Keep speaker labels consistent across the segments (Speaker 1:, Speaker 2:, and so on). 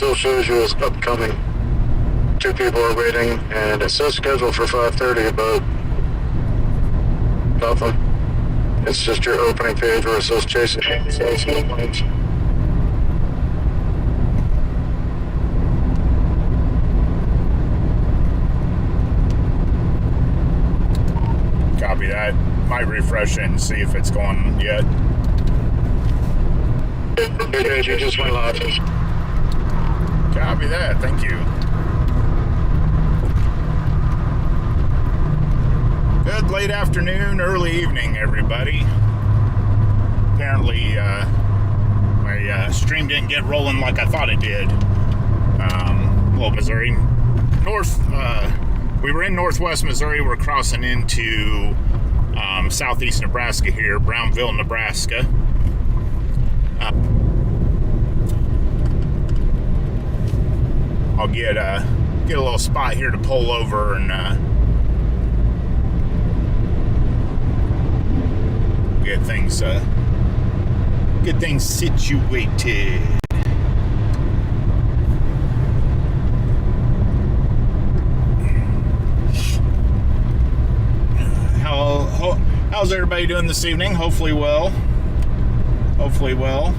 Speaker 1: still shows you as upcoming. 2 people are waiting, and it says scheduled for 5:30, but nothing. It's just your opening page where it says chasing. It says no planes.
Speaker 2: Copy that. Might refresh it and see if it's going yet.
Speaker 1: Okay, you just went live.
Speaker 2: Copy that. Thank you. Good late afternoon, early evening, everybody. Apparently, my stream didn't get rolling like I thought it did. Well, Missouri. We were in northwest Missouri. We're crossing into southeast Nebraska here, Brownville, Nebraska. I'll get a little spot here to pull over and get things situated. How's everybody doing this evening? Hopefully well. Hopefully well.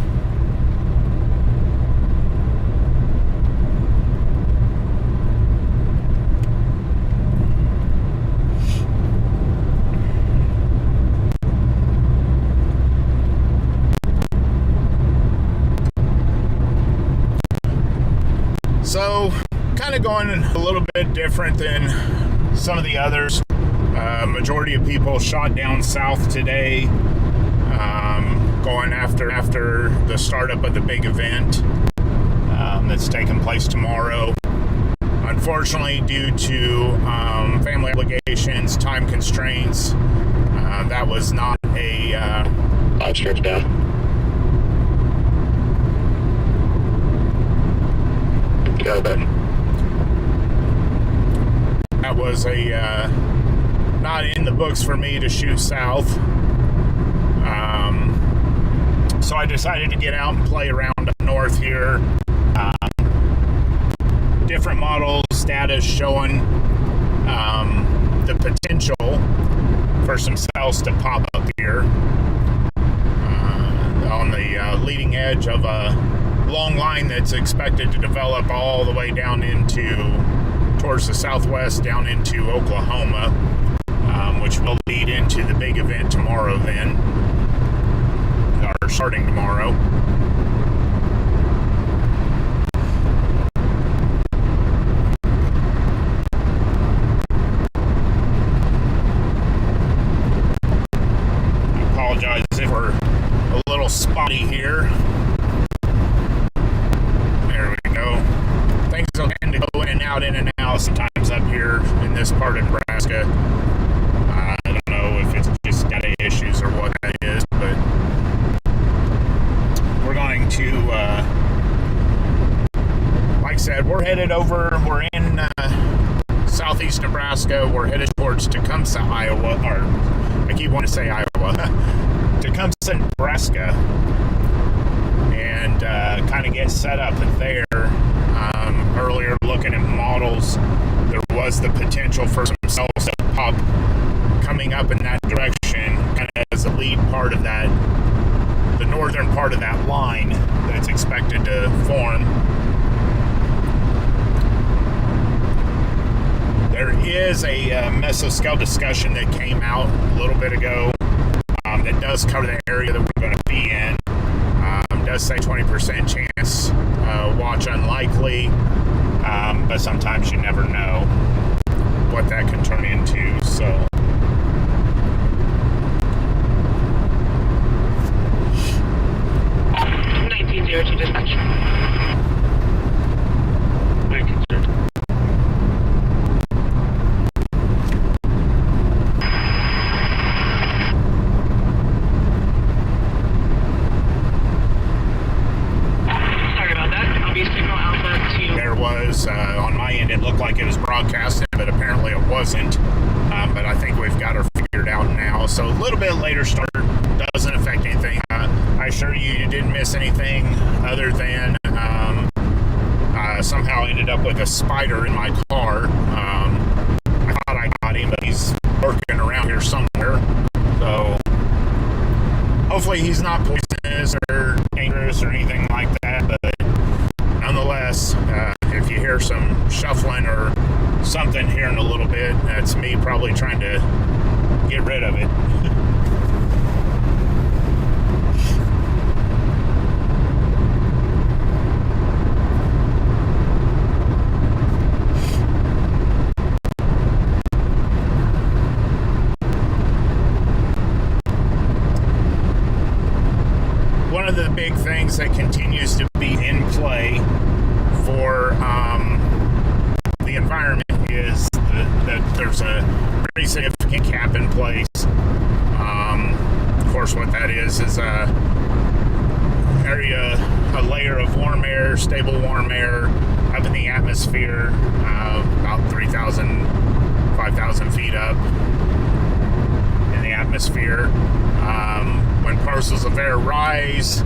Speaker 2: So, kind of going a little bit different than some of the others. Majority of people shot down south today, going after the startup of the big event that's taking place tomorrow. Unfortunately, due to family obligations, time constraints, that was not a
Speaker 1: 5 strips down. Got it.
Speaker 2: That was a not in the books for me to shoot south. So I decided to get out and play around up north here. Different models, status showing the potential for some cells to pop up here on the leading edge of a long line that's expected to develop all the way down towards the southwest, down into Oklahoma, which will lead into the big event tomorrow then, or starting tomorrow. I apologize if we're a little spotty here. There we go. Things will tend to go in and out sometimes up here in this part of Nebraska. I don't know if it's just data issues or what that is, but we're going to, like I said, we're in southeast Nebraska. We're headed towards Tecumseh, Iowa, or I keep wanting to say Iowa, Tecumseh, Nebraska, and kind of get set up there. Earlier, looking at models, there was the potential for some cells to pop coming up in that direction, kind of as the lead part of that, the northern part of that line that's expected to form. There is a mesoscale discussion that came out a little bit ago that does cover the area that we're going to be in. Does say 20% chance, watch unlikely, but sometimes you never know what that can turn into, so.
Speaker 3: To dispatch. Thank you, sir. Sorry about that. I'll be signal Alpha 2.
Speaker 2: There was, on my end, it looked like it was broadcasted, but apparently it wasn't. But I think we've got her figured out now. So a little bit later start doesn't affect anything. I assure you, you didn't miss anything other than with a spider in my car. I thought I got him, but he's lurking around here somewhere. So hopefully he's not poisonous or dangerous or anything like that. But nonetheless, if you hear some shuffling or something here in a little bit, that's me probably trying to get rid of it. One of the big things that continues to be in play for the environment is that there's a pretty significant cap in place. Of course, what that is a layer of warm air, stable warm air up in the atmosphere, about 3,000, 5,000 feet up in the atmosphere. When parcels of air rise,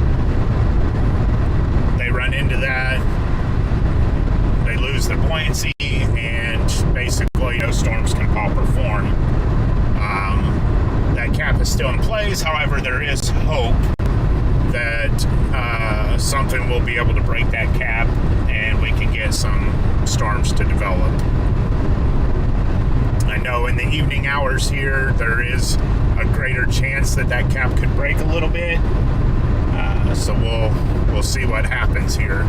Speaker 2: they run into that, they lose their buoyancy, and basically no storms can pop or form. That cap is still in place. However, there is hope that something will be able to break that cap and we can get some storms to develop. I know in the evening hours here there is a greater chance that that cap could break a little bit, so we'll see what happens here.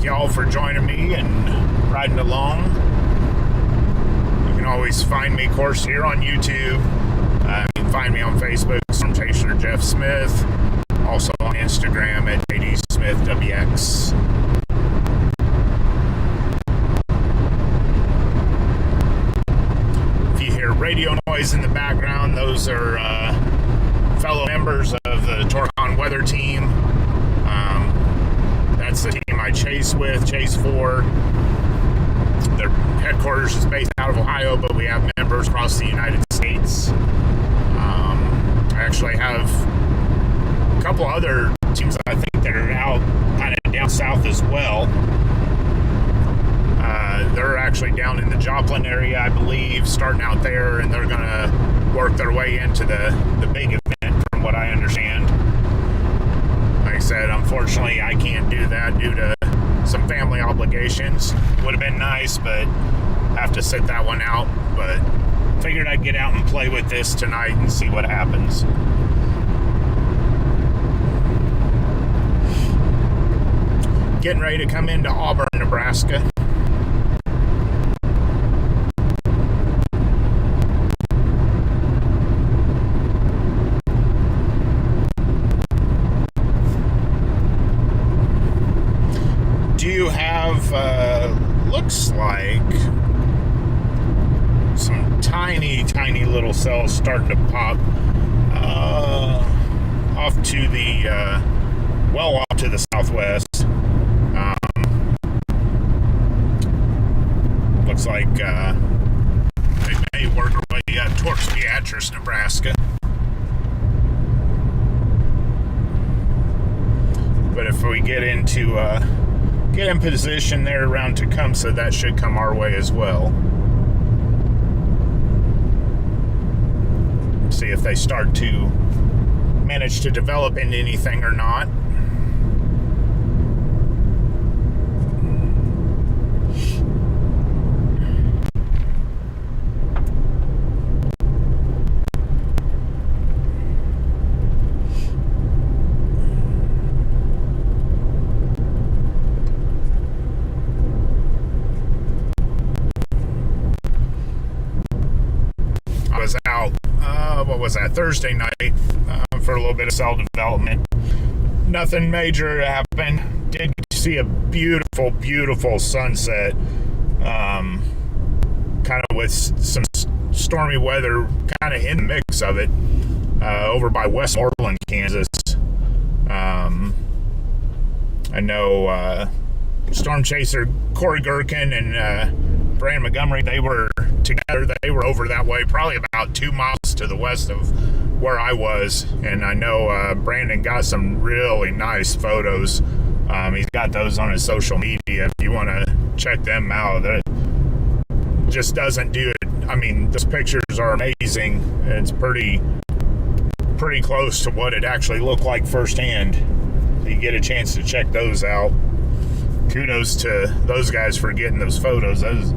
Speaker 2: Y'all for joining me and riding along. You can always find me, of course, here on YouTube. You can find me on Facebook, Storm Chaser Jeff Smith. Also on Instagram at JDSmithWX. If you hear radio noise in the background, those are fellow members of the Torcon weather team. That's the team I chase for. Their headquarters is based out of Ohio, but we have members across the United States. I actually have a couple other teams I think that are out kind of down south as well. They're actually down in the Joplin area, I believe, starting out there, and they're going to work their way into the big event, from what I understand. Like I said, unfortunately, I can't do that due to some family obligations. Would have been nice, but have to sit that one out. But figured I'd get out and play with this tonight and see what happens. Getting ready to come into Auburn, Nebraska. Do have, looks like some tiny little cells starting to pop off to the, well off to the southwest. Looks like they may work their way up towards Beatrice, Nebraska. But if we get in position there around Tecumseh, that should come our way as well. See if they start to manage to develop into anything or not. Was out, what was that, Thursday night, for a little bit of cell development. Nothing major happened. Did see a beautiful sunset kind of with some stormy weather kind of in the mix of it over by Westmoreland, Kansas. I know Storm Chaser Corey Gherkin and Brandon Montgomery, they were together. They were over that way, probably about 2 miles to the west of where I was. And I know Brandon got some really nice photos. He's got those on his social media. If you want to check them out, that just doesn't do it. I mean, those pictures are amazing. It's pretty close to what it actually looked like firsthand. You get a chance to check those out. Kudos to those guys for getting those photos. Those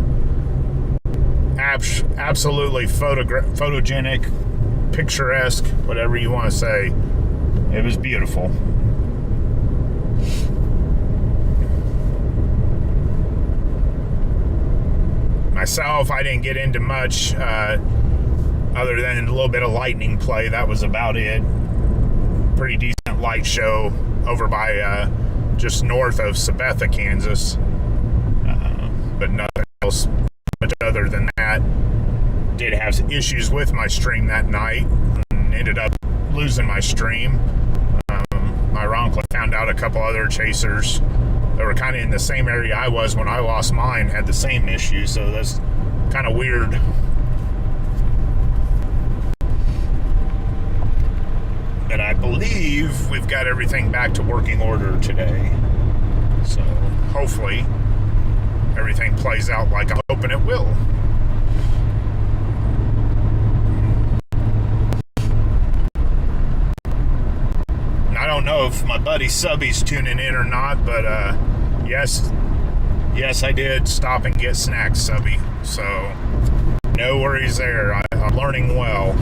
Speaker 2: absolutely photogenic, picturesque, whatever you want to say. It was beautiful. Myself, I didn't get into much other than a little bit of lightning play. That was about it. Pretty decent light show over by just north of Sabetha, Kansas. But nothing else much other than that. Did have issues with my stream that night and ended up losing my stream. Ironically, found out a couple other chasers that were kind of in the same area I was when I lost mine had the same issue, so that's kind of weird. But I believe we've got everything back to working order today. So hopefully everything plays out like I'm hoping it will. And I don't know if my buddy Subby's tuning in or not, but yes, I did stop and get snacks, Subby. So no worries there. I'm learning well.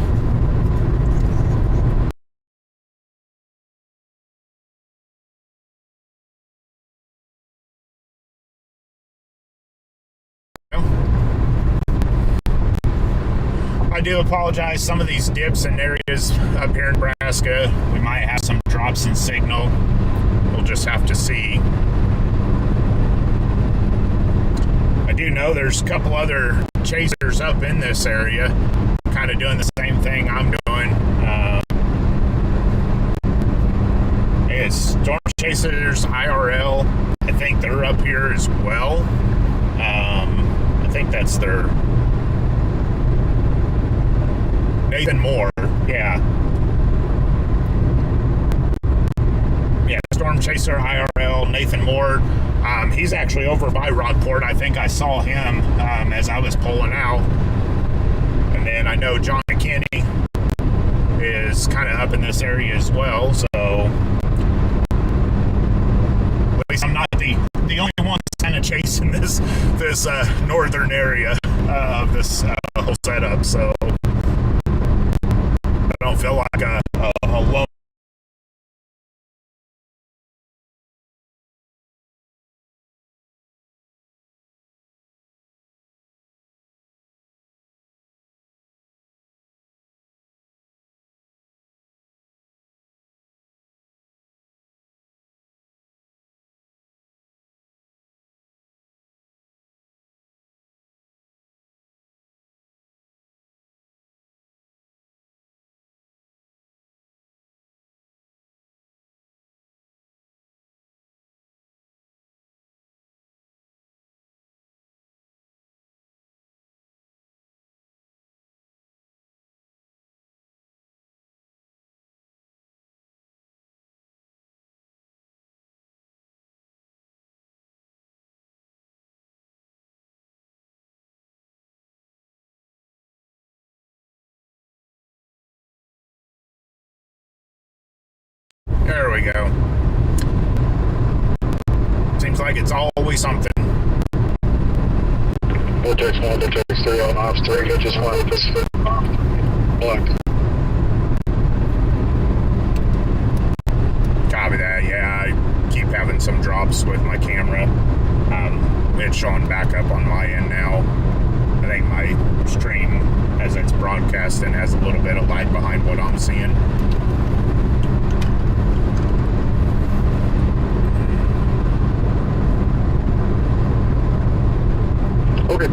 Speaker 2: I do apologize. Some of these dips in areas up here in Nebraska, we might have some drops in signal. We'll just have to see. I do know there's a couple other chasers up in this area kind of doing the same thing I'm doing. It's Storm Chasers IRL. I think they're up here as well. I think that's their Nathan Moore, yeah, Storm Chaser IRL, Nathan Moore. He's actually over by Rockport. I think I saw him as I was pulling out. And then I know John McKinney is kind of up in this area as well. So at least I'm not the only one that's kind of chasing this northern area of this whole setup. So I don't feel like a lone. There we go. Seems like it's always something.
Speaker 1: Vortex 1, Vortex 3 on ops 3, I just wanted to block.
Speaker 2: Copy that, yeah, I keep having some drops with my camera. It's showing back up on my end now. I think my stream, as it's broadcasting, has a little bit of lag behind what I'm seeing.
Speaker 1: Okay.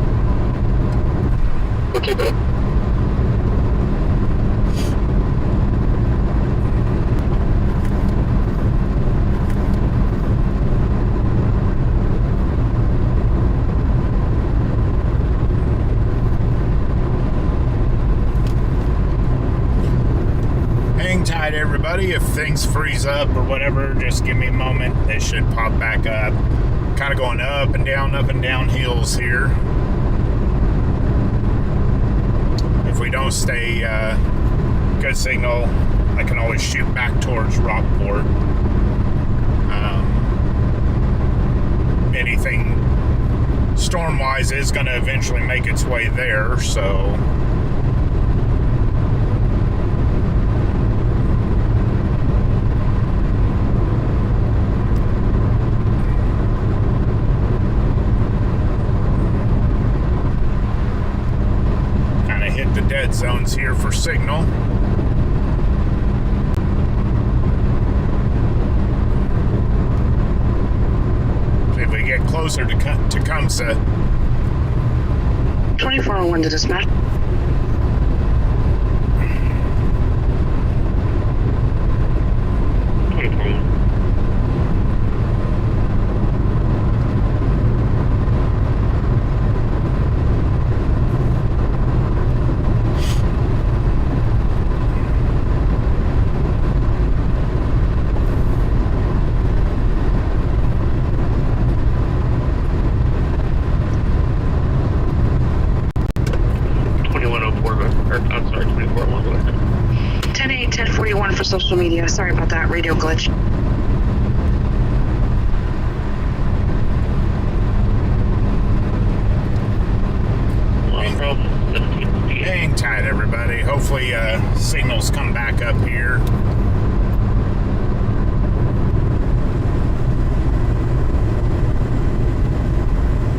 Speaker 2: Hang tight, everybody. If things freeze up or whatever, just give me a moment. They should pop back up. Kind of going up and down hills here. If we don't stay good signal, I can always shoot back towards Rockport. Anything storm-wise is going to eventually make its way there, so... kind of hit the dead zones here for signal. Get closer to Tecumseh.
Speaker 3: 2401 to dispatch. For social media. Sorry about that radio glitch.
Speaker 2: Hang tight, everybody. Hopefully signals come back up here.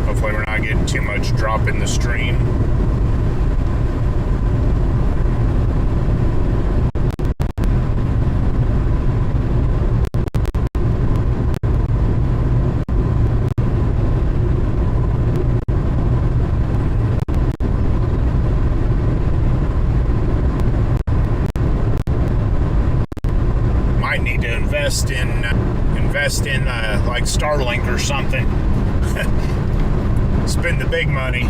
Speaker 2: Hopefully we're not getting too much drop in the stream. Invest in like Starlink or something. Spend the big money.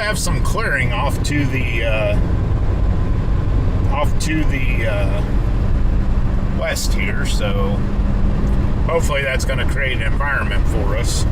Speaker 2: Have some clearing off to the west here, so hopefully that's going to create an environment for us.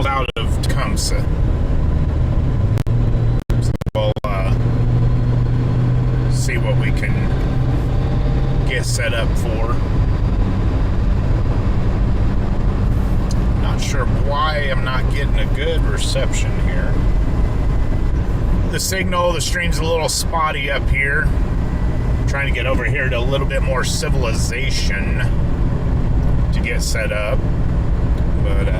Speaker 2: Out of Tecumseh. So we'll see what we can get set up for. Not sure why I'm not getting a good reception here. The signal, the stream's a little spotty up here. I'm trying to get over here to a little bit more civilization to get set up. But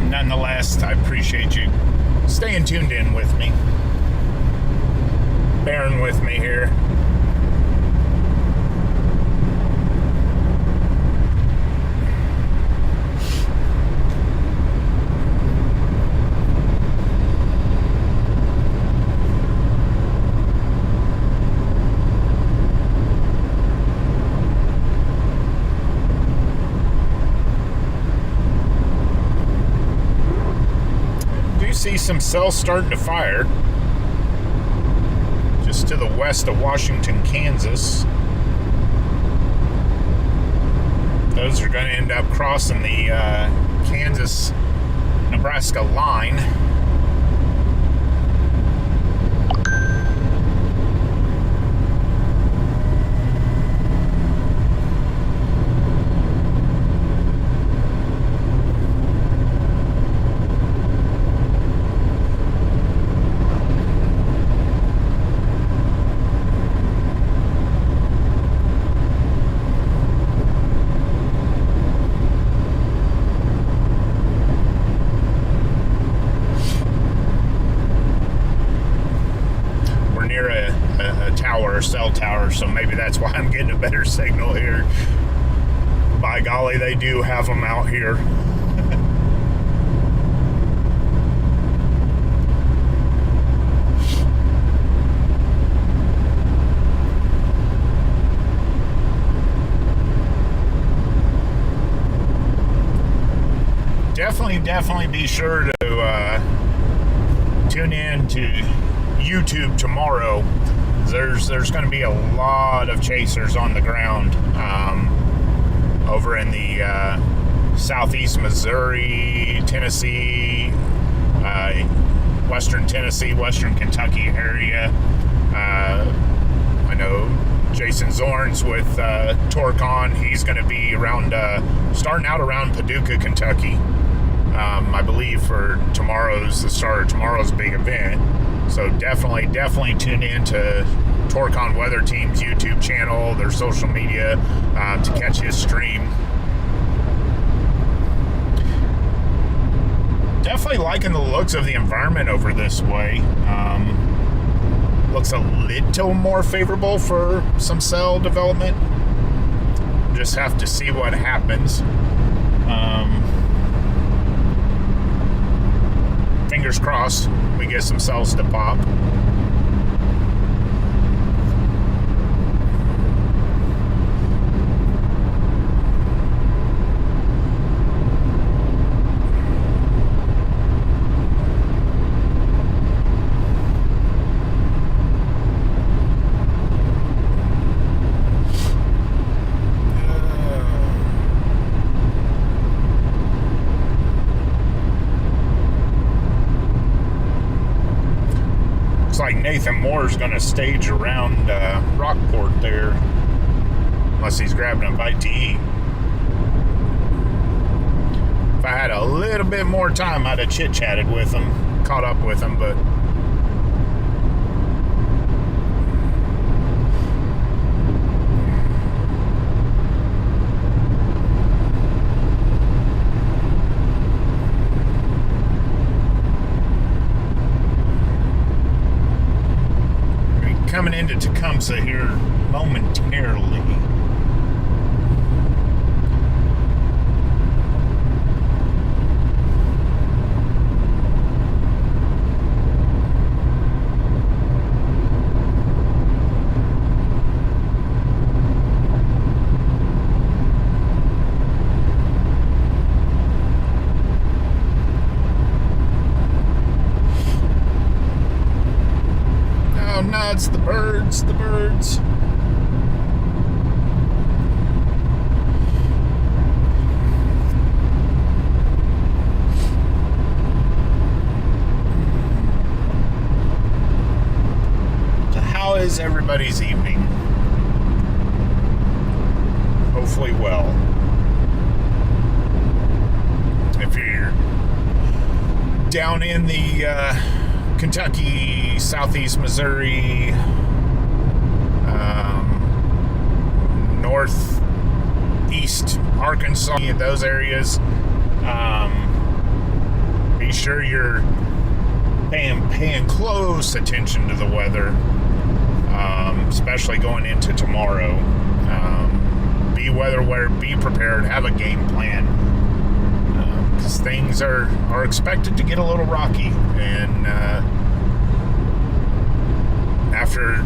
Speaker 2: nonetheless, I appreciate you staying tuned in with me, bearing with me here. see some cells starting to fire just to the west of Washington, Kansas. Those are going to end up crossing the Kansas-Nebraska line. Cell tower, so maybe that's why I'm getting a better signal here. By golly, they do have them out here. Definitely be sure to tune in to YouTube tomorrow. There's going to be a lot of chasers on the ground over in the southeast Missouri, Tennessee, western Tennessee, western Kentucky area. I know Jason Zorns with Torcon. He's going to be around, starting out around Paducah, Kentucky. I believe for the start of tomorrow's big event. So definitely tune in to Torcon Weather Team's YouTube channel, their social media, to catch his stream. Definitely liking the looks of the environment over this way. Looks a little more favorable for some cell development. Just have to see what happens. Fingers crossed we get some cells to pop. Like Nathan Moore's going to stage around Rockport there, unless he's grabbing a bite to eat. If I had a little bit more time, I'd have chit-chatted with him, caught up with him, but coming into Tecumseh here momentarily. Nuts, the birds. So how is everybody's evening? Hopefully well. If you're down in the Kentucky, southeast Missouri, northeast Arkansas, those areas, be sure you're paying close attention to the weather, especially going into tomorrow. Be weather aware, be prepared, have a game plan, because things are expected to get a little rocky, and after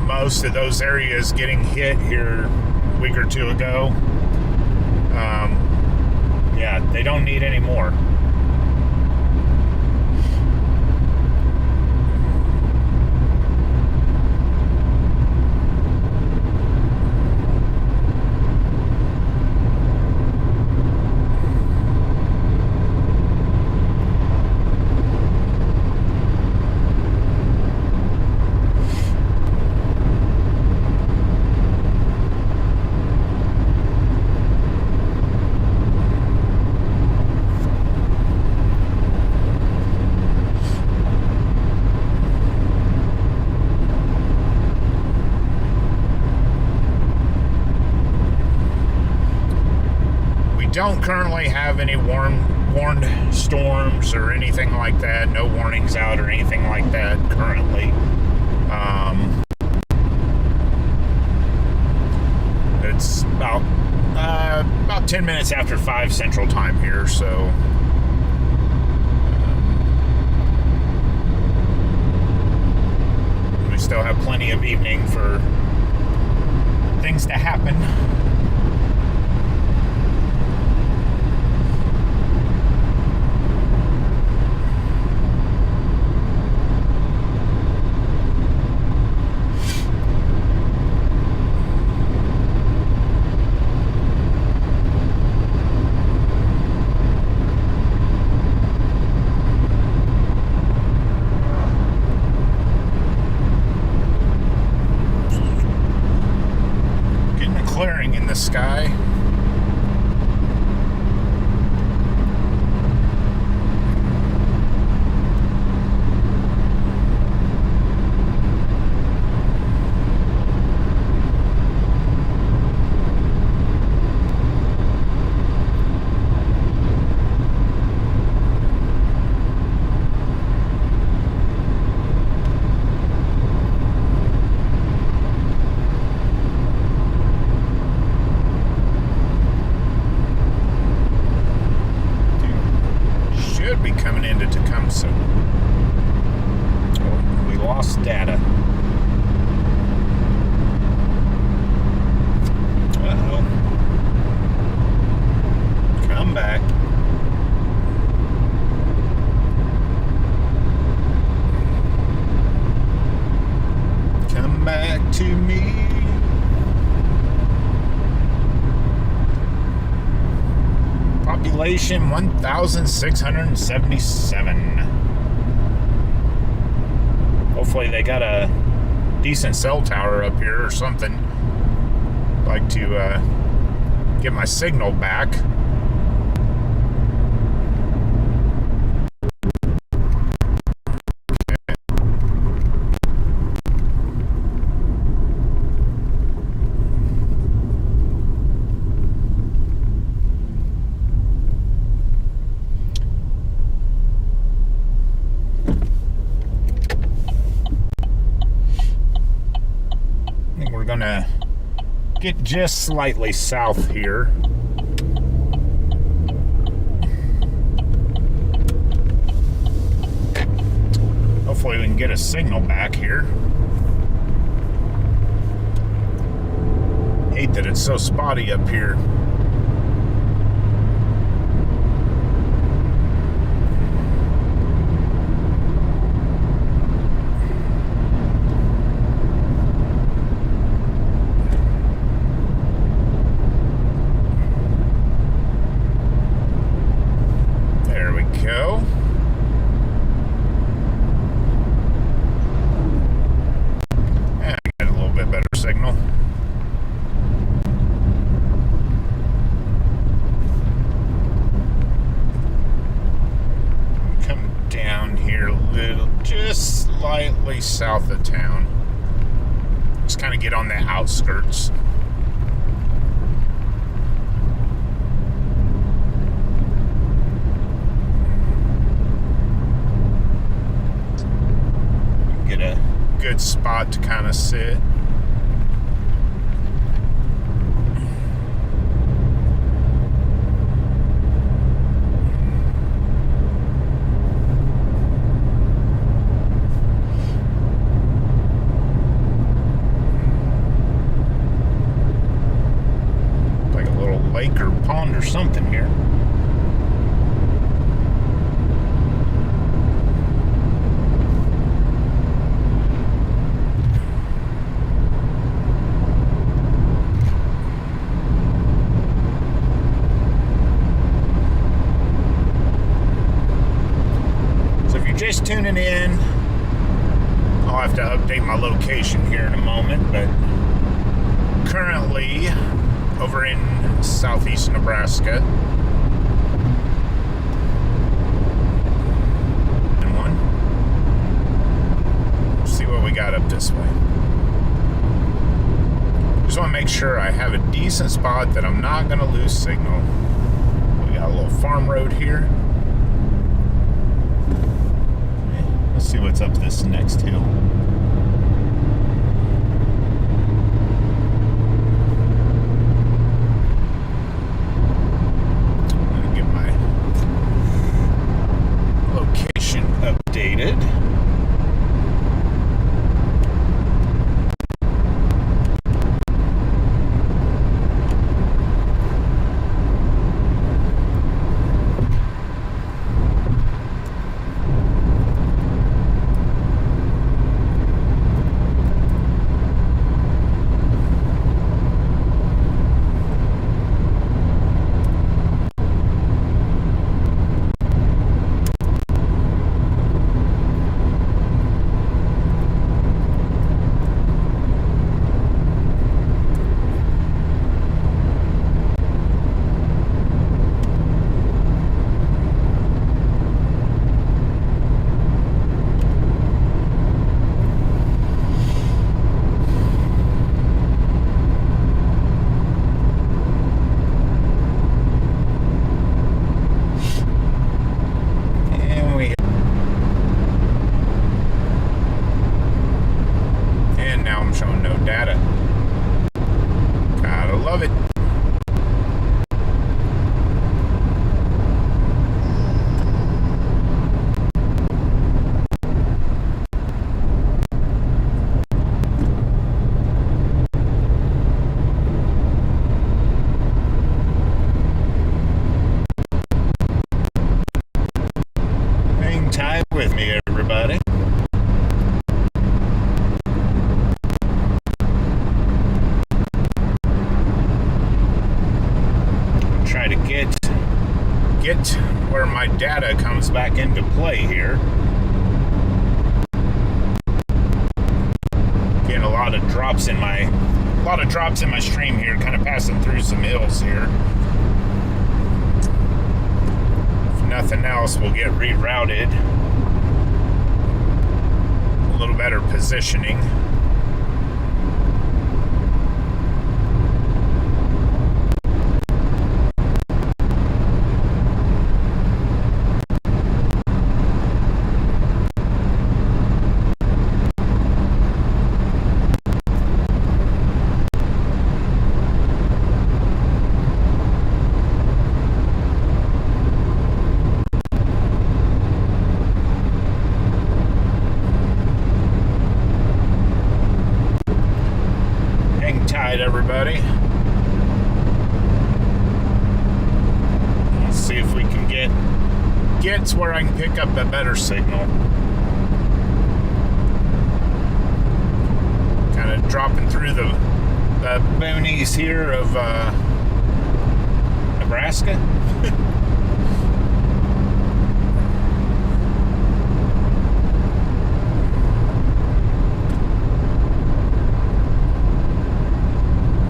Speaker 2: most of those areas getting hit here a week or two ago, yeah, they don't need any more. don't currently have any warned storms or anything like that. No warnings out or anything like that currently. It's about 10 minutes after 5 Central Time here, so we still have plenty of evening for things to happen. Clearing in the sky. Be coming into Tecumseh. Oh, we lost data. Uh-oh. Come back. Come back to me. Population 1,677. Hopefully they got a decent cell tower up here or something. I'd like to get my signal back. Gonna get just slightly south here. Hopefully we can get a signal back here. Hate that it's so spotty up here. Go. And I got a little bit better signal. Come down here a little, just slightly south of town. Just kind of get on the outskirts. Good spot to kind of sit. Like a little lake or pond or something here. Just tuning in, I'll have to update my location here in a moment, but currently over in southeast Nebraska. And one. Let's see what we got up this way. Just want to make sure I have a decent spot that I'm not going to lose signal. got a little farm road here. Let's see what's up this next hill. Get my location updated. With me, everybody. Try to get where my data comes back into play here. Getting a lot of drops in my stream here, kind of passing through some hills here. If nothing else, we'll get rerouted. A little better positioning. Everybody, let's see if we can get to where I can pick up a better signal. Kind of dropping through the boonies here of Nebraska.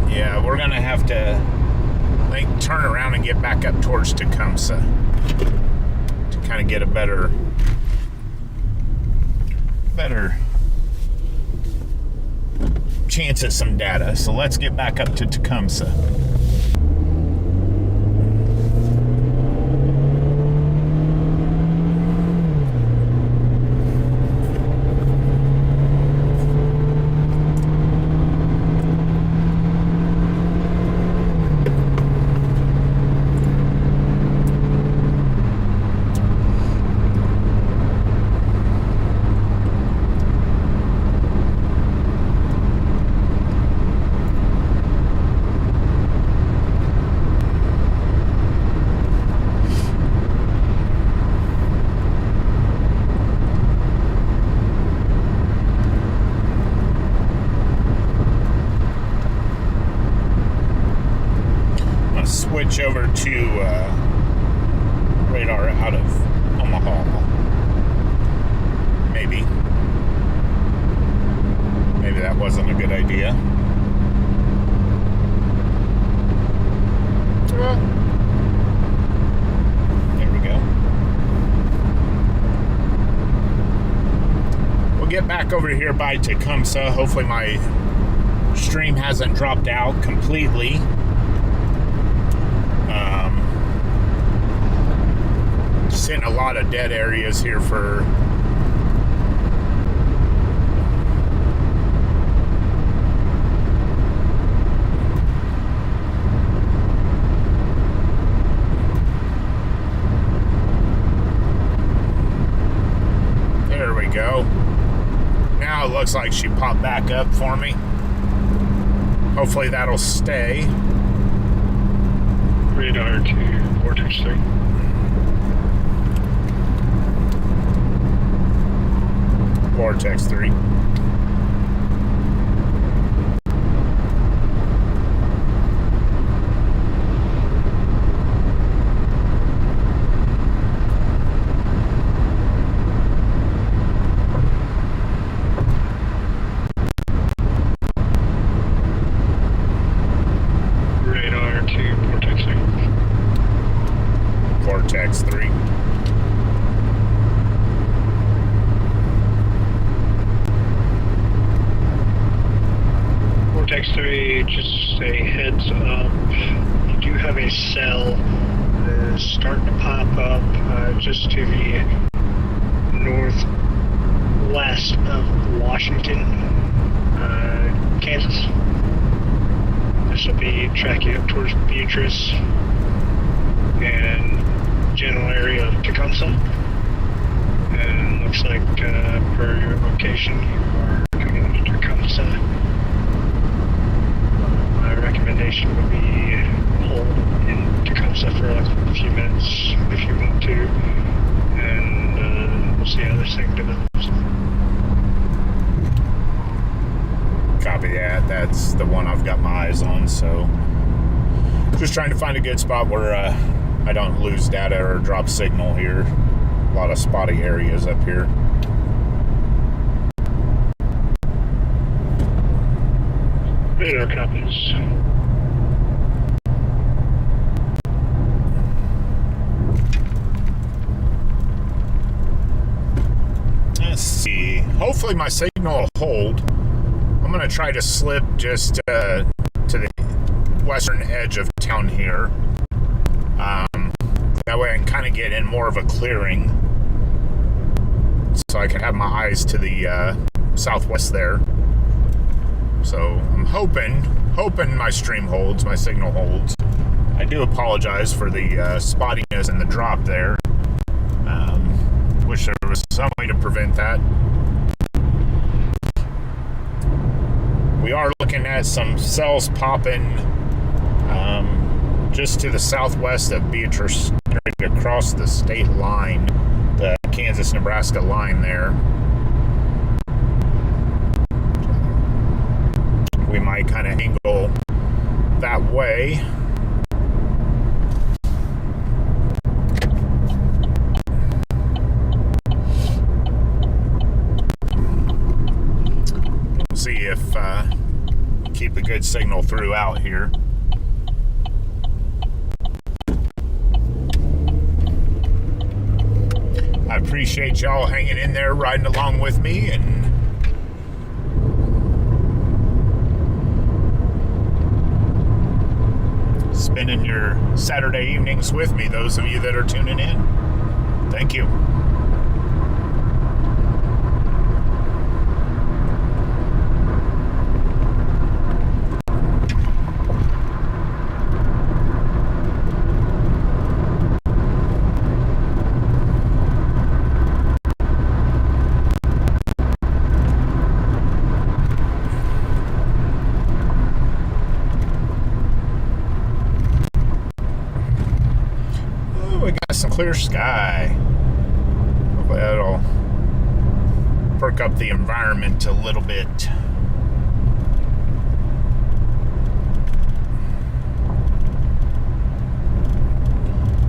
Speaker 2: Yeah, we're gonna have to, I think, turn around and get back up towards Tecumseh to kind of get a better chance at some data. So let's get back up to Tecumseh. Switch over to radar out of Omaha. Maybe that wasn't a good idea. There we go. We'll get back over here by Tecumseh. Hopefully my stream hasn't dropped out completely. just hitting a lot of dead areas here for... There we go. Now it looks like she popped back up for me. Hopefully that'll stay.
Speaker 4: Radar to Vortex 3.
Speaker 2: Vortex 3.
Speaker 4: Radar to Vortex 3.
Speaker 2: Vortex 3.
Speaker 4: Vortex 3, just a heads up. You do have a cell that is starting to pop up just to the northwest of Washington, Kansas. This will be tracking up towards Beatrice and general area of Tecumseh. And looks like per your location, you are coming into Tecumseh. My recommendation would be hold in Tecumseh for like a few minutes if you want to, and we'll see how this thing develops.
Speaker 2: Copy that. That's the one I've got my eyes on, so just trying to find a good spot where I don't lose data or drop signal here. A lot of spotty areas up here.
Speaker 4: Radar copies.
Speaker 2: Let's see. Hopefully my signal will hold. I'm going to try to slip just to the western edge of town here. That way I can kind of get in more of a clearing. So I can have my eyes to the southwest there. So I'm hoping my stream holds, my signal holds. I do apologize for the spottiness and the drop there. Wish there was some way to prevent that. We are looking at some cells popping just to the southwest of Beatrice, right across the state line, the Kansas-Nebraska line there. We might kind of angle that way. See if keep a good signal throughout here. I appreciate y'all hanging in there, riding along with me, and spending your Saturday evenings with me, those of you that are tuning in. Thank you. Clear sky. Hopefully that'll perk up the environment a little bit.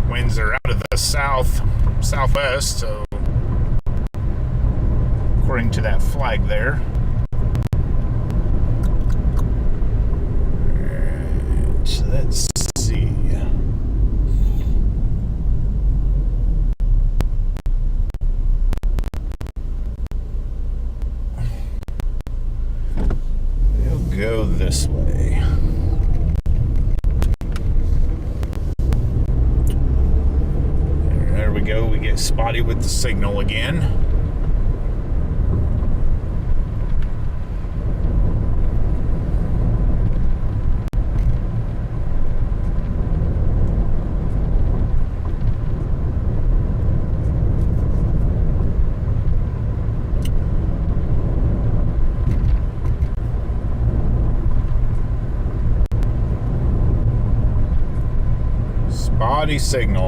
Speaker 2: Winds are out of the southwest, so according to that flag there. Alright, so let's see. Go this way. There we go. We get get spotty with the signal again.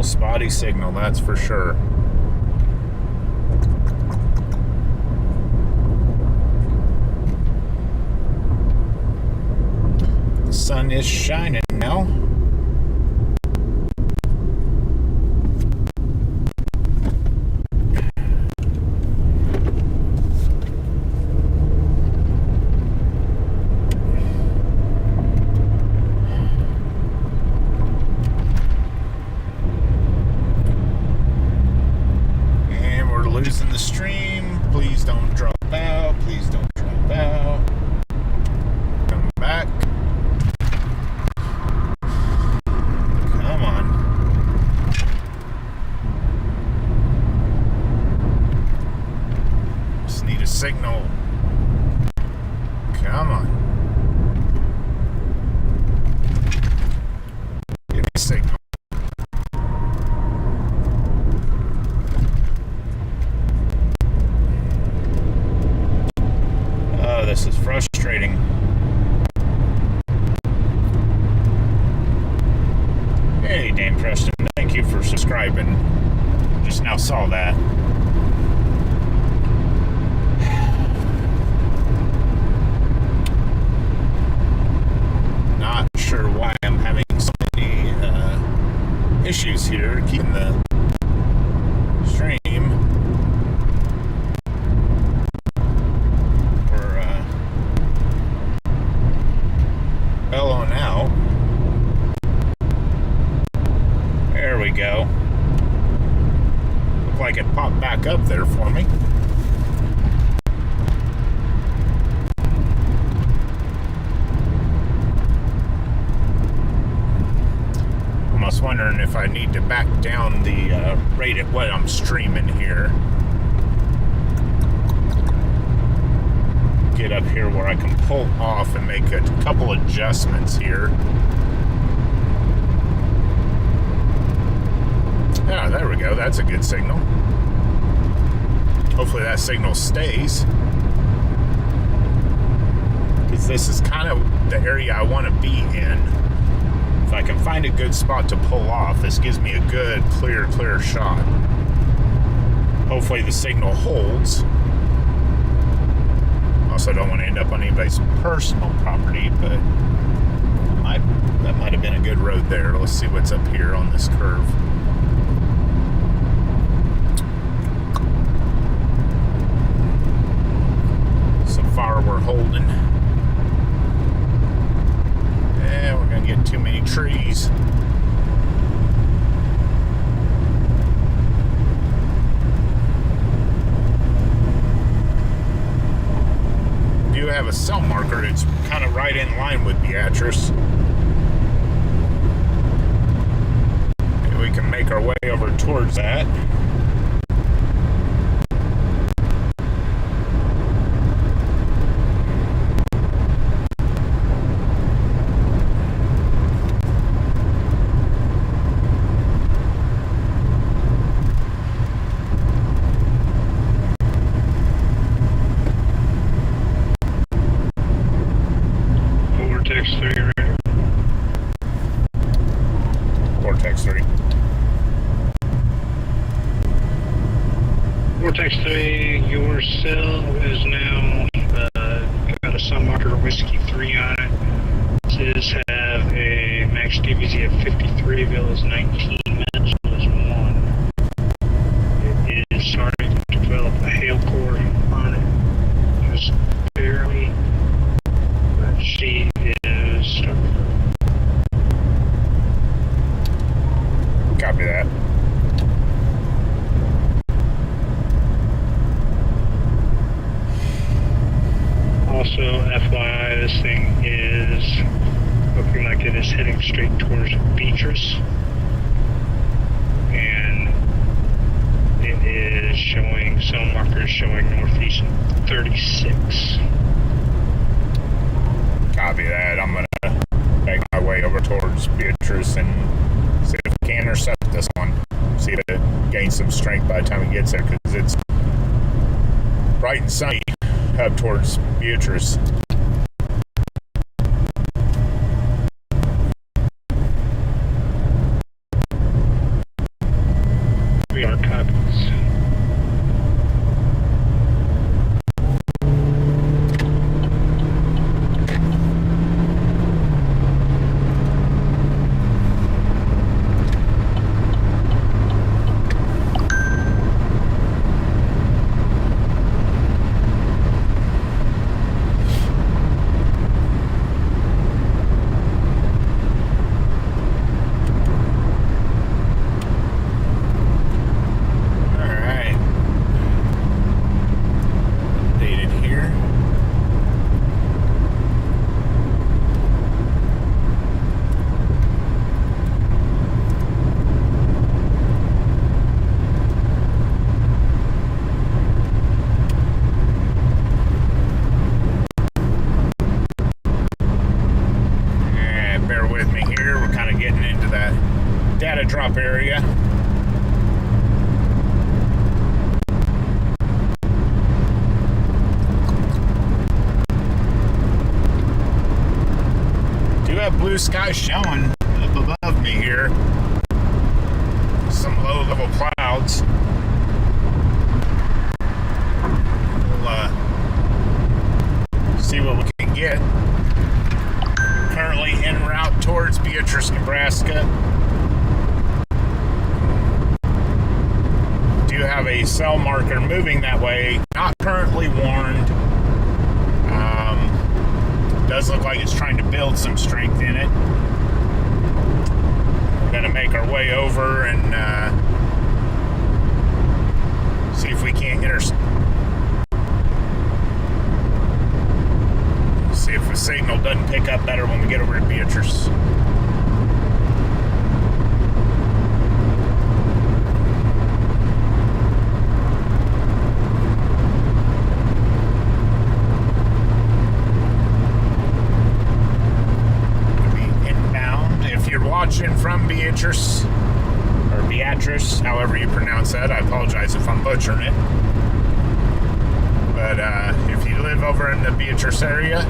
Speaker 2: Spotty signal, that's for sure. The sun is shining now. Losing the stream. Please don't drop out. Please don't drop out. Come back. Come on. Just need a signal. Come on. Give me a signal. This is frustrating. Hey, Dame Preston, thank you for subscribing. Just now saw that. Not sure why I'm having so many issues here keeping the stream. Bellowing out. There we go. Looked like it popped back up there for me. I was wondering if I need to back down the rate at what I'm streaming here. Get up here where I can pull off and make a couple adjustments here. Yeah, there we go. That's a good signal. Hopefully that signal stays, because this is kind of the area I want to be in. If I can find a good spot to pull off, this gives me a good, clear shot. Hopefully the signal holds. Also don't want to end up on anybody's personal property, but that might have been a good road there. Let's see what's up here on this curve. So far we're holding. Yeah, we're gonna get too many trees. Do have a cell marker. It's kind of right in line with Beatrice. Maybe we can make our way over towards that.
Speaker 4: Vortex 3, your cell is now got a sun marker Whiskey 3 on it. It does have a max DBZ of 53, avail is 19 minutes, so is 1. It is starting to develop a hail core on it, just barely, but she is starting.
Speaker 2: Copy that.
Speaker 4: Also, FYI, this thing is looking like it is heading straight towards Beatrice. And showing, cell markers showing northeast 36.
Speaker 2: Copy that. I'm gonna make my way over towards Beatrice and see if we can intercept this one. See if it gains some strength by the time it gets there, because it's bright and sunny up towards Beatrice.
Speaker 4: We are copies. Data drop area. Do have blue sky showing up above me here. Some low level clouds. We'll see what we can get. Currently en route towards Beatrice, Nebraska. Do have a cell marker moving that way, not currently warned. Does look like it's trying to build some strength in it. We're going to make our way over and see if we can't see if the signal doesn't pick up better when we get over to Beatrice. Watching from Beatrice, or Beatrice, however you pronounce that. I apologize if I'm butchering it. But if you live over in the Beatrice area,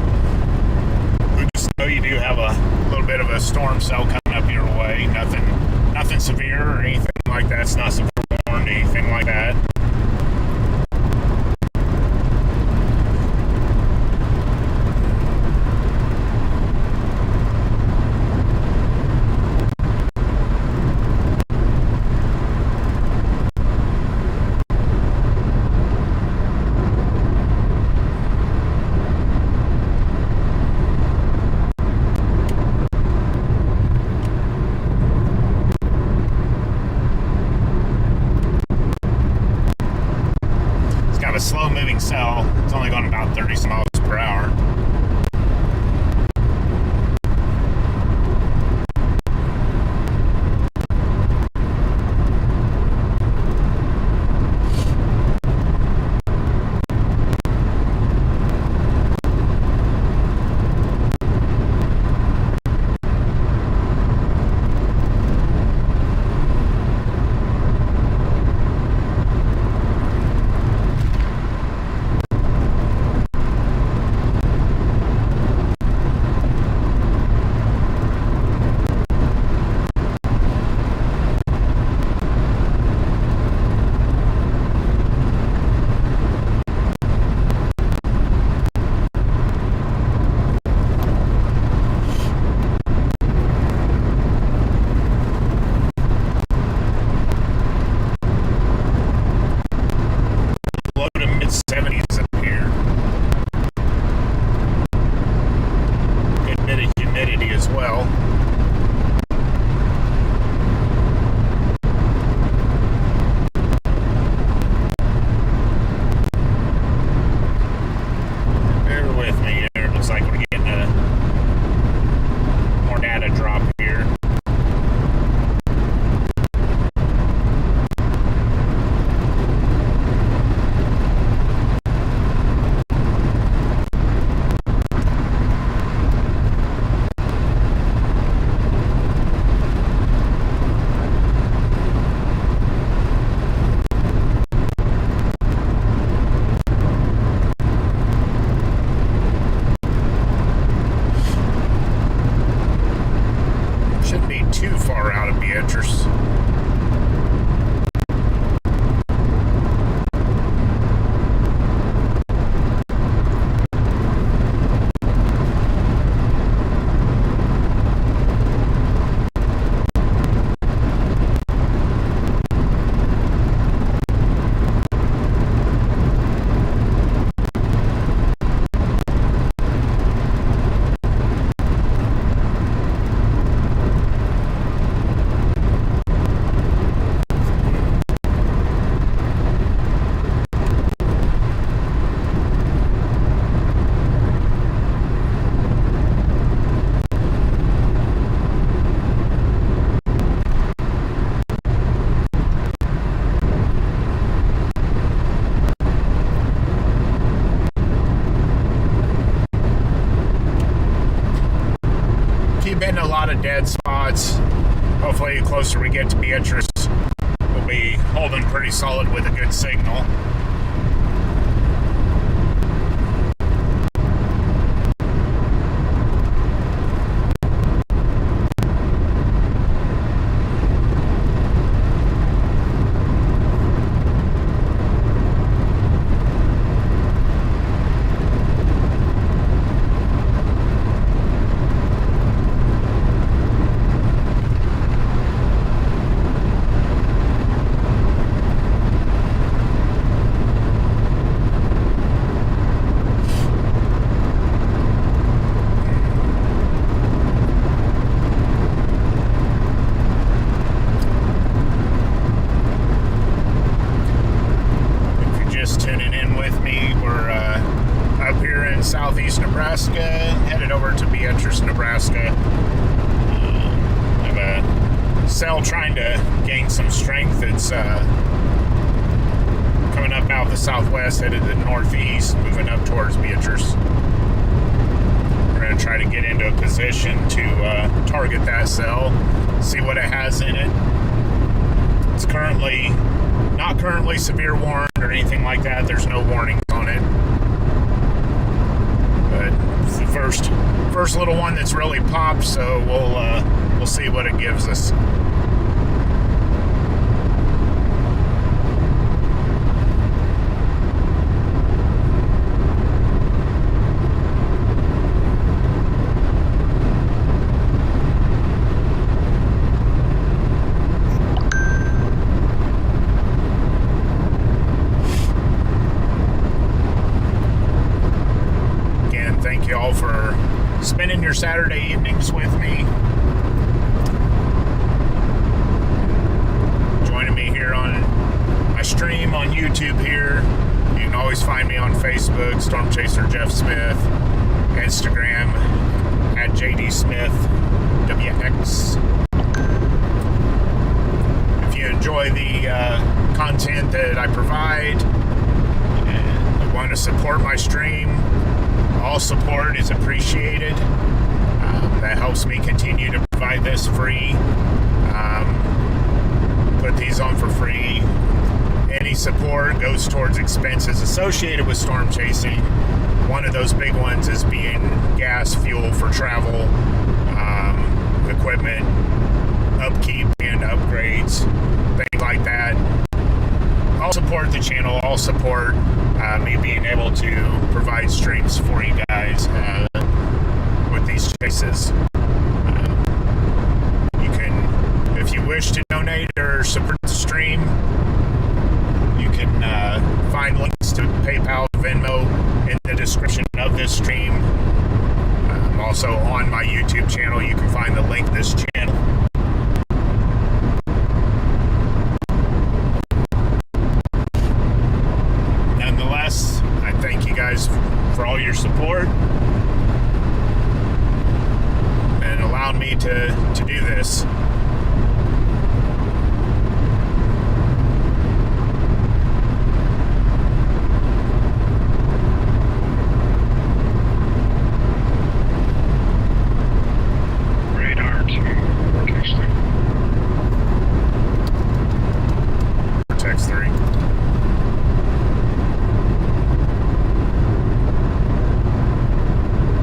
Speaker 4: we just know you do have a little bit of a storm cell coming up your way. Nothing severe or anything like that. It's not super warned, anything like that. A slow moving cell. It's only going about 30 miles per hour.
Speaker 2: lot of dead spots. Hopefully, the closer we get to Beatrice, we'll be holding pretty solid with a good signal. Southeast Nebraska, headed over to Beatrice, Nebraska. I have a cell trying to gain some strength. It's coming up out of the southwest, headed to the northeast, moving up towards Beatrice. We're going to try to get into a position to target that cell, see what it has in it. It's not currently severe warned or anything like that. There's no warnings on it. But it's the first little one that's really popped, so we'll see what it gives us. Thank you all for spending your Saturday evenings with me. Joining me here on my stream on YouTube here. You can always find me on Facebook, Storm Chaser Jeff Smith, Instagram at JDSmithWX. If you enjoy the content that I provide and you want to support my stream, all support is appreciated. That helps me continue to provide this free. Put these on for free. Any support goes towards expenses associated with storm chasing. One of those big ones is being gas, fuel for travel, equipment, upkeep and upgrades, things like that. I'll support the channel. I'll support me being able to provide streams for you guys with these chases. You can, if you wish to donate or support the stream, you can find links to PayPal, Venmo in the description of this stream. Also on my YouTube channel, you can find the link to this channel. Nonetheless, I thank you guys for all your support and allowing me to do this.
Speaker 4: Radar to Vortex 3.
Speaker 2: Vortex 3.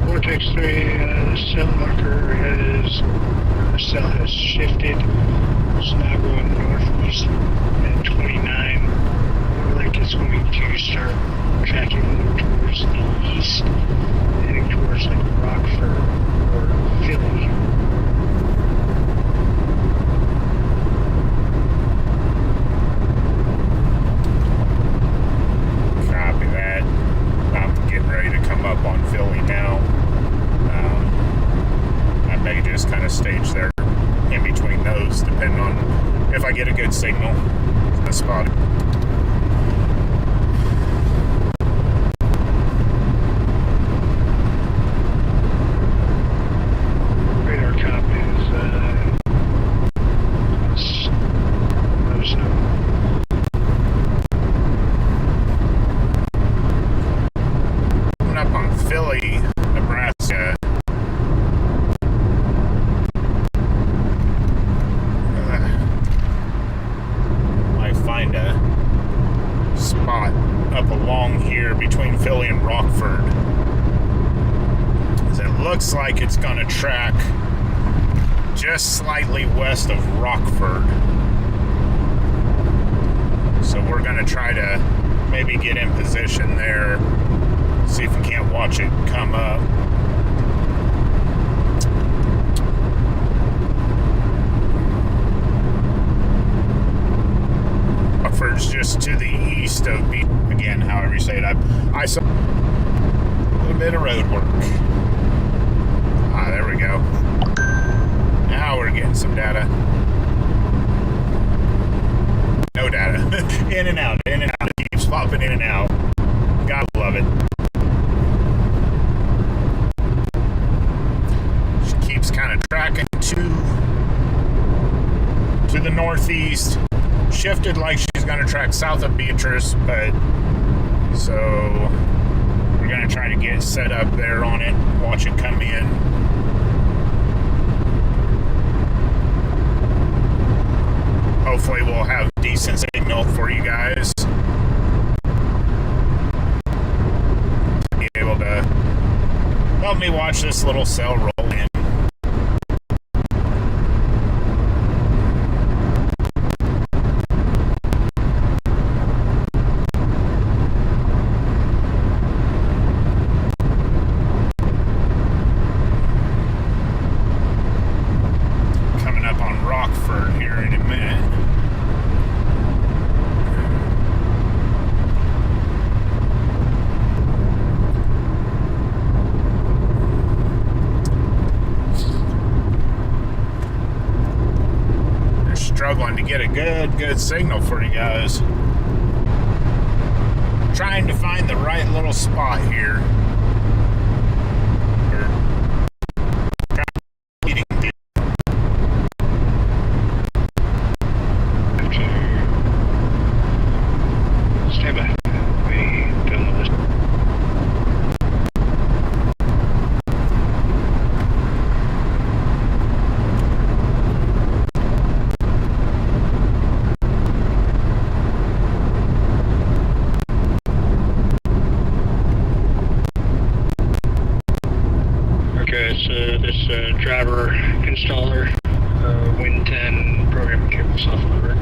Speaker 4: Vortex 3, the cell marker has shifted. It's now going northeast at 29. Looks like it's going to start tracking more towards the east, heading towards like Rockford or Philly.
Speaker 2: Copy that. I'm getting ready to come up on Philly now. I may just kind of stage there in between those, depending on if I get a good signal. The spot. between Philly and Rockford. As it looks like it's going to track just slightly west of Rockford. So we're going to try to maybe get in position there, see if we can't watch it come up. Rockford's just to the east of Beach. Again, however you say it. I saw a little bit of road work. Ah, there we go. Now we're getting some data. No data. In and out, in and out. It keeps popping in and out. God love it. She keeps kind of tracking to the northeast. Shifted like she's going to track south of Beatrice, but so we're going to try to get set up there on it, watch it come in. Hopefully we'll have decent signal for you guys. Be able to help me watch this little cell roll in. Struggling to get a good signal for you guys. Trying to find the right little spot here.
Speaker 4: Stand by. We done with this. This driver installer Win 10 programming cable software.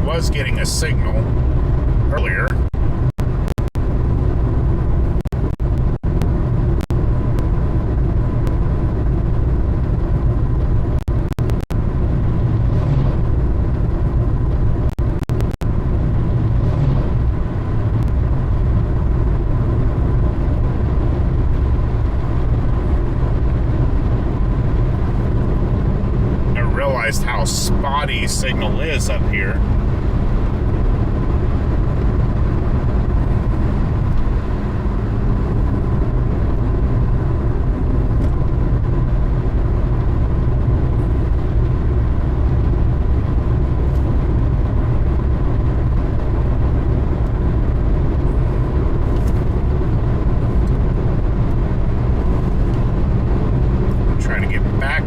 Speaker 2: Was getting a signal earlier. I realized how spotty signal is up here.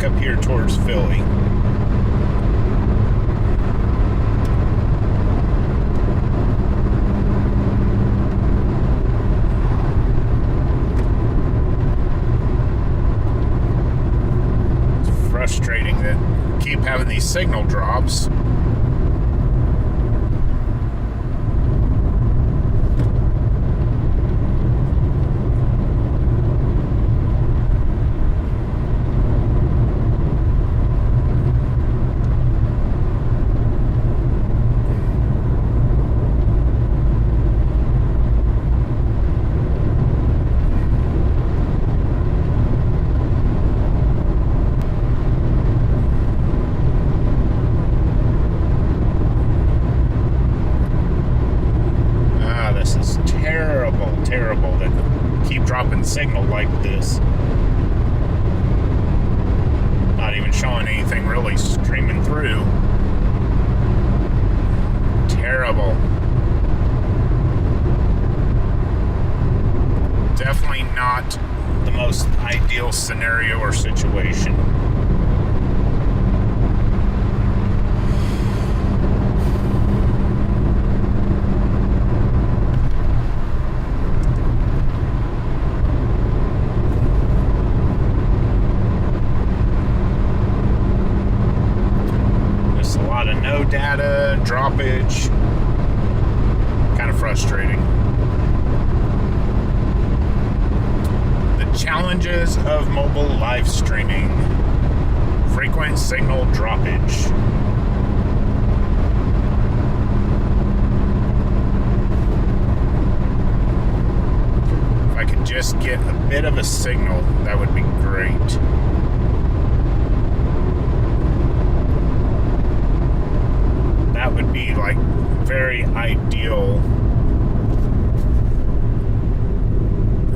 Speaker 2: Up here towards Philly. It's frustrating that we keep having these signal drops. terrible that keep dropping signal like this. Not even showing anything really streaming through. Terrible. Definitely not the most ideal scenario or situation. Just a lot of no data, droppage. Kind of frustrating. Challenges of mobile live streaming. Frequent signal droppage. If I could just get a bit of a signal, that would be great. That would be like very ideal.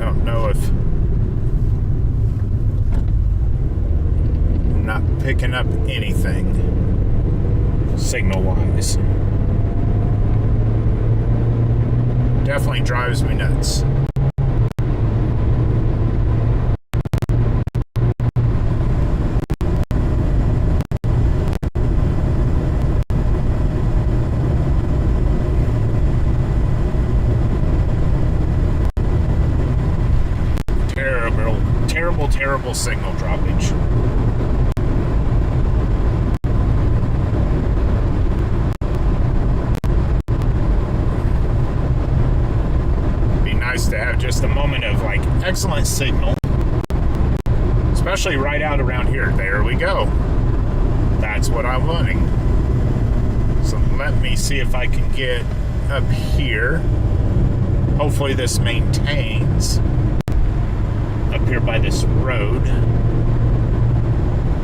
Speaker 2: I don't know if not picking up anything signal wise. Definitely drives me nuts. Terrible signal droppage. To have just a moment of like excellent signal, especially right out around here. There we go. That's what I'm wanting. So let me see if I can get up here. Hopefully this maintains up here by this road,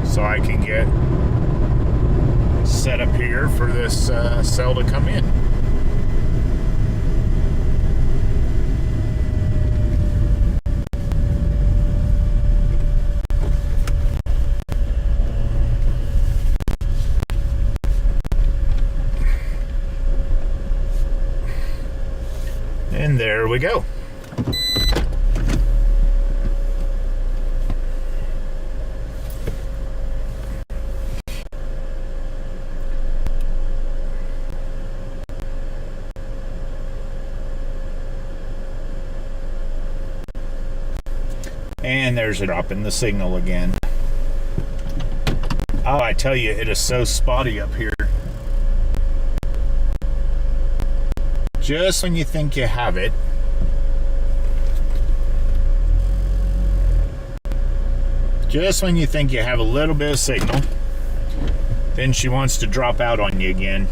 Speaker 2: so I can get set up here for this cell to come in. And there we go. And there's a drop in the signal again. Oh, I tell you, it is so spotty up here. Just when you think you have it, just when you think you have a little bit of signal, then she wants to drop out on you again.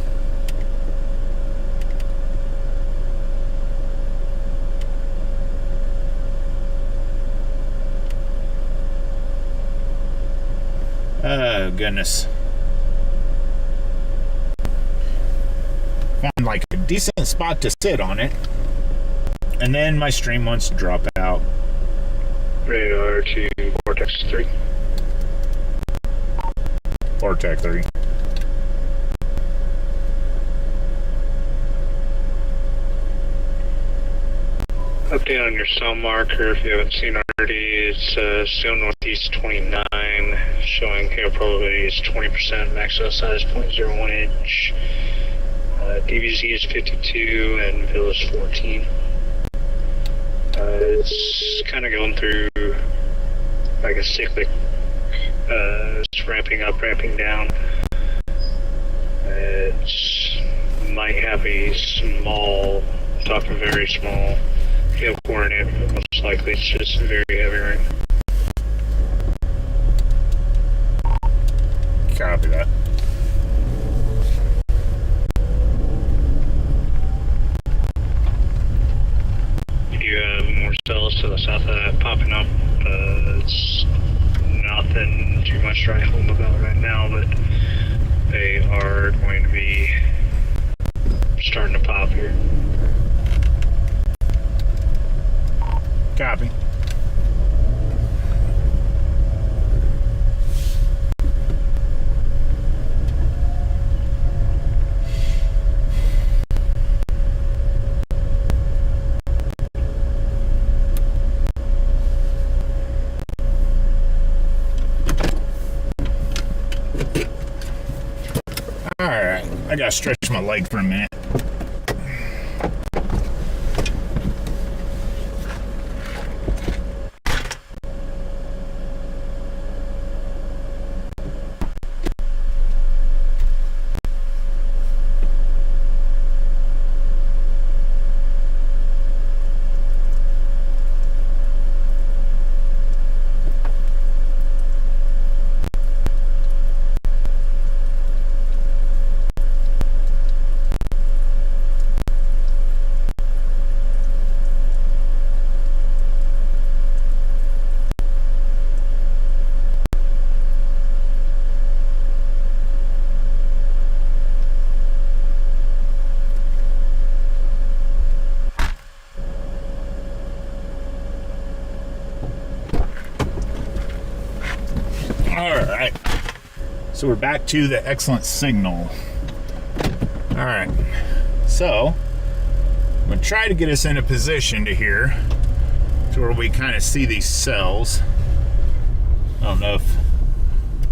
Speaker 2: Oh, goodness. Found like a decent spot to sit on it, and then my stream wants to drop out.
Speaker 4: Radar to Vortex 3.
Speaker 2: Vortex 3.
Speaker 4: Update on your cell marker if you haven't seen already. It's still northeast 29, showing hail probability is 20%, maximum size 0.01 inch. DVZ is 52 and VIL is 14. It's kind of going through like a cyclic, it's ramping up, ramping down. It might have a small, talking very small, hail coordinate, but most likely it's just very heavy rain.
Speaker 2: Copy that.
Speaker 4: You do have more cells to the south of that popping up. It's nothing too much to write home about right now, but they are going to be starting to pop here.
Speaker 2: Copy. Alright, I gotta stretch my leg for a minute. Alright, so we're back to the excellent signal. Alright, so I'm going to try to get us in a position to here to where we kind of see these cells. I don't know if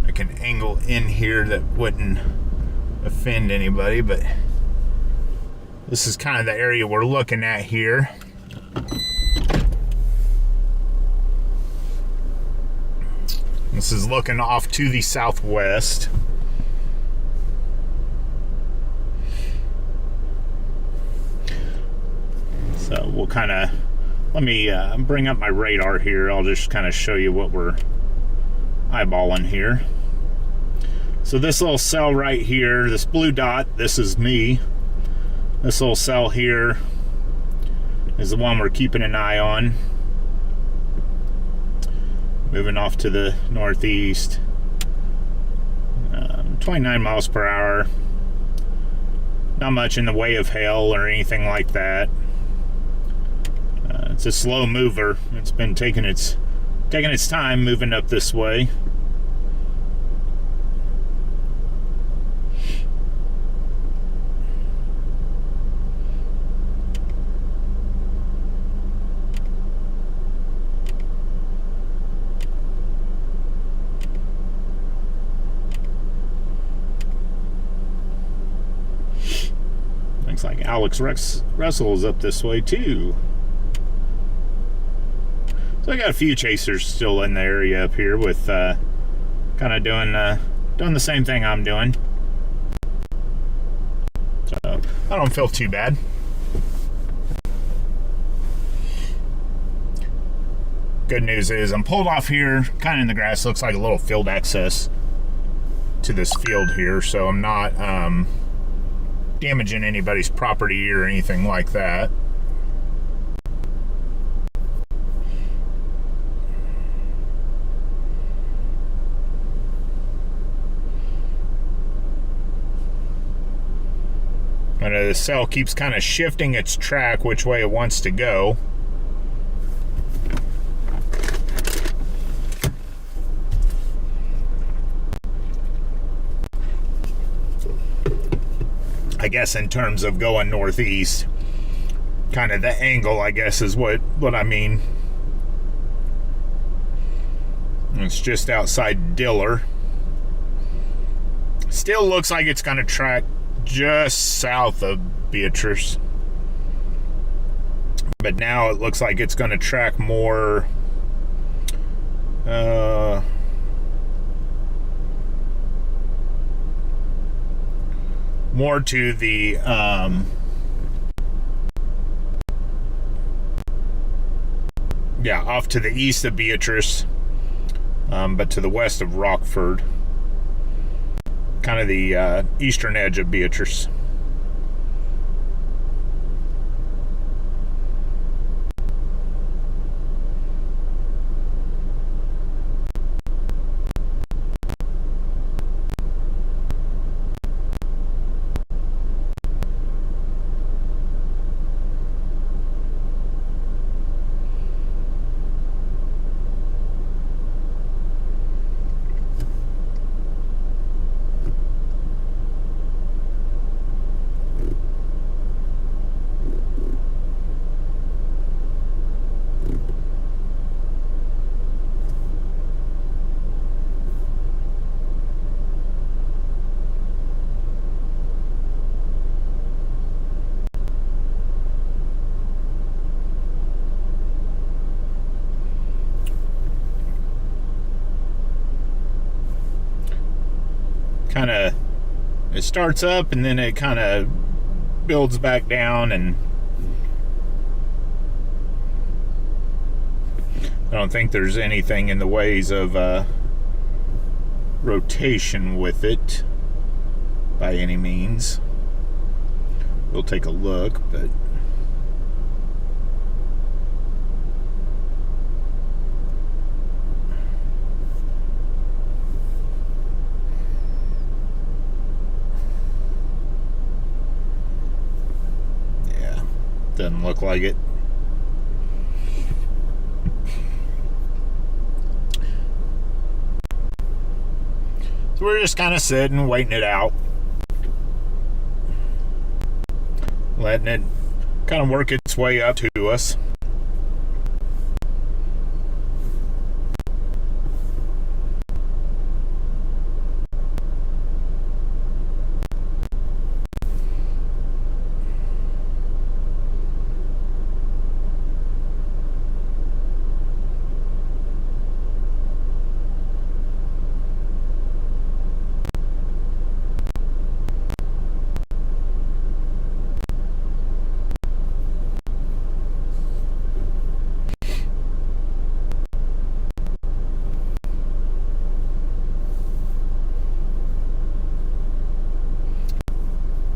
Speaker 2: I can angle in here that wouldn't offend anybody, but this is kind of the area we're looking at here. This is looking off to the southwest. So we'll kind of, let me bring up my radar here. I'll just kind of show you what we're eyeballing here. So this little cell right here, this blue dot, this is me. This little cell here is the one we're keeping an eye on. Moving off to the northeast, 29 miles per hour. Not much in the way of hail or anything like that. It's a slow mover. It's been taking its time moving up this way. Looks like Alex Russell is up this way too. So I got a few chasers still in the area up here with kind of doing the same thing I'm doing. So I don't feel too bad. Good news is I'm pulled off here, kind of in the grass. Looks like a little field access to this field here, so I'm not damaging anybody's property or anything like that. But the cell keeps kind of shifting its track which way it wants to go. I guess in terms of going northeast, kind of the angle, I guess, is what I mean. It's just outside Diller. Still looks like it's going to track just south of Beatrice. But now it looks like it's going to track more more to the off to the east of Beatrice, but to the west of Rockford, kind of the eastern edge of Beatrice. kind of, it starts up and then it kind of builds back down, and I don't think there's anything in the ways of rotation with it by any means. We'll take a look, but yeah, doesn't look like it. So we're just kind of sitting, waiting it out. Letting it kind of work its way up to us.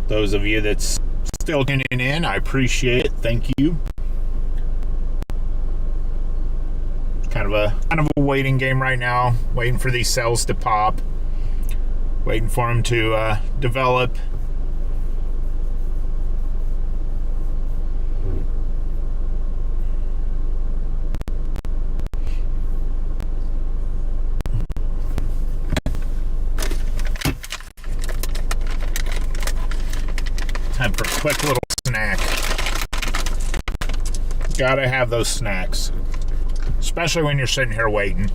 Speaker 2: Those of you that's still tuning in, I appreciate it. Thank you. Kind of a waiting game right now, waiting for these cells to pop, waiting for them to develop. Time for a quick little snack. Gotta have those snacks, especially when you're sitting here waiting.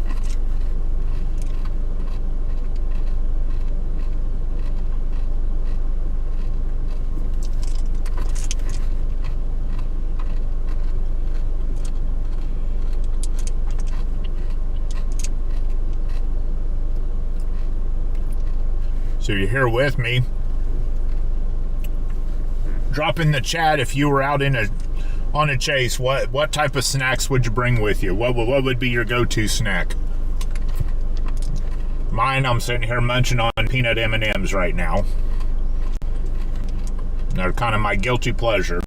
Speaker 2: So you're here with me. Drop in the chat if you were out on a chase. What type of snacks would you bring with you? What would be your go-to snack? Mine, I'm sitting here munching on peanut M&Ms right now. They're kind of my guilty pleasure.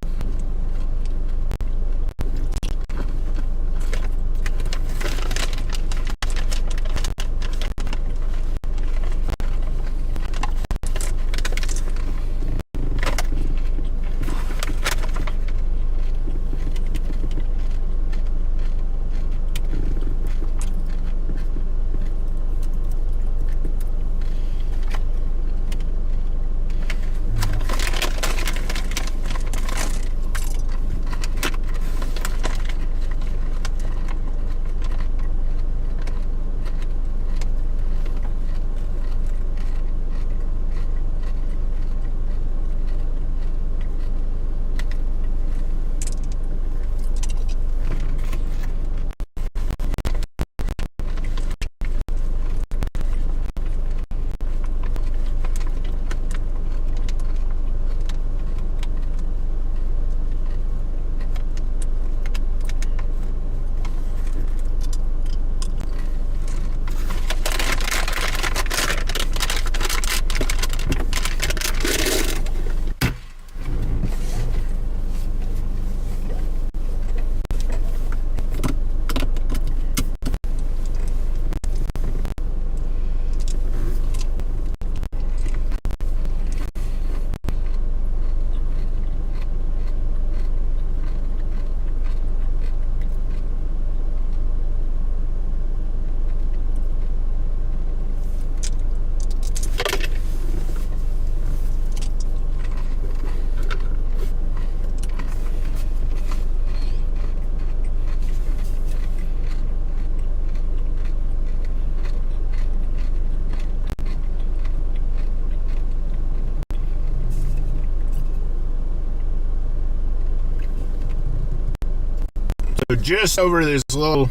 Speaker 2: So just over this little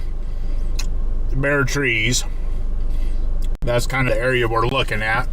Speaker 2: bare trees, that's kind of the area we're looking at.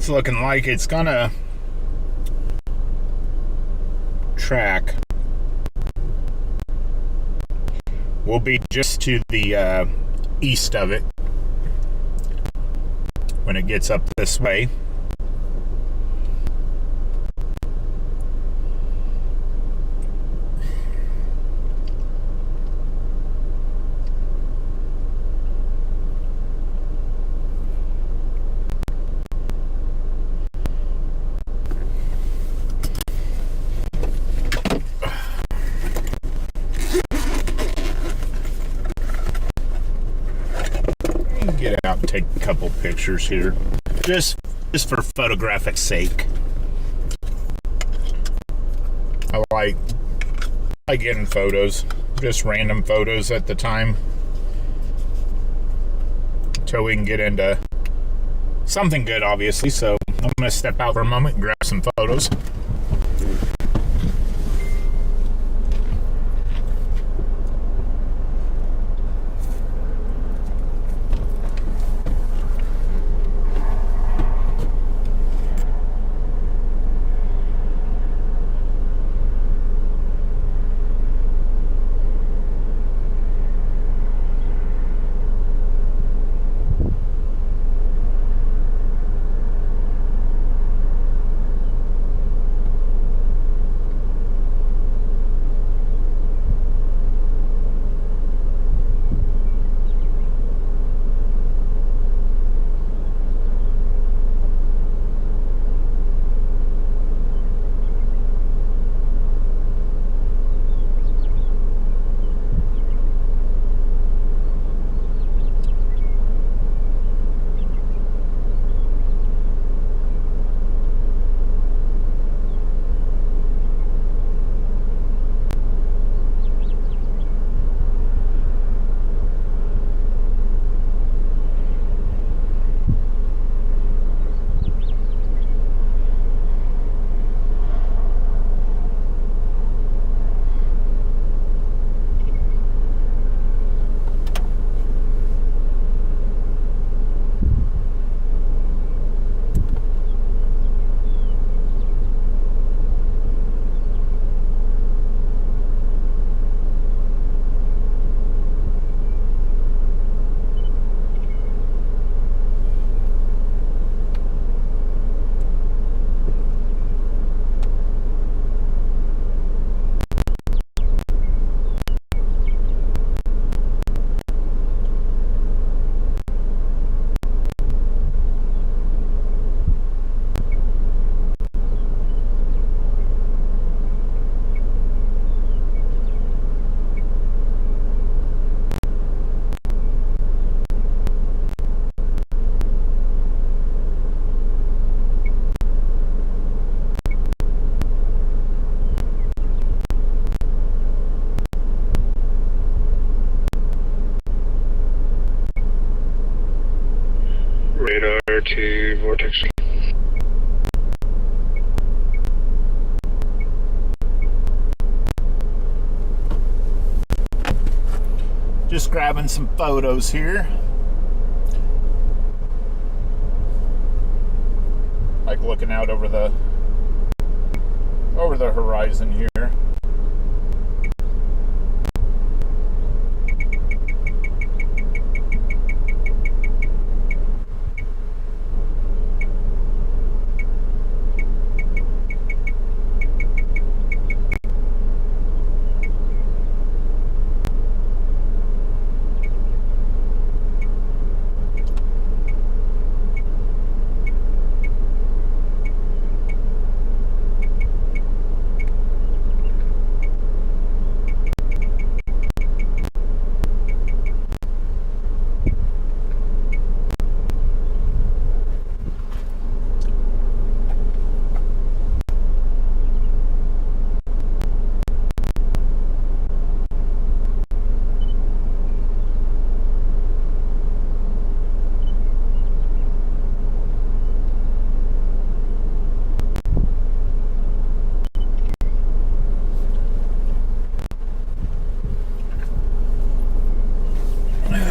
Speaker 2: it's looking like it's gonna track will be just to the east of it when it gets up this way. Get out and take a couple pictures here, just for photographic sake. I like getting photos, just random photos at the time, until we can get into something good, obviously. So I'm gonna step out for a moment and grab some photos.
Speaker 4: Radar to Vortex.
Speaker 2: Just grabbing some photos here. Like looking out over the horizon here.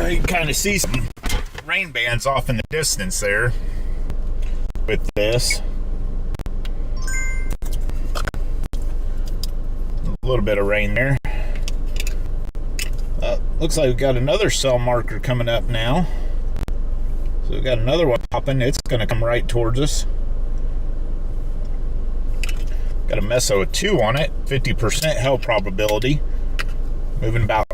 Speaker 2: You can kind of see some rain bands off in the distance there. with this. A little bit of rain there. Looks like we've got another cell marker coming up now. So we've got another one popping. It's going to come right towards us. Got a Meso 2 on it, 50% hell probability. Moving about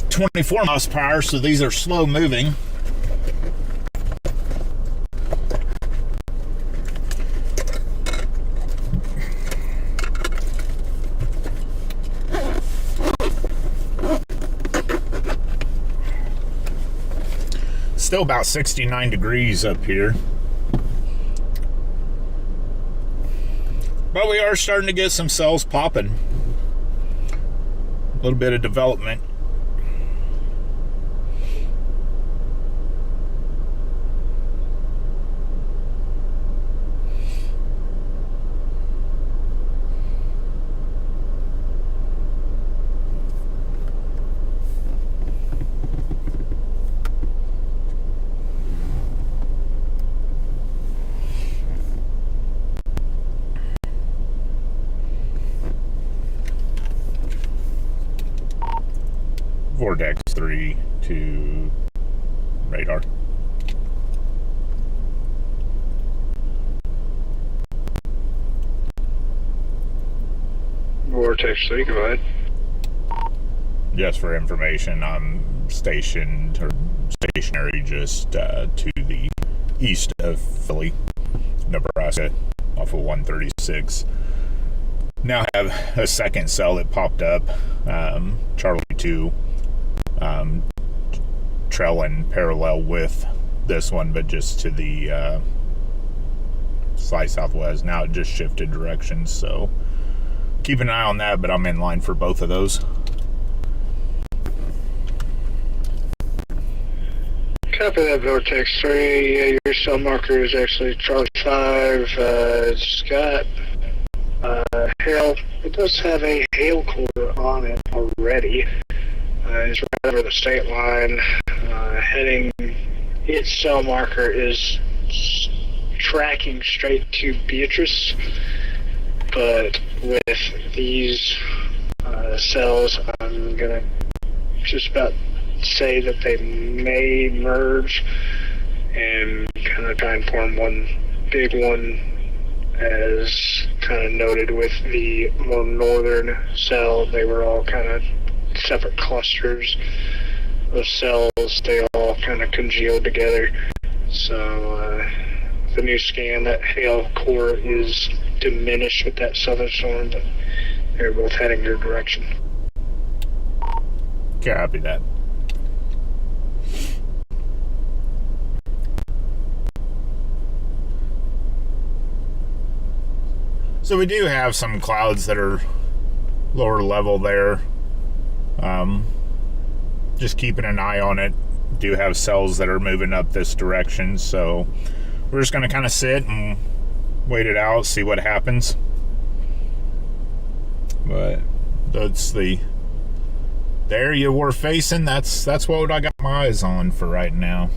Speaker 2: 24 miles per hour, so these are slow moving. Still about 69 degrees up here. But we are starting to get some cells popping. A little bit of development. Vortex 3 to radar.
Speaker 4: Vortex 3, go ahead.
Speaker 2: Just for information, I'm stationed or stationary just to the east of Philly, Nebraska, off of 136. Now have a second cell that popped up, Charlie 2, trailing parallel with this one, but just to the slight southwest. Now it just shifted directions, so keep an eye on that, but I'm in line for both of those.
Speaker 4: Copy that, Vortex 3. Your cell marker is actually Charlie 5. It's got hail. It does have a hail core on it already. It's right over the state line. Heading, its cell marker is tracking straight to Beatrice, but with these cells, I'm gonna just about say that they may merge and kind of try and form one big one, as kind of noted with the more northern cell. They were all kind of separate clusters of cells. They all kind of congealed together. So the new scan, that hail core is diminished with that southern storm, but they're both heading your direction.
Speaker 2: Copy that. So we do have some clouds that are lower level there. Just keeping an eye on it. Do have cells that are moving up this direction, so we're just going to kind of sit and wait it out, see what happens. But that's the area we're facing. That's what I got my eyes on for right now.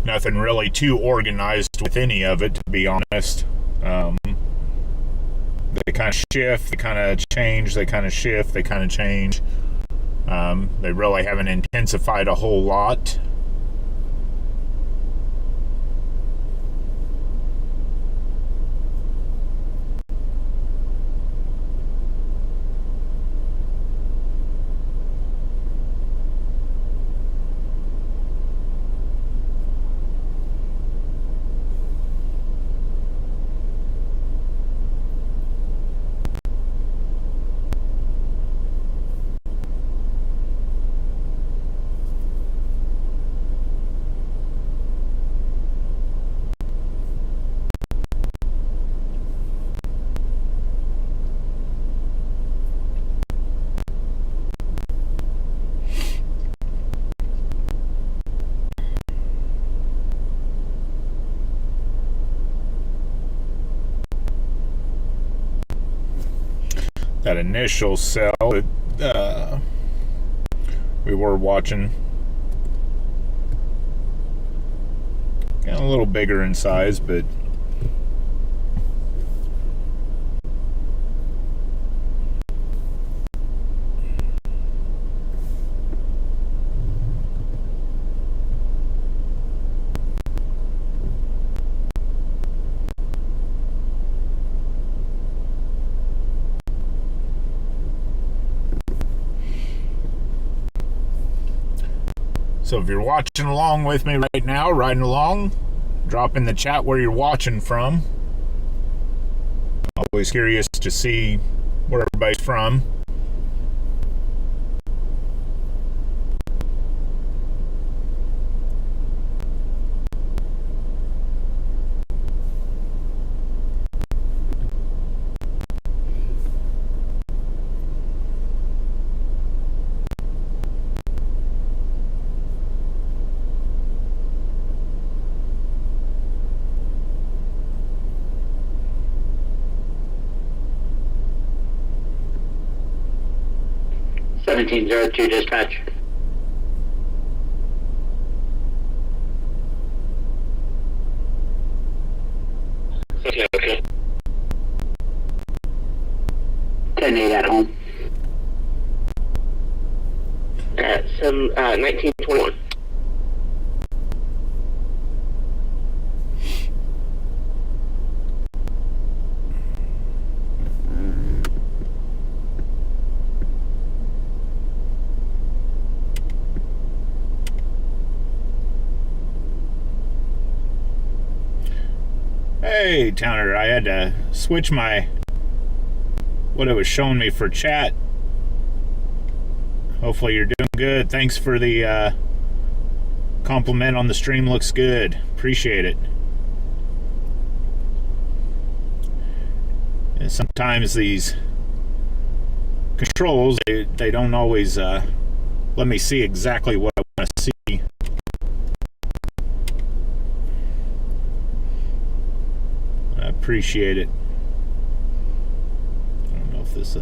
Speaker 2: Nothing really too organized with any of it, to be honest. They kind of shift, they kind of change, they kind of shift, they kind of change. They really haven't intensified a whole lot. that initial cell that we were watching. A little bigger in size, but so if you're watching along with me right now, riding along, drop in the chat where you're watching from. Always curious to see where everybody's from.
Speaker 5: (1702) dispatch. Okay. 10-8 at home. 1921.
Speaker 2: Hey, Towner, I had to switch what it was showing me for chat. Hopefully you're doing good. Thanks for the compliment on the stream. Looks good. Appreciate it. And sometimes these controls, they don't always let me see exactly what I want to see. I appreciate it. I don't know if this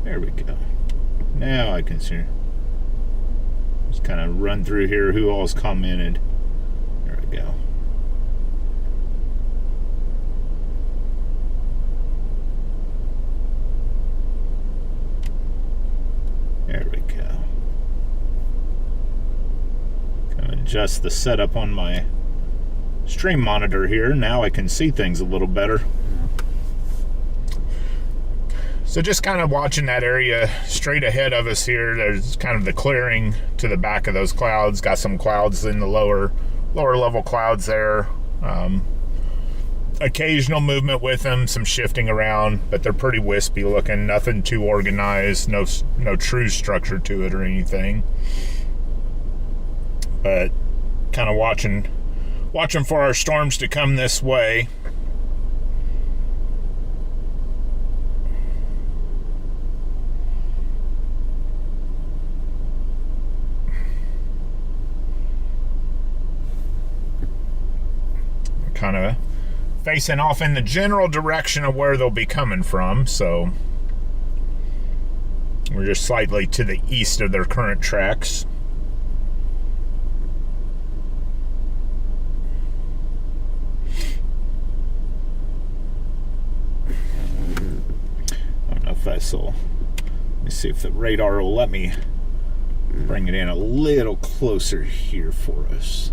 Speaker 2: there we go. Now I can see. Just kind of run through here who all's commented. There we go. There we go. Kind of adjust the setup on my stream monitor here. Now I can see things a little better. So just kind of watching that area straight ahead of us here. There's kind of the clearing to the back of those clouds. Got some clouds in the lower level clouds there. Occasional movement with them, some shifting around, but they're pretty wispy looking. Nothing too organized. No true structure to it or anything. But kind of watching for our storms to come this way. Kind of facing off in the general direction of where they'll be coming from, so we're just slightly to the east of their current tracks. I don't know if that's all. Let me see if the radar will let me bring it in a little closer here for us.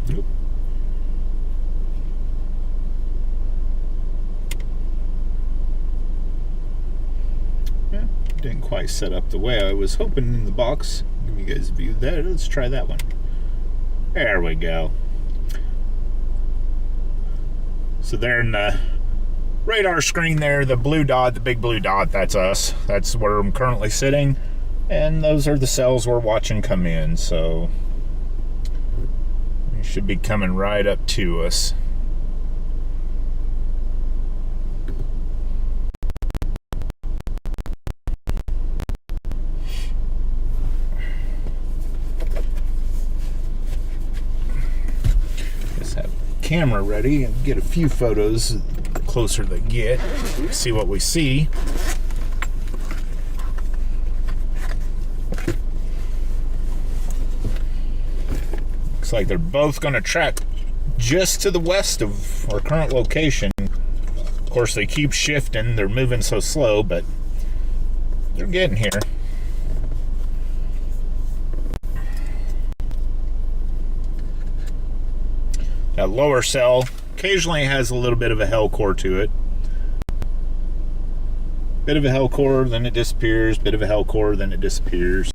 Speaker 2: Nope. Yeah, didn't quite set up the way I was hoping in the box. Give you guys a view there. Let's try that one. There we go. So there in the radar screen there, the blue dot, the big blue dot, that's us. That's where I'm currently sitting. And those are the cells we're watching come in, so should be coming right up to us. camera ready and get a few photos the closer they get. See what we see. Looks like they're both going to track just to the west of our current location. Of course, they keep shifting. They're moving so slow, but they're getting here. That lower cell occasionally has a little bit of a hell core to it. Bit of a hell core, then it disappears. Bit of a hell core, then it disappears.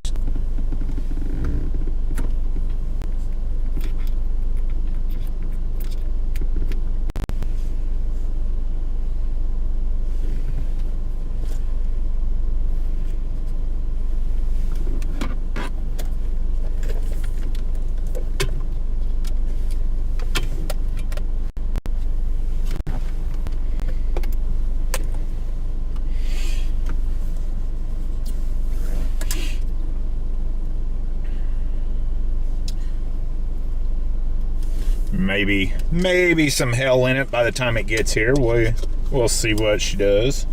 Speaker 2: Maybe some hell in it by the time it gets here. We'll see what she does.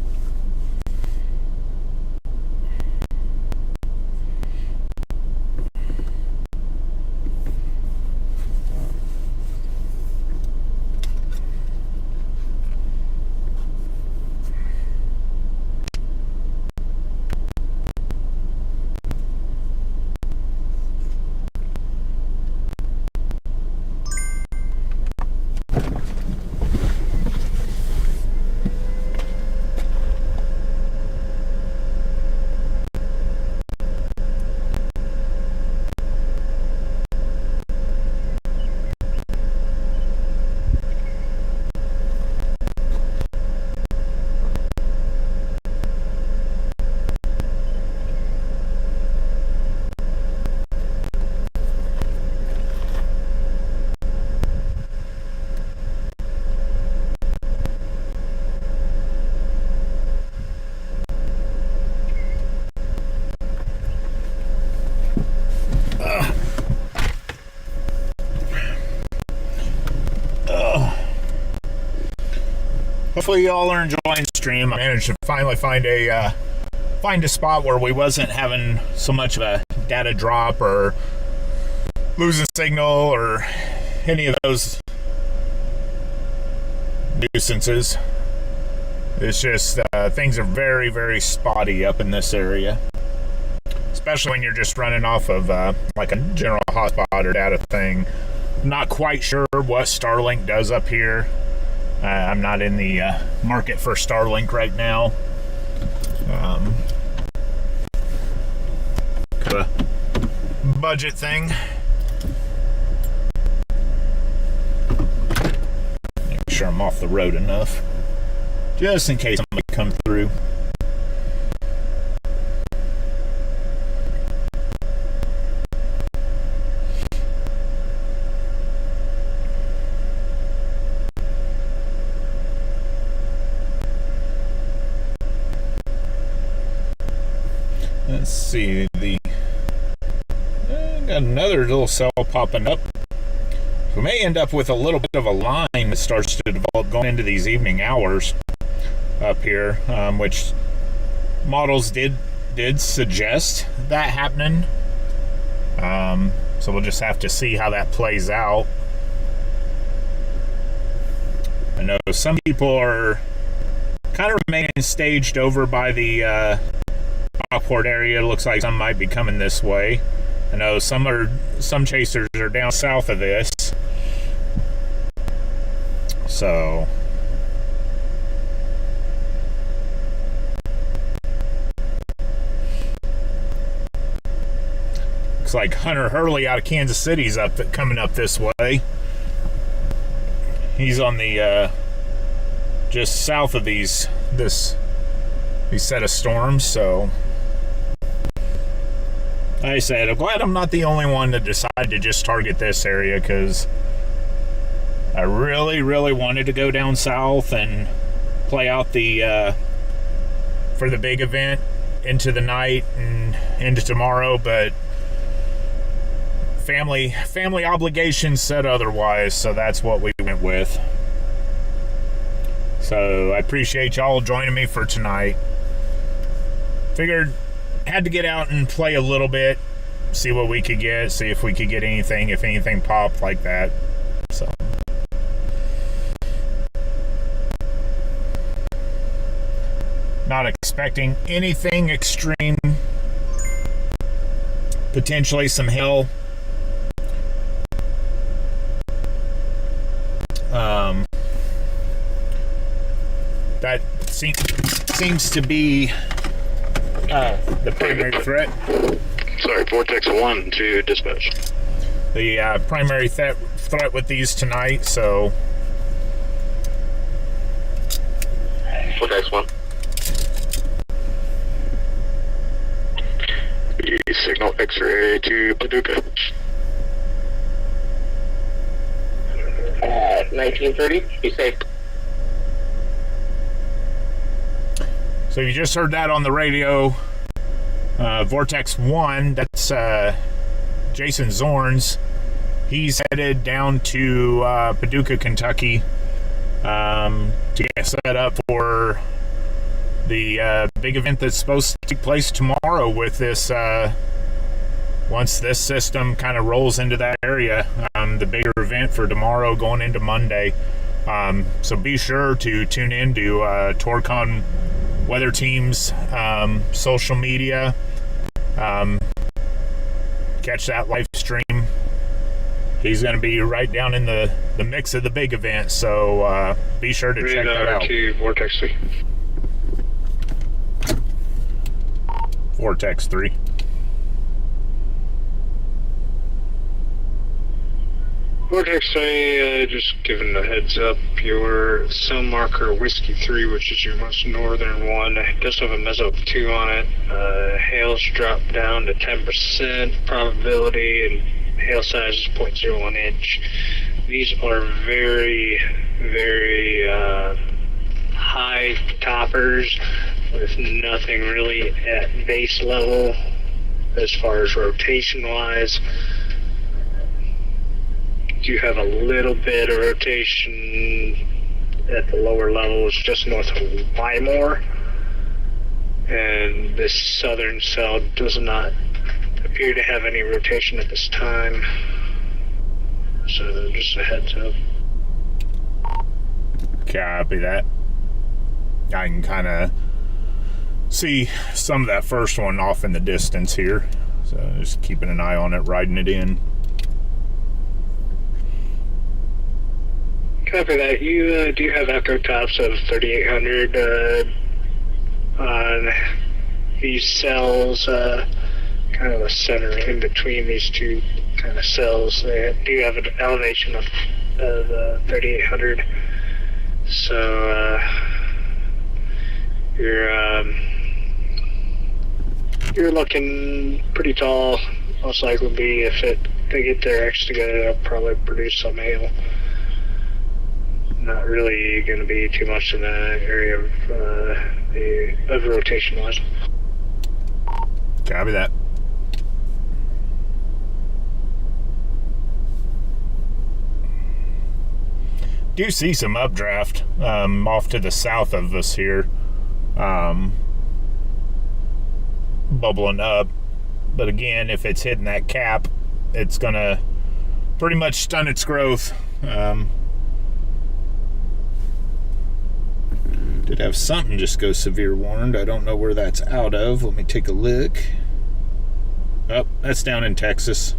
Speaker 2: Hopefully y'all are enjoying the stream. I managed to finally find a spot where we wasn't having so much of a data drop or losing signal or any of those nuisances. It's just things are very, very spotty up in this area, especially when you're just running off of like a general hotspot or data thing. I'm not quite sure what Starlink does up here. I'm not in the market for Starlink right now. Kind of a budget thing. Make sure I'm off the road enough, just in case somebody comes through. Let's see, got another little cell popping up. We may end up with a little bit of a line that starts to develop going into these evening hours up here, which models did suggest that happening. So we'll just have to see how that plays out. I know some people are kind of remaining staged over by the Rockport area. It looks like some might be coming this way. I know some chasers are down south of this. So looks like Hunter Hurley out of Kansas City's coming up this way. He's on the just south of these set of storms, so like I said, I'm glad I'm not the only one that decided to just target this area, because I really, really wanted to go down south and play out the for the big event into the night and into tomorrow, but family obligations said otherwise, so that's what we went with. So I appreciate y'all joining me for tonight. Figured had to get out and play a little bit, see what we could get, see if we could get anything, if anything popped like that. So not expecting anything extreme. Potentially some hail. That seems to be the primary threat.
Speaker 1: Sorry, Vortex 1 to dispatch.
Speaker 2: The primary threat with these tonight, so
Speaker 5: Vortex 1.
Speaker 1: Signal X-ray to Paducah.
Speaker 5: 1930, be safe.
Speaker 2: So you just heard that on the radio. Vortex 1, that's Jason Zorns. He's headed down to Paducah, Kentucky to get set up for the big event that's supposed to take place tomorrow with this, once this system kind of rolls into that area, the bigger event for tomorrow going into Monday. So be sure to tune in to Torcon Weather Team's social media. Catch that live stream. He's going to be right down in the mix of the big event, so be sure to check that out.
Speaker 4: To Vortex 3.
Speaker 2: Vortex 3.
Speaker 4: Vortex 3, just giving a heads up, your cell marker Whiskey 3, which is your most northern one, does have a meso of 2 on it. Hail's dropped down to 10% probability, and hail size is 0.01 inch. These are very, very high toppers with nothing really at base level as far as rotation wise. You have a little bit of rotation at the lower levels just north of Wymore, and this southern cell does not appear to have any rotation at this time, so just a heads up.
Speaker 2: Copy that. I can kind of see some of that first one off in the distance here, so just keeping an eye on it, riding it in.
Speaker 4: Copy that. You do have echo tops of 3800 on these cells, kind of a center in between these two kind of cells. They do have an elevation of 3800. So you're looking pretty tall. Most likely be if they get their X together, they'll probably produce some hail. Not really going to be too much in the area of rotation wise.
Speaker 2: Copy that. Do see some updraft off to the south of us here, bubbling up. But again, if it's hitting that cap, it's gonna pretty much stun its growth. Did have something just go severe warned. I don't know where that's out of. Let me take a look. Oh, that's down in Texas.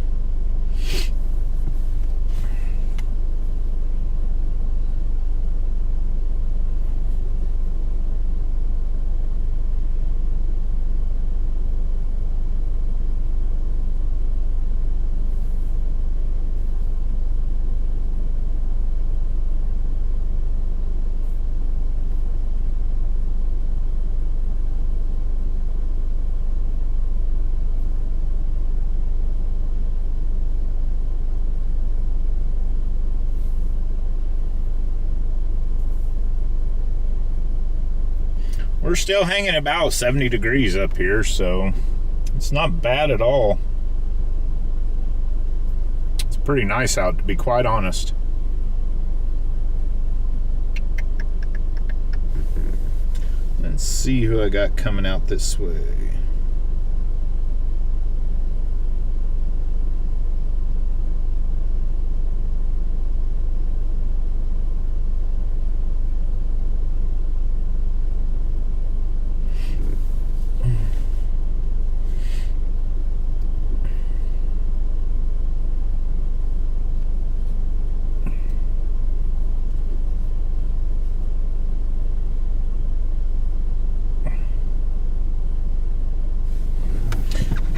Speaker 2: We're still hanging about 70 degrees up here, so it's not bad at all. pretty nice out, to be quite honest. Let's see who I got coming out this way.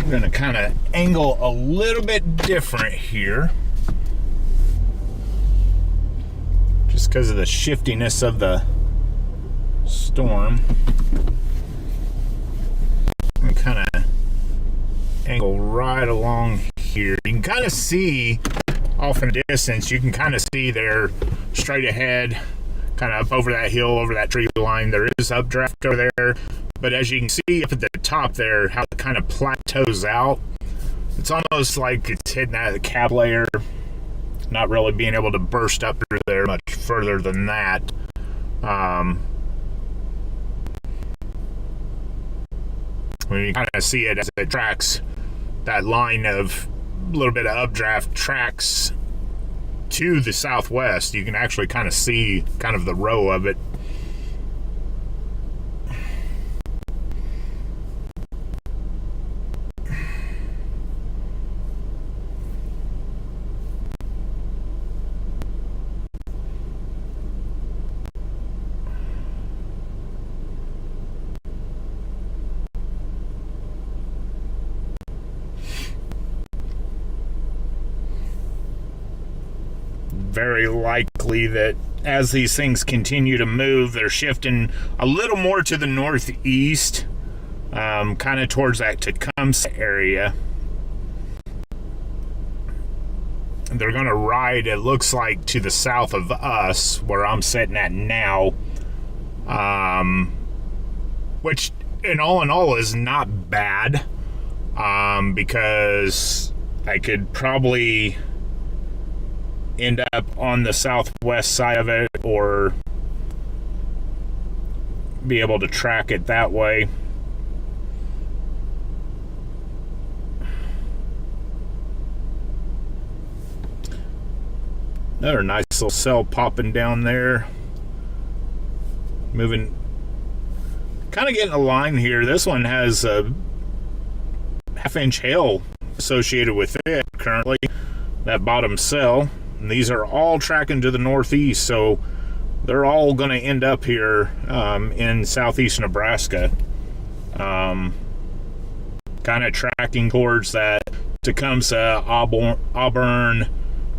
Speaker 2: I'm going to kind of angle a little bit different here, just because of the shiftiness of the storm. And kind of angle right along here. You can kind of see off in the distance, you can kind of see there straight ahead, kind of up over that hill, over that tree line, there is updraft over there. But as you can see up at the top there, how it kind of plateaus out, it's almost like it's hitting that cap layer, not really being able to burst up through there much further than that. When you kind of see it as it tracks, that line of a little bit of updraft tracks to the southwest, you can actually kind of see kind of the row of it. Very likely that as these things continue to move, they're shifting a little more to the northeast, kind of towards that Tecumseh area. They're going to ride, it looks like, to the south of us, where I'm sitting at now, which in all is not bad, because I could probably end up on the southwest side of it or be able to track it that way. Another nice little cell popping down there. Moving, kind of getting a line here. This one has a half-inch hail associated with it currently, that bottom cell. And these are all tracking to the northeast, so they're all going to end up here in southeast Nebraska. Kind of tracking towards that Tecumseh, Auburn,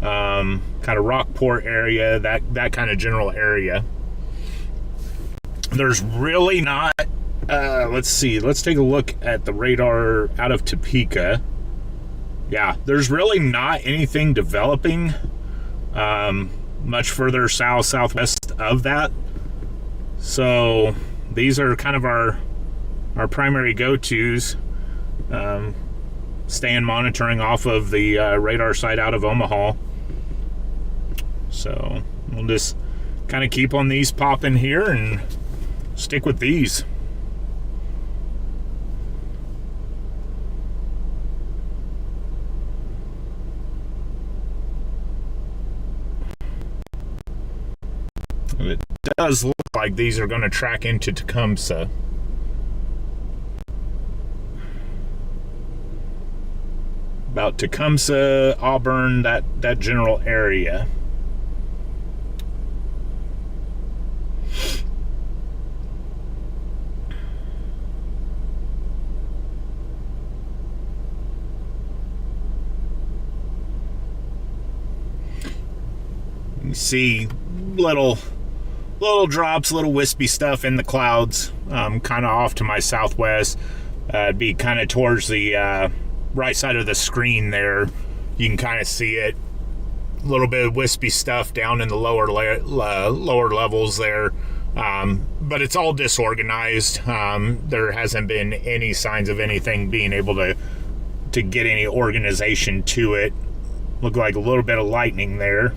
Speaker 2: kind of Rockport area, that kind of general area. There's really not, let's see, let's take a look at the radar out of Topeka. Yeah, there's really not anything developing much further southwest of that. So these are kind of our primary go-tos. Staying monitoring off of the radar site out of Omaha. So we'll just kind of keep on these popping here and stick with these. It does look like these are going to track into Tecumseh. About Tecumseh, Auburn, that general area. You see little drops, little wispy stuff in the clouds, kind of off to my southwest. It'd be kind of towards the right side of the screen there. You can kind of see it. A little bit of wispy stuff down in the lower levels there. But it's all disorganized. There hasn't been any signs of anything being able to get any organization to it. Looked like a little bit of lightning there.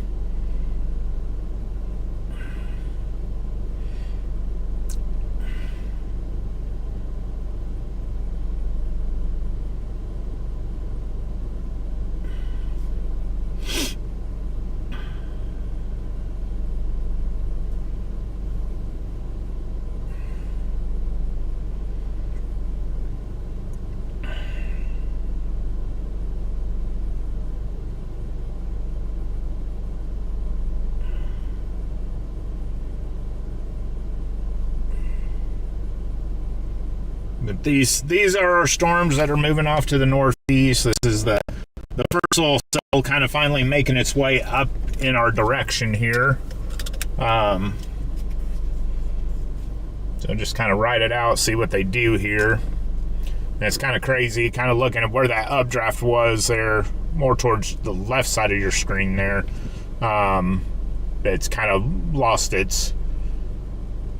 Speaker 2: But these are our storms that are moving off to the northeast. This is the first little cell kind of finally making its way up in our direction here. So just kind of ride it out, see what they do here. And it's kind of crazy, kind of looking at where that updraft was there, more towards the left side of your screen there. It's kind of lost its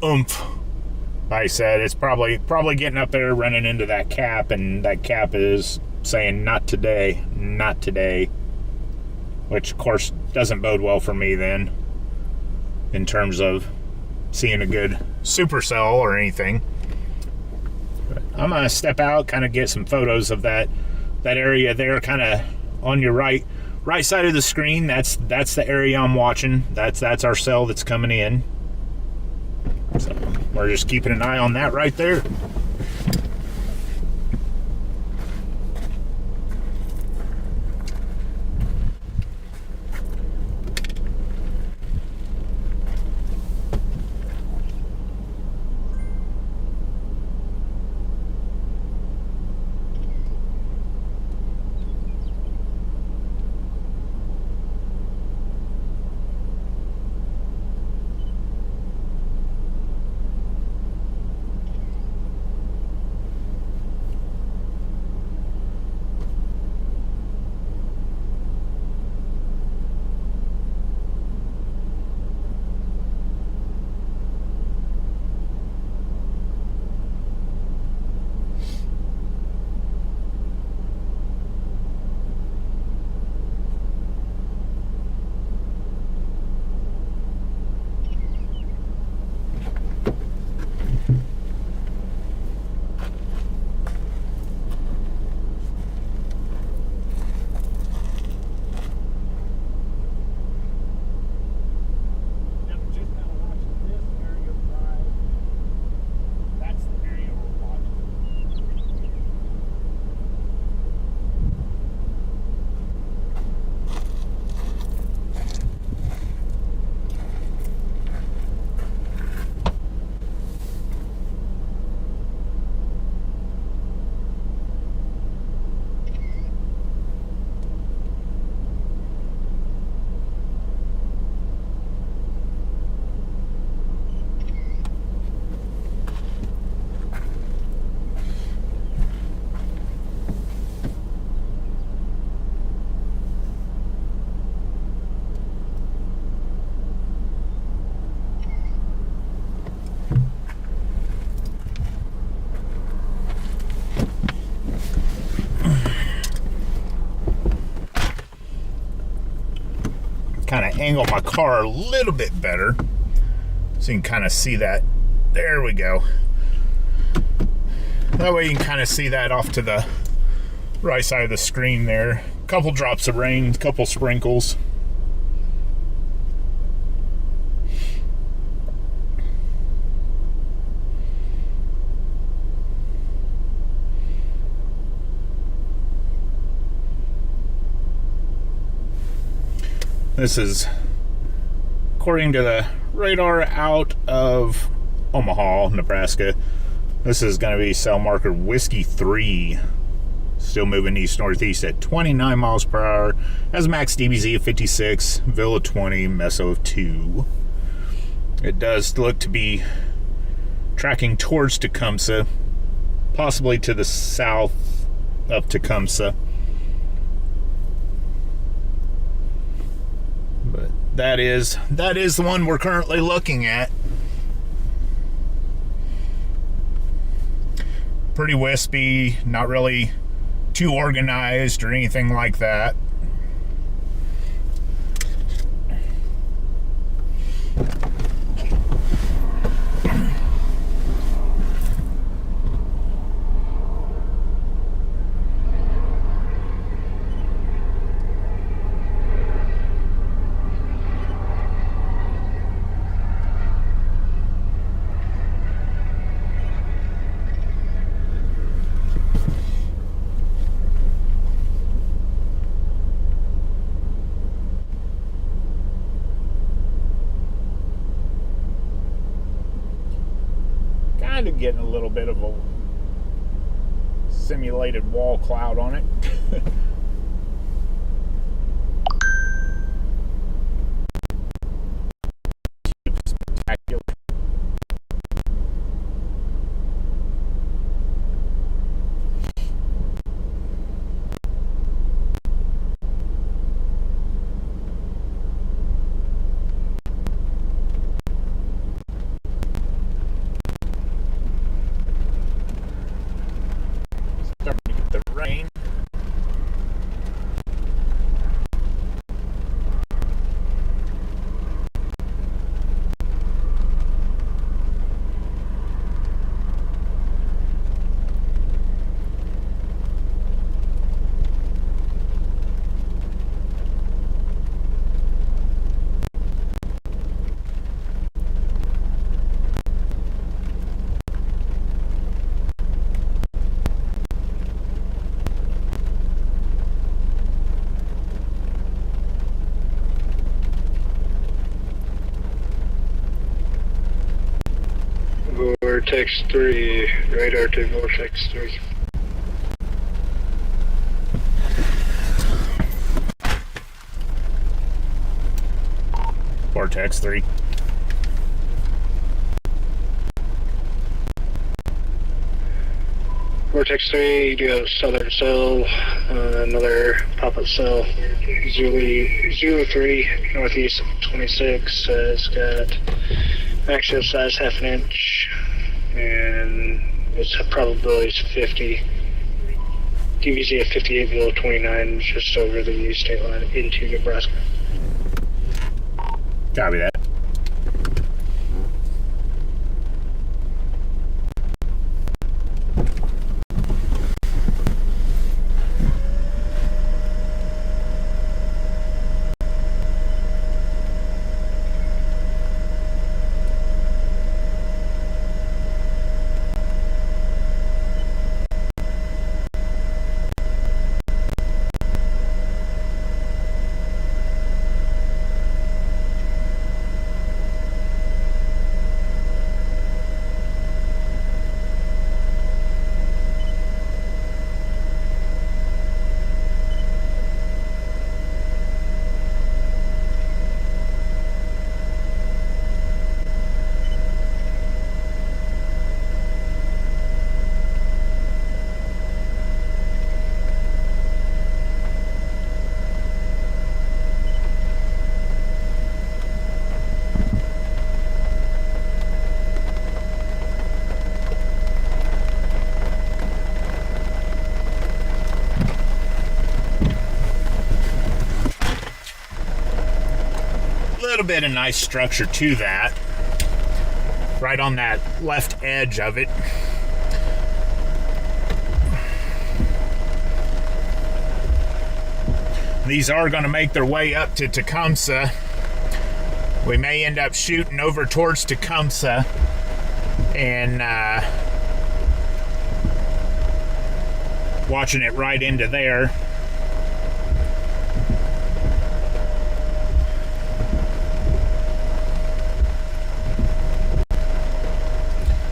Speaker 2: oomph. Like I said, it's probably getting up there, running into that cap, and that cap is saying, not today, not today. Which, of course, doesn't bode well for me then, in terms of seeing a good supercell or anything. But I'm going to step out, kind of get some photos of that area there, kind of on your right side of the screen. That's the area I'm watching. That's our cell that's coming in. So we're just keeping an eye on that right there. Kind of angle my car a little bit better so you can kind of see that. There we go. That way you can kind of see that off to the right side of the screen there. A couple drops of rain, a couple sprinkles. This is according to the radar out of Omaha, Nebraska. This is going to be cell marker Whiskey 3. Still moving east-northeast at 29 miles per hour. Has a max DBZ of 56, VIL of 20, MESO of 2. It does look to be tracking towards Tecumseh, possibly to the south of Tecumseh. But that is the one we're currently looking at. Pretty wispy, not really too organized or anything like that. kind of getting a little bit of a simulated wall cloud on it. Spectacular. Starting to get the rain.
Speaker 4: Vortex 3, radar to Vortex 3.
Speaker 2: Vortex 3.
Speaker 4: Vortex 3, you do have southern cell, another pop-up cell. Zulu 3, northeast of 26, it's got maximum size half an inch, and its probability is 50. DVZ at 58 below 29, just over the state line into Nebraska.
Speaker 2: Copy that. Little bit of nice structure to that, right on that left edge of it. These are going to make their way up to Tecumseh. We may end up shooting over towards Tecumseh and watching it right into there.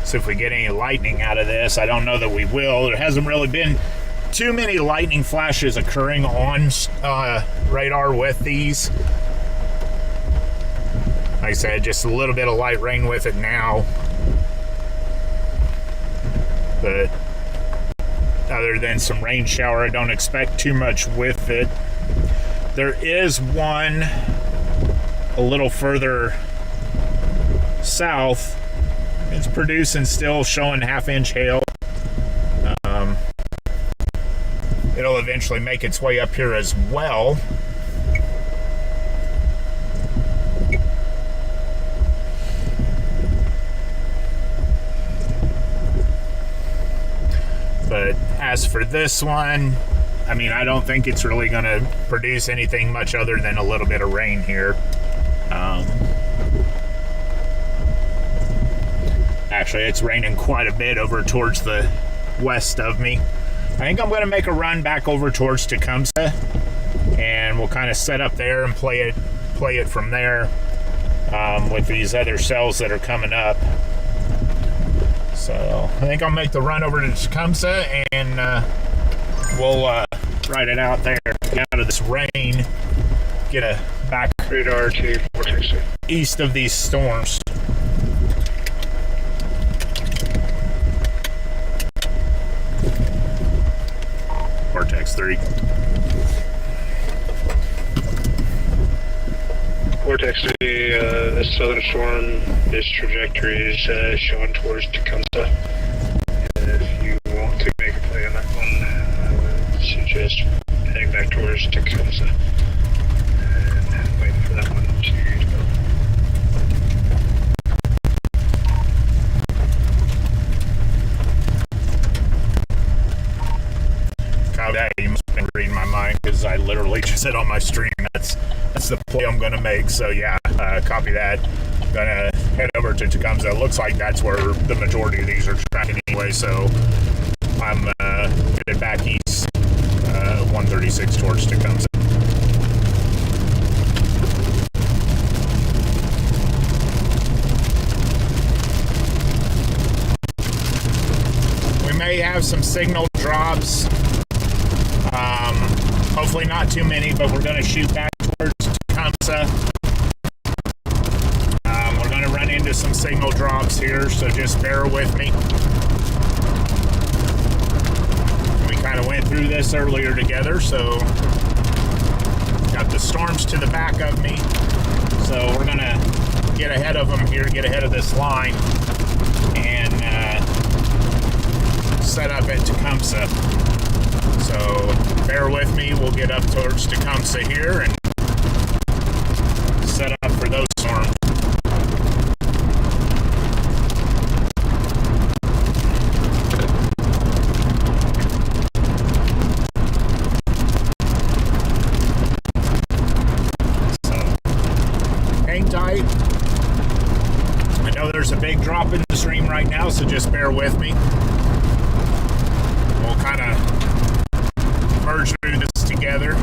Speaker 2: So if we get any lightning out of this, I don't know that we will. There hasn't really been too many lightning flashes occurring on radar with these. Like I said, just a little bit of light rain with it now. But other than some rain shower, I don't expect too much with it. There is one a little further south. It's producing still, showing half-inch hail. It'll eventually make its way up here as well. But as for this one, I mean, I don't think it's really going to produce anything much other than a little bit of rain here. Actually, it's raining quite a bit over towards the west of me. I think I'm going to make a run back over towards Tecumseh, and we'll kind of set up there and play it from there with these other cells that are coming up. So I think I'll make the run over to Tecumseh, and we'll ride it out there, get out of this rain, get a back
Speaker 4: Radar to Vortex 3.
Speaker 2: east of these storms. Vortex 3.
Speaker 4: Vortex 3, this southern storm, this trajectory is showing towards Tecumseh. If you want to make a play on that one, I would suggest heading back towards Tecumseh and waiting for that one to develop.
Speaker 2: You must have been reading my mind because I literally just said on my stream that's the play I'm going to make. So yeah, copy that. I'm going to head over to Tecumseh. It looks like that's where the majority of these are tracking anyway. So I'm headed back east, 136 towards Tecumseh. We may have some signal drops. Hopefully not too many, but we're going to shoot back towards Tecumseh. We're going to run into some signal drops here, so just bear with me. We kind of went through this earlier together, so got the storms to the back of me. So we're going to get ahead of them here, get ahead of this line, and set up at Tecumseh. So bear with me, we'll get up towards Tecumseh here and set up for those storms. So hang tight. I know there's a big drop in the stream right now, so just bear with me. We'll kind of merge through this together.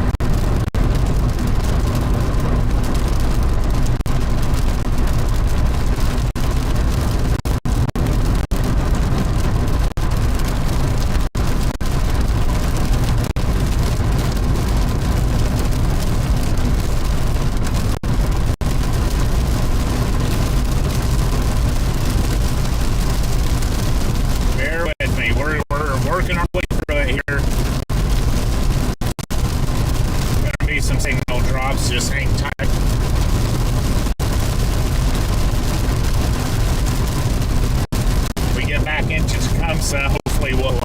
Speaker 2: Bear with me. We're working our way through it here. Some signal drops, just hang tight. We get back into Tecumseh, hopefully we'll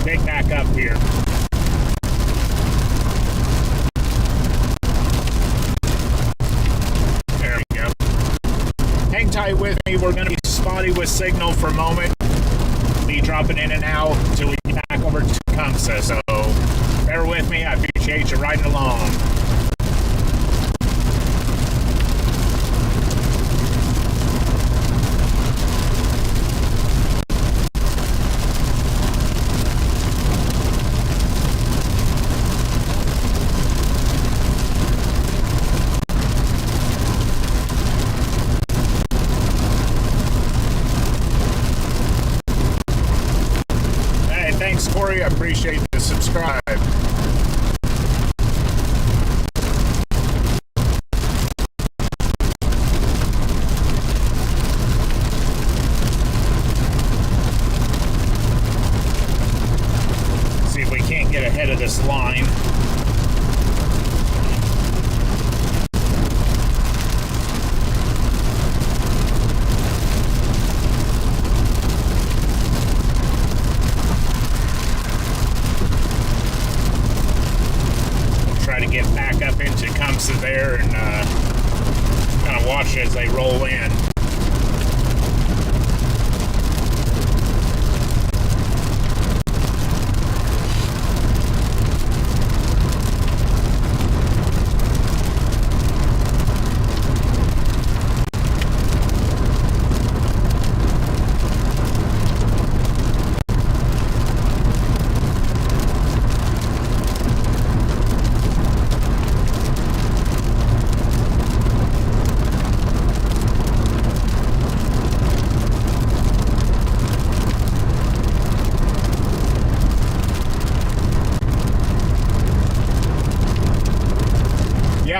Speaker 2: pick back up here. There we go. Hang tight with me, we're going to be spotty with signal for a moment. Be dropping in and out until we get back over to Tecumseh, so bear with me, I appreciate you riding along. Hey, thanks Corey, I appreciate the subscribe. Get ahead of this line. We'll try to get back up into Tecumseh there and kind of watch as they roll in.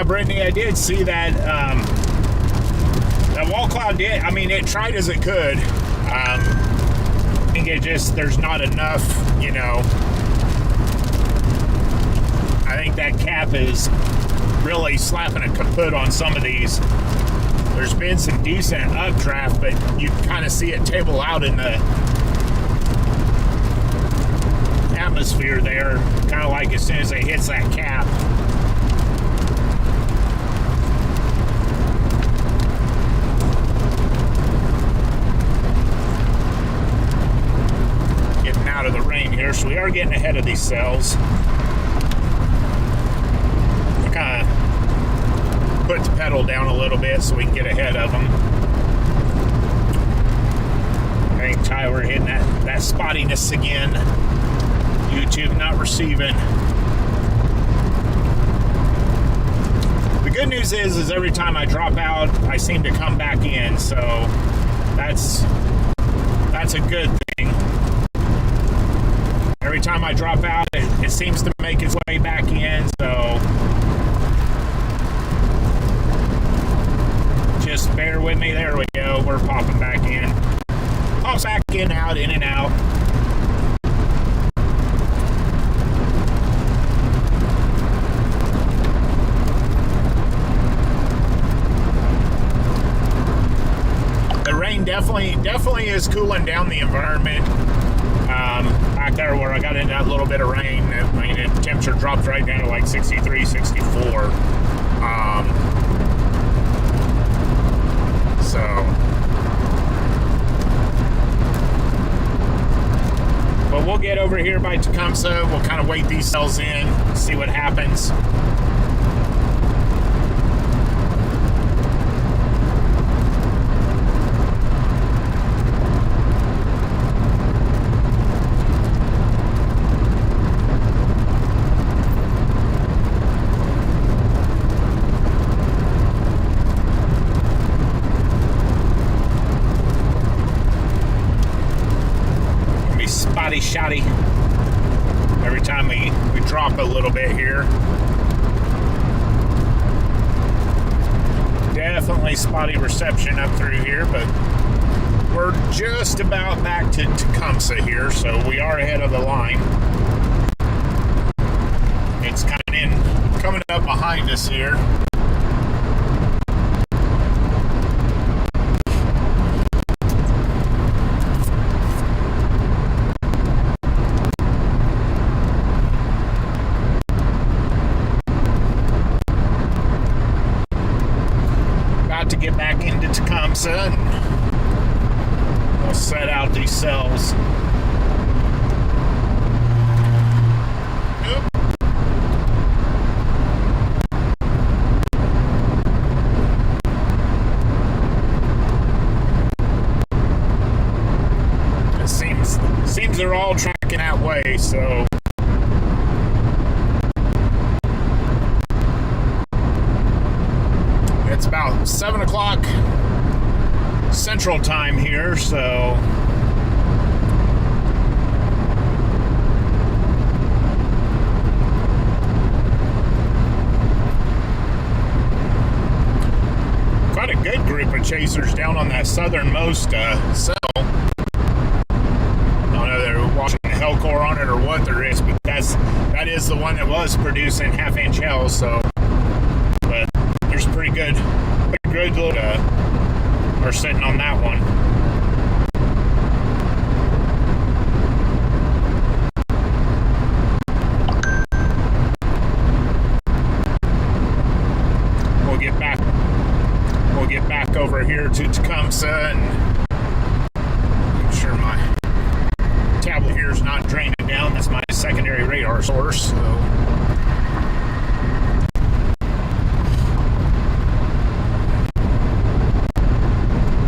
Speaker 2: Yeah, Brittany, I did see that. That wall cloud did. I mean, it tried as it could. I think it just, there's not enough, you know. I think that cap is really slapping a kaput on some of these. There's been some decent updraft, but you kind of see it table out in the atmosphere there, kind of like as soon as it hits that cap. Getting out of the rain here, so we are getting ahead of these cells. Kind of put the pedal down a little bit so we can get ahead of them. I think Tyler hitting that spottiness again. YouTube not receiving. The good news is every time I drop out, I seem to come back in, so that's a good thing. Every time I drop out, it seems to make its way back in, so just bear with me. There we go. We're popping back in. Pops back in and out. The rain definitely is cooling down the environment. Back there where I got into that little bit of rain, I mean, the temperature dropped right down to like 63, 64. But we'll get over here by Tecumseh. We'll kind of wait these cells in, see what happens. Shoddy every time we drop a little bit here. Definitely spotty reception up through here, but we're just about back to Tecumseh here, so we are ahead of the line. It's coming up behind us here. Get back into Tecumseh and we'll set out these cells. Nope. It seems they're all tracking that way, so it's about 7 o'clock Central Time here, so quite a good group of chasers down on that southernmost cell. I don't know if they're watching the Hellcore on it or what there is, but that is the one that was producing half-inch hells, so but there's pretty good load are sitting on that one. We'll get back over here to Tecumseh, and make sure my tablet here is not draining down. That's my secondary radar source, so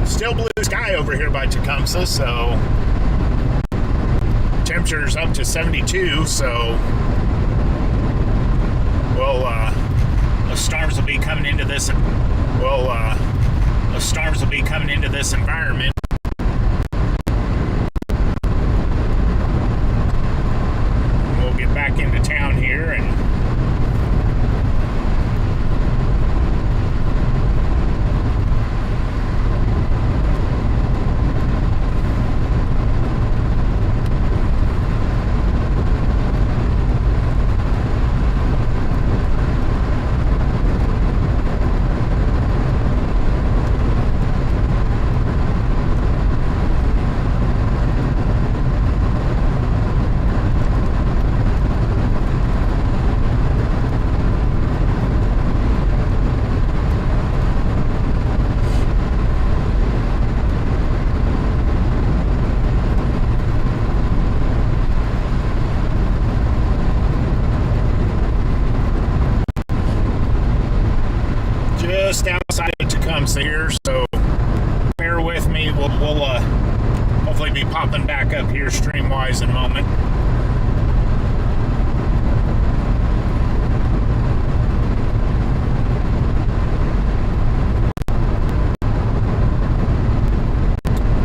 Speaker 2: still blue sky over here by Tecumseh, so temperature's up to 72, so the storms will be coming into this. The storms will be coming into this environment. We'll get back into town here and Tecumseh here, so bear with me. We'll hopefully be popping back up here stream-wise in a moment.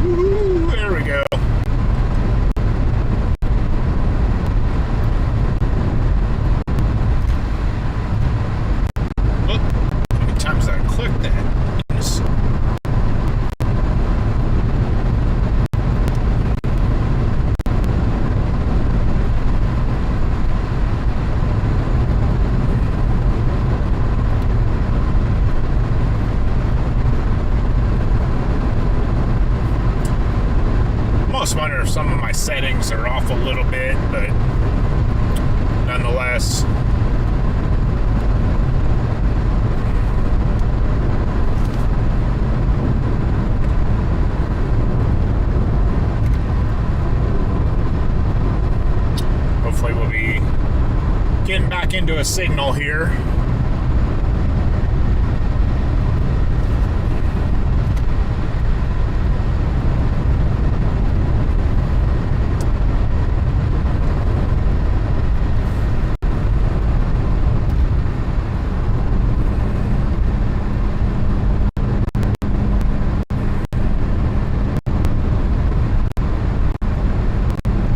Speaker 2: Woo, there we go. How many times did I click that? Goodness. Almost wonder if some of my settings are off a little bit, but nonetheless. Hopefully we'll be getting back into a signal here.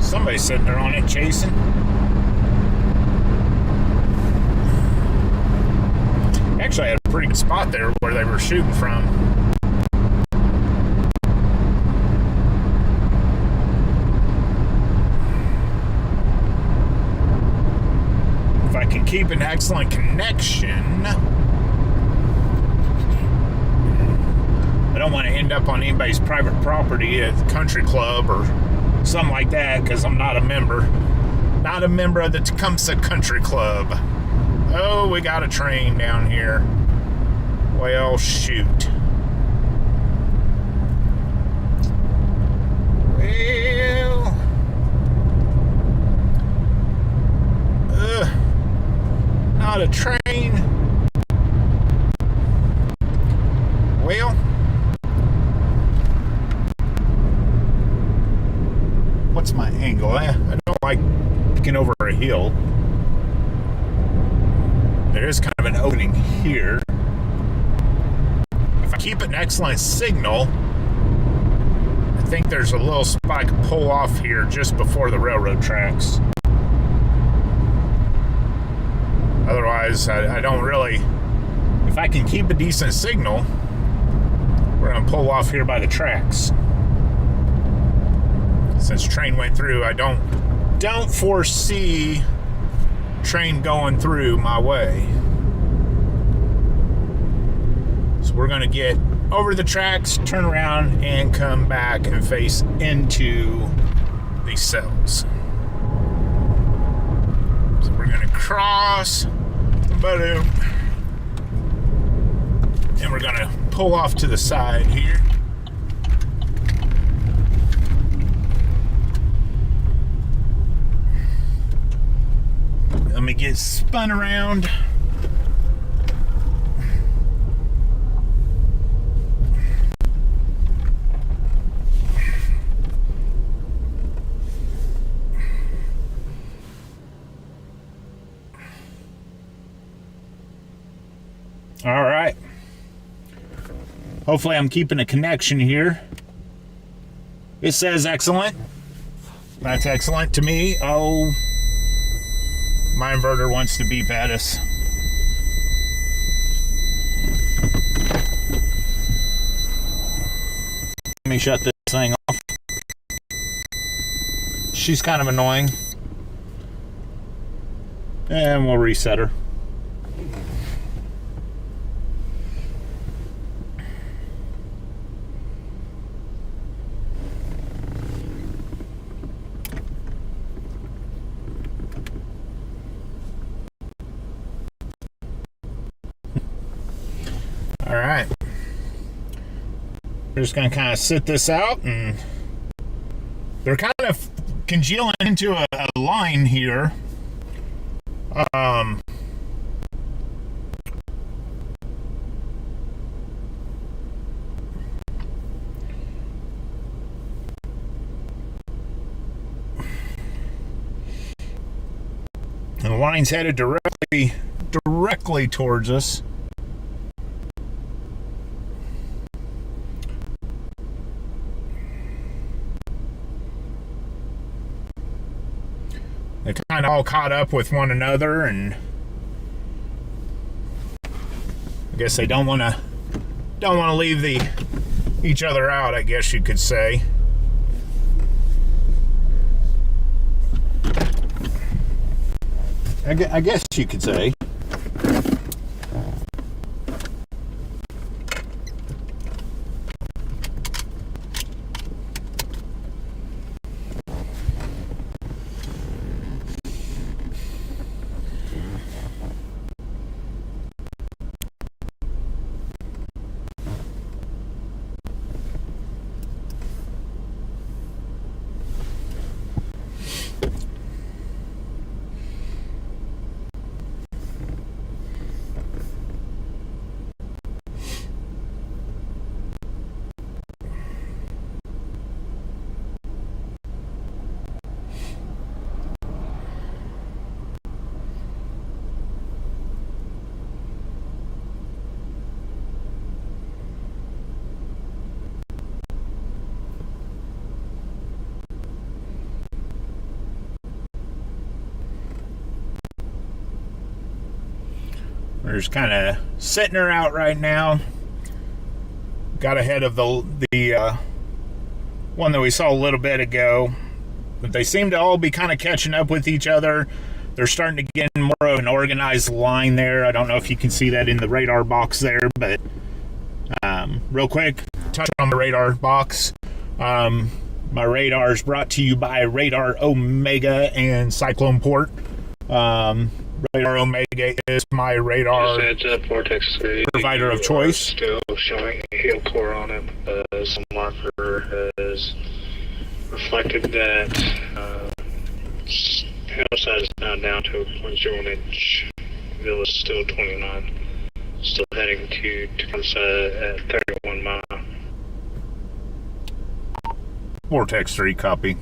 Speaker 2: Somebody's sitting there on it chasing. Actually, I had a pretty good spot there where they were shooting from. If I can keep an excellent connection, I don't want to end up on anybody's private property at the country club or something like that, because I'm not a member. Not a member of the Tecumseh Country Club. Oh, we got a train down here. Well, shoot. Well. Not a train. Well. What's my angle? I don't like looking over a hill. There is kind of an opening here. If I keep an excellent signal, I think there's a little spot I can pull off here just before the railroad tracks. Otherwise, I don't really... If I can keep a decent signal, we're going to pull off here by the tracks. Since train went through, I don't foresee train going through my way. So we're going to get over the tracks, turn around, and come back and face into these cells. So we're going to cross, boom, and we're going to pull off to the side here. Let me get spun around. All right. Hopefully I'm keeping a connection here. It says excellent. That's excellent to me. Oh, my inverter wants to beep at us. Let me shut this thing off. She's kind of annoying. And we'll reset her. All right. We're just going to kind of sit this out, and they're kind of congealing into a line here. The line's headed directly towards us. They kind of all caught up with one another, and I guess they don't want to leave each other out, I guess you could say. I guess you could say. We're just kind of sitting her out right now. Got ahead of the one that we saw a little bit ago. But they seem to all be kind of catching up with each other. They're starting to get more of an organized line there. I don't know if you can see that in the radar box there, but real quick, touch on the radar box. My radar is brought to you by Radar Omega and Cyclone Port. Radar Omega is my radar provider of choice.
Speaker 4: Still showing a heel core on it. Some marker has reflected that outside is now down to a 0.01 inch. Ville is still 29. Still heading to Tecumseh at 31 mile.
Speaker 2: Vortex 3 copy.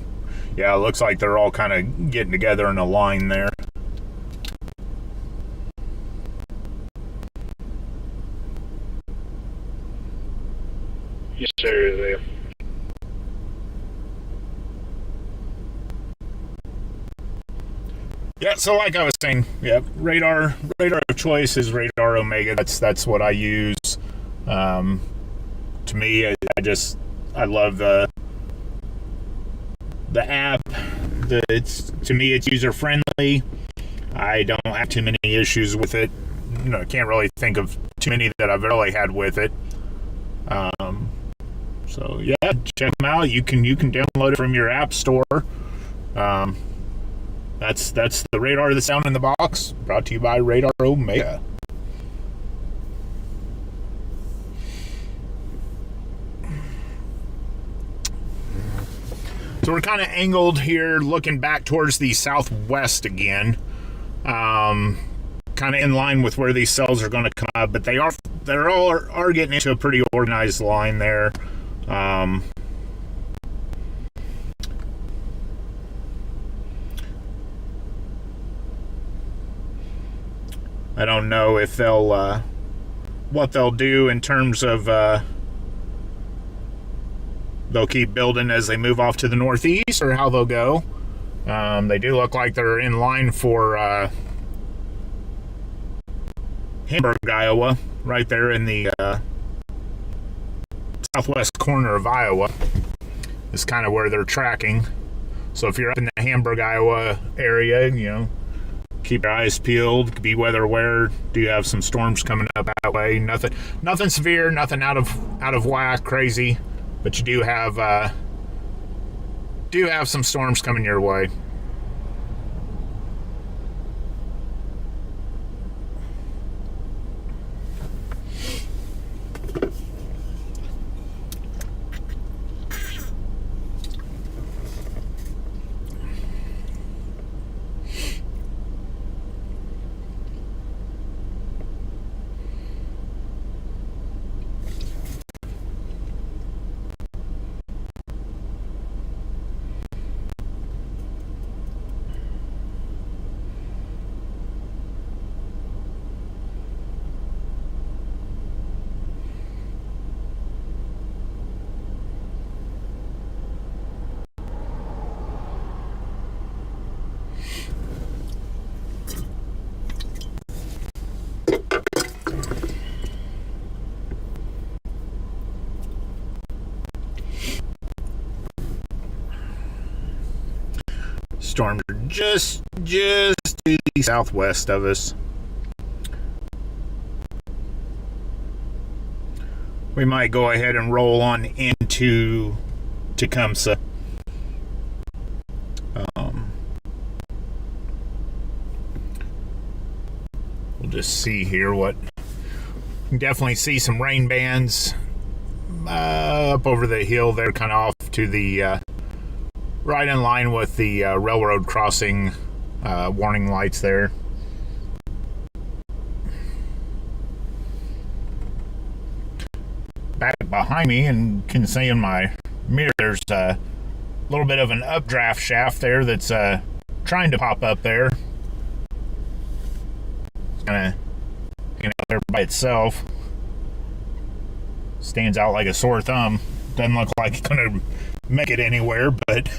Speaker 2: Yeah, it looks like they're all kind of getting together in a line there.
Speaker 4: Yes, sir, there.
Speaker 2: Yeah, so like I was saying, yeah, radar of choice is Radar Omega. That's what I use. To me, I love the app. To me, it's user friendly. I don't have too many issues with it. I can't really think of too many that I've really had with it. So yeah, check them out. You can download it from your app store. That's the radar that's down in the box. Brought to you by Radar Omega. So we're kind of angled here, looking back towards the southwest again. Kind of in line with where these cells are going to come up, but they're all getting into a pretty organized line there. I don't know if what they'll do in terms of they'll keep building as they move off to the northeast, or how they'll go. They do look like they're in line for Hamburg, Iowa, right there in the southwest corner of Iowa is kind of where they're tracking. So if you're up in the Hamburg, Iowa area, keep your eyes peeled, be weather aware. Do have some storms coming up that way. Nothing severe, nothing out of whack, crazy, but you do have some storms coming your way. Storms are just to the southwest of us. We might go ahead and roll on into Tecumseh. We'll just see here what. You can definitely see some rain bands up over the hill there, kind of off to the right in line with the railroad crossing warning lights there. Back behind me, and can see in my mirror, there's a little bit of an updraft shaft there that's trying to pop up there. It's kind of hanging out there by itself. Stands out like a sore thumb. Doesn't look like it's gonna make it anywhere, but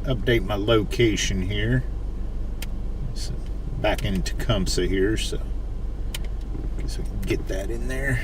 Speaker 2: update my location here. So back in Tecumseh here, so I guess I can get that in there.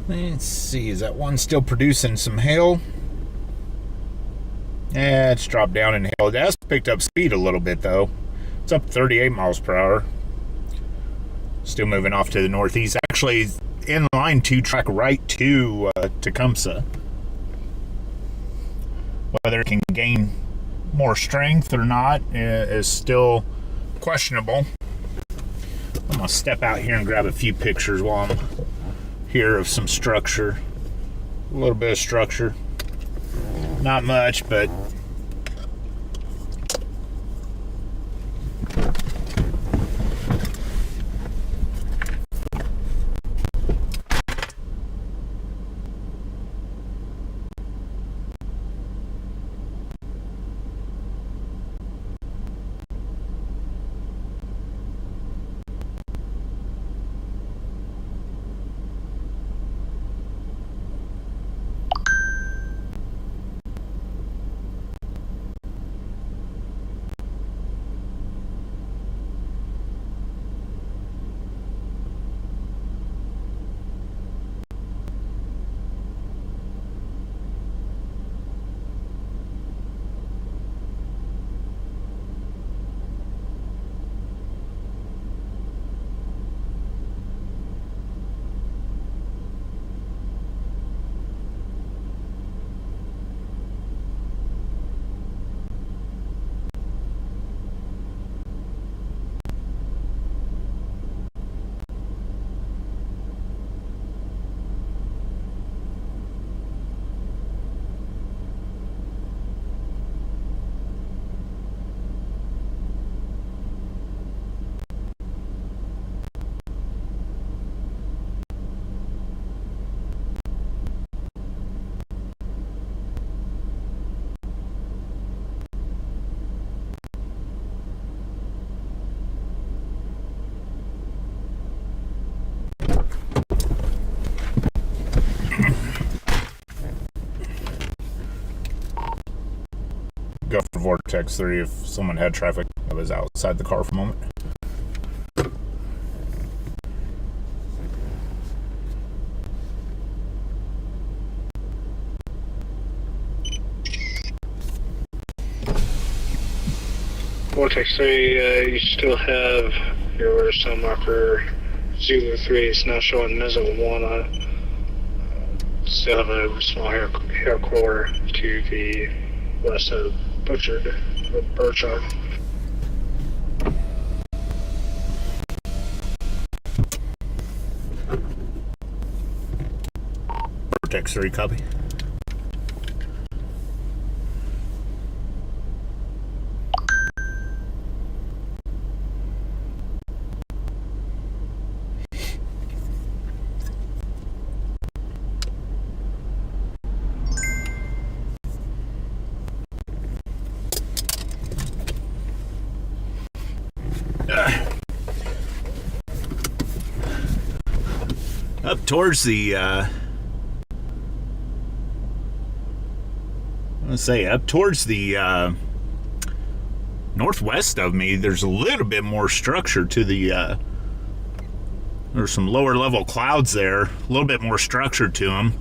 Speaker 2: Let's see, is that one still producing some hail? Yeah, it's dropped down in hail. It has picked up speed a little bit, though. It's up 38 miles per hour. Still moving off to the northeast. Actually, in line to track right to Tecumseh. Whether it can gain more strength or not is still questionable. I'm going to step out here and grab a few pictures while I'm here of some structure. A little bit of structure. Not much, but go for Vortex 3 if someone had traffic that was outside the car for a moment.
Speaker 4: Vortex 3, you still have Your cell marker Zulu 3 is now showing Meso 1 on it. Still have a small hair core to the west of Butchered, with Burchard.
Speaker 2: Vortex 3, copy. Up towards the, up towards the northwest of me, there's a little bit more structure to the, there's some lower level clouds there, a little bit more structure to them.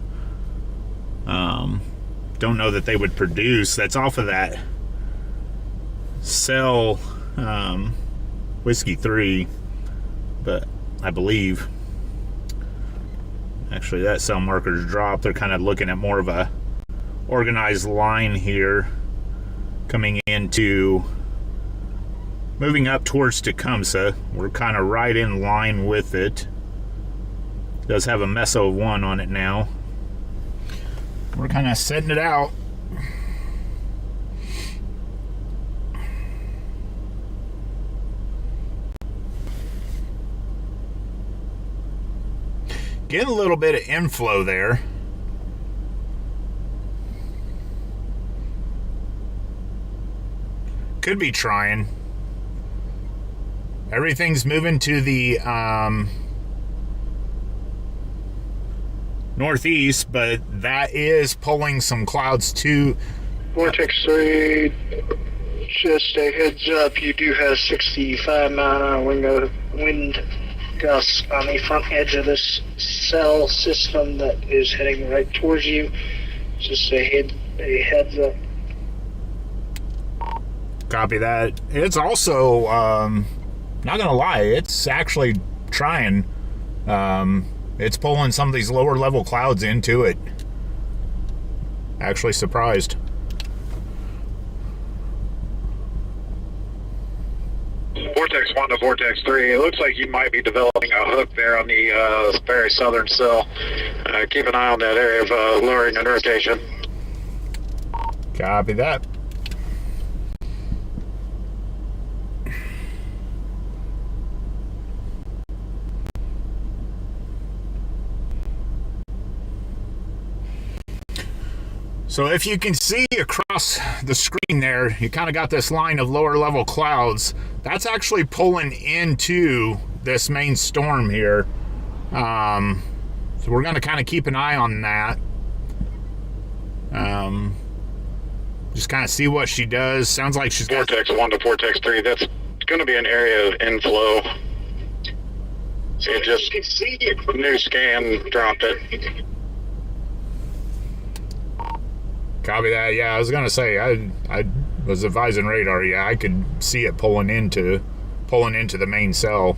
Speaker 2: Don't know that they would produce. That's off of that cell, Whiskey 3, but I believe actually that cell marker's dropped. They're kind of looking at more of a organized line here coming into moving up towards Tecumseh. We're kind of right in line with it. It does have a Meso 1 on it now. We're kind of setting it out. Getting a little bit of inflow there. Could be trying. Everything's moving to the northeast, but that is pulling some clouds to
Speaker 4: Vortex 3, just a heads up, you do have 65-mile-an-hour wind gusts on the front edge of this cell system that is heading right towards you. Just a heads up.
Speaker 2: Copy that. It's also, not gonna lie, it's actually trying. It's pulling some of these lower level clouds into it. Actually surprised.
Speaker 6: Vortex 1 to Vortex 3. It looks like you might be developing a hook there on the very southern cell. Keep an eye on that area of lowering and rotation.
Speaker 2: Copy that. So if you can see across the screen there, you kind of got this line of lower level clouds. That's actually pulling into this main storm here. So we're going to kind of keep an eye on that. Just kind of see what she does. Sounds like she's got...
Speaker 6: Vortex 1 to Vortex 3. That's going to be an area of inflow. So it just... New scan dropped it.
Speaker 2: Copy that. Yeah, I was gonna say I was advising radar. Yeah, I could see it pulling into the main cell.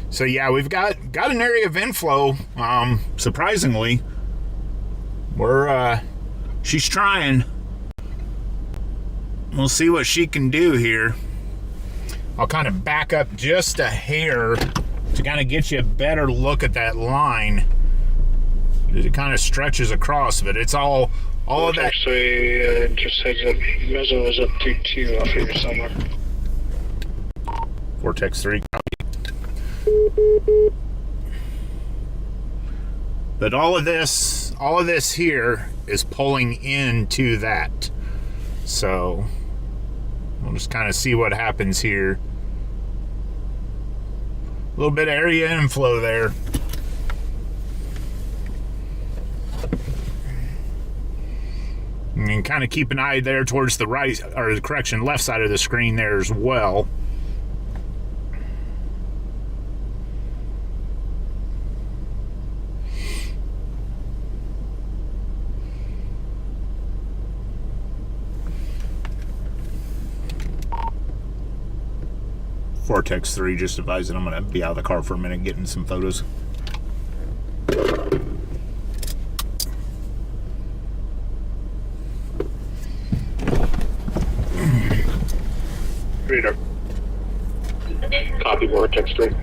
Speaker 2: So yeah, we've got an area of inflow. Surprisingly, we're she's trying. We'll see what she can do here. I'll kind of back up just a hair to kind of get you a better look at that line. It kind of stretches across, but it's all of that.
Speaker 4: Actually, just heads up, Meso is up to 2 off of your summer.
Speaker 2: Vortex 3. But all of this here is pulling into that. So we'll just kind of see what happens here. A little bit of area inflow there. And kind of keep an eye there towards the right, or the correction, left side of the screen there as well. Vortex 3, just advising I'm going to be out of the car for a minute getting some photos.
Speaker 1: Reader.
Speaker 5: Copy Vortex 3.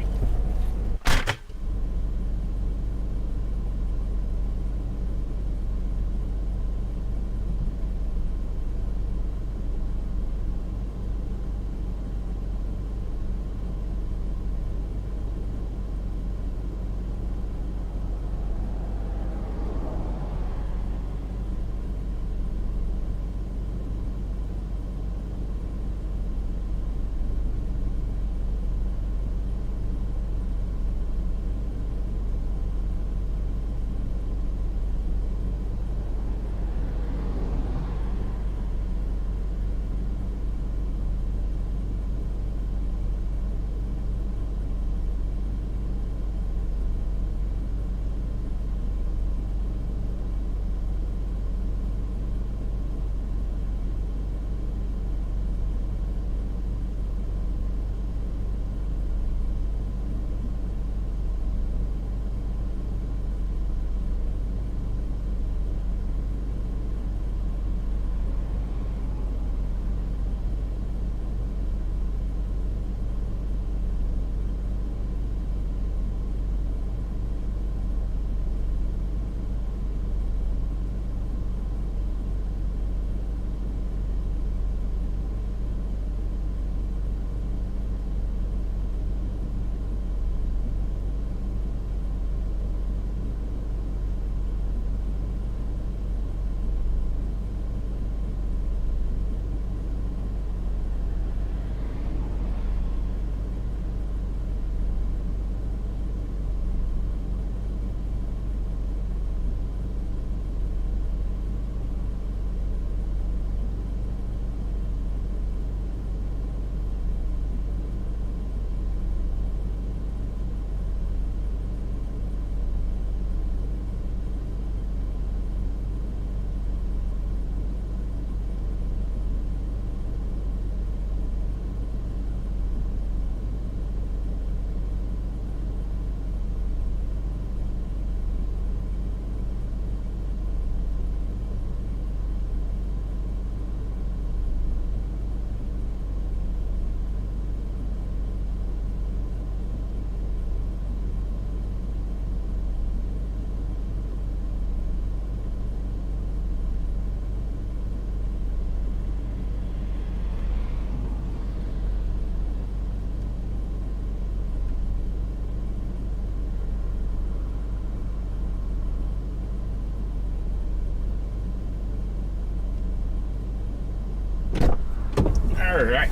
Speaker 2: All right.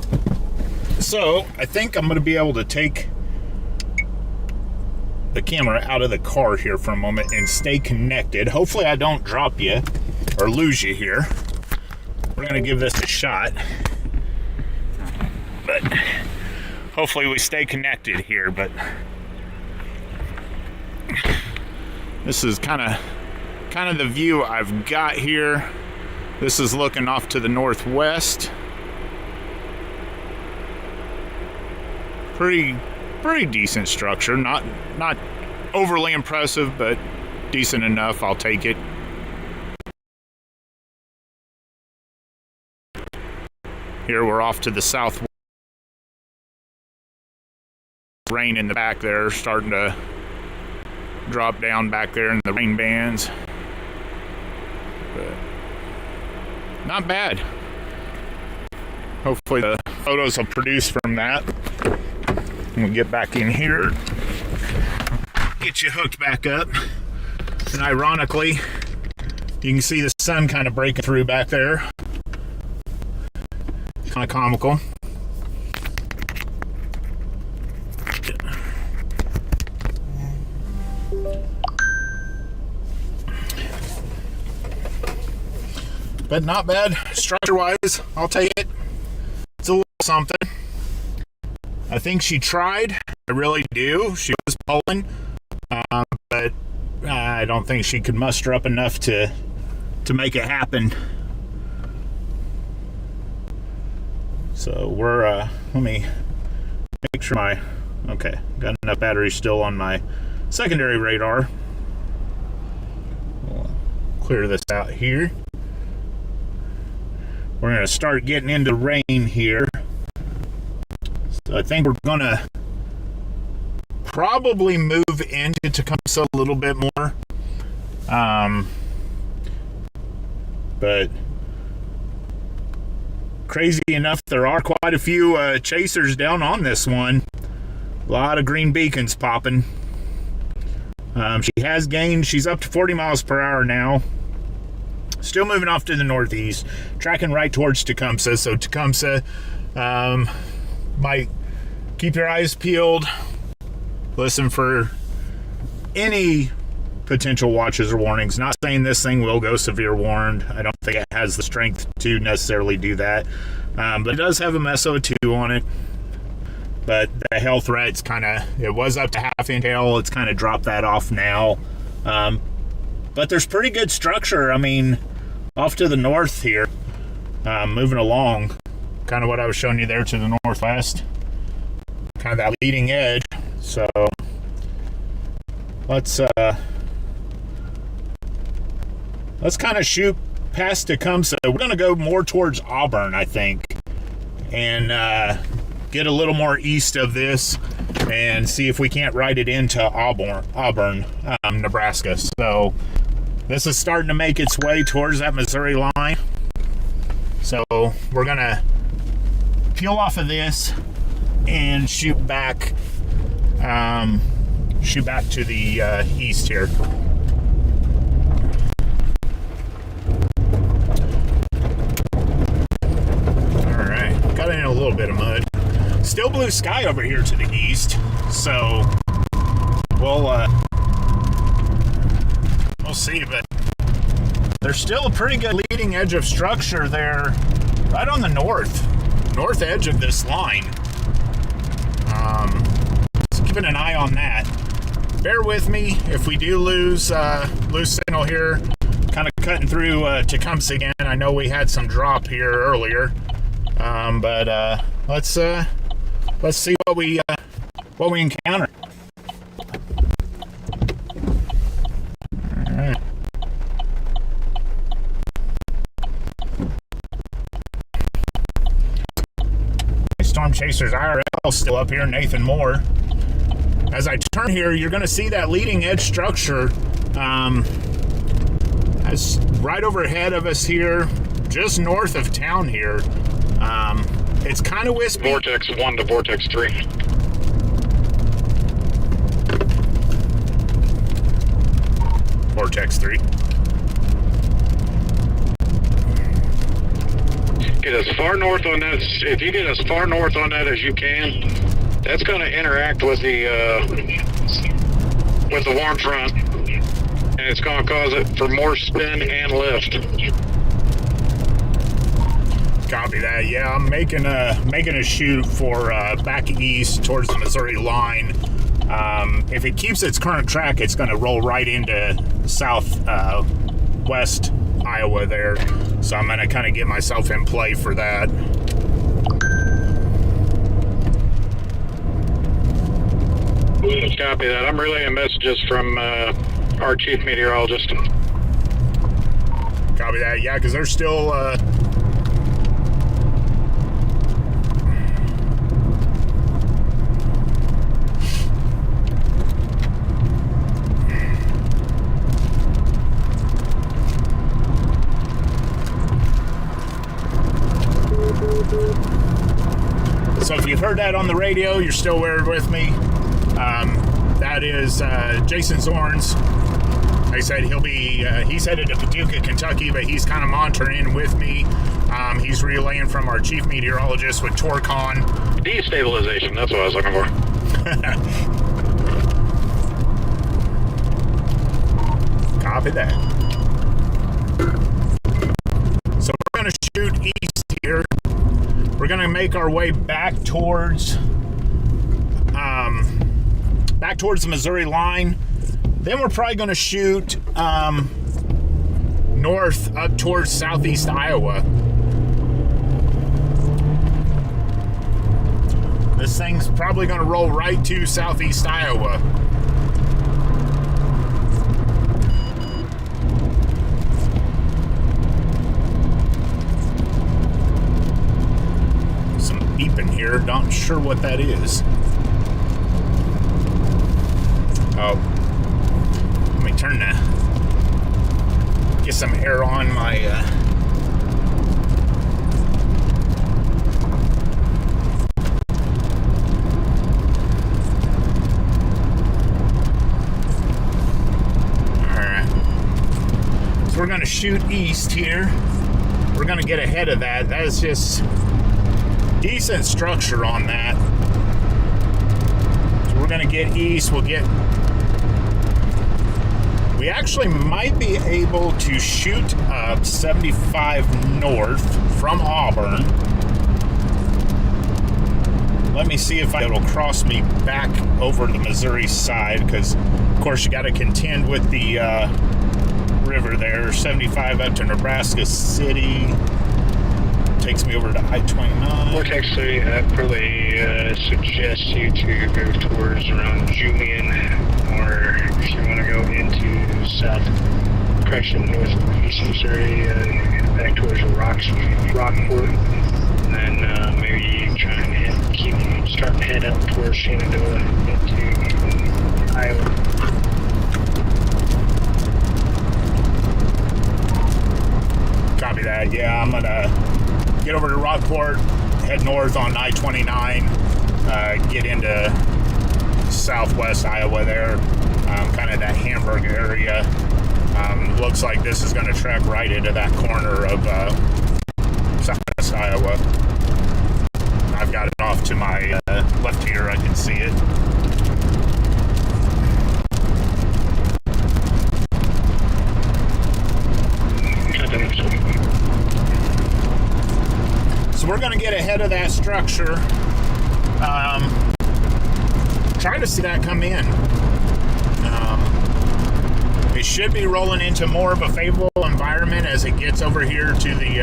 Speaker 2: So I think I'm going to be able to take the camera out of the car here for a moment and stay connected. Hopefully I don't drop you or lose you here. We're going to give this a shot. But hopefully we stay connected here. But this is kind of the view I've got here. This is looking off to the northwest. Pretty decent structure. Not overly impressive, but decent enough. I'll take it. Here we're off to the south. Rain in the back there, starting to drop down back there in the rain bands. But not bad. Hopefully the photos will produce from that. We'll get back in here, get you hooked back up, and ironically, you can see the sun kind of breaking through back there. Kind of comical. But not bad structure-wise. I'll take it. It's a little something. I think she tried. I really do. She was pulling, but I don't think she could muster up enough to make it happen. So we're let me make make sure okay, got enough battery still on my secondary radar. We'll clear this out here. We're going to start getting into rain here. So I think we're going to probably move into Tecumseh a little bit more. But crazy enough, there are quite a few chasers down on this one. A lot of green beacons popping. She has gained. She's up to 40 miles per hour now. Still moving off to the northeast, tracking right towards Tecumseh. So Tecumseh, might keep your eyes peeled. Listen for any potential watches or warnings. Not saying this thing will go severe warned. I don't think it has the strength to necessarily do that. But it does have a MESO2 on it. But the hail threat's it was up to half-inch hail. It's kind of dropped that off now. But there's pretty good structure. I mean, off to the north here, moving along, kind of what I was showing you there to the northwest, kind of that leading edge. So let's kind of shoot past Tecumseh. We're going to go more towards Auburn, I think, and get a little more east of this and see if we can't ride it into Auburn, Nebraska. So this is starting to make its way towards that Missouri line. So we're going to peel off of this and shoot back to the east here. All right, got in a little bit of mud. Still blue sky over here to the east, so we'll see, but there's still a pretty good leading edge of structure there right on the north edge of this line. So keeping an eye on that. Bear with me if we do lose signal here, kind of cutting through Tecumseh again. I know we had some drop here earlier, but let's see what we encounter. All right. Storm Chasers IRL still up here, Nathan Moore. As I turn here, you're going to see that leading edge structure as right overhead of us here, just north of town here. It's kind of wispy.
Speaker 6: Vortex 1 to Vortex 3.
Speaker 2: Vortex 3.
Speaker 6: Get as far north on that. If you get as far north on that as you can, that's going to interact with the warm front, and it's going to cause it for more spin and lift.
Speaker 2: Copy that. Yeah, I'm making a shoot for back east towards the Missouri line. If it keeps its current track, it's going to roll right into southwest Iowa there. So I'm going to kind of get myself in play for that.
Speaker 6: Copy that. I'm relaying messages from our chief meteorologist.
Speaker 2: Copy that. Yeah, because there's still so if you've heard that on the radio, you're still with me. That is Jason Zorns. Like I said, he's headed to Paducah, Kentucky, but he's kind of monitoring with me. He's relaying from our chief meteorologist with Torcon.
Speaker 6: Destabilization, that's what I was looking for.
Speaker 2: Copy that. So we're going to shoot east here. We're going to make our way back towards the Missouri line. Then we're probably going to shoot north up towards southeast Iowa. This thing's probably going to roll right to southeast Iowa. Some beeping here. Not sure what that is. Oh. Let me turn the... Get some air on my... We're going to shoot east here. We're going to get ahead of that. That is just decent structure on that. So we're going to get east. We actually might be able to shoot up 75 north from Auburn. Let me see if it'll cross me back over the Missouri side, because of course you got to contend with the river there. 75 up to Nebraska City, takes me over to I-29.
Speaker 4: Vortex 3, I'd probably suggest you to go towards around Julian, or if you want to go into northeast Missouri, back towards Rockport, and then maybe try and start to head up towards Shenandoah into Iowa.
Speaker 2: Copy that. Yeah, I'm gonna get over to Rockport, head north on I-29, get into southwest Iowa there, kind of that Hamburg area. Looks like this is going to track right into that corner of southwest Iowa. I've got it off to my left here. I can see it. So we're going to get ahead of that structure. Try to see that come in. It should be rolling into more of a favorable environment as it gets over here to the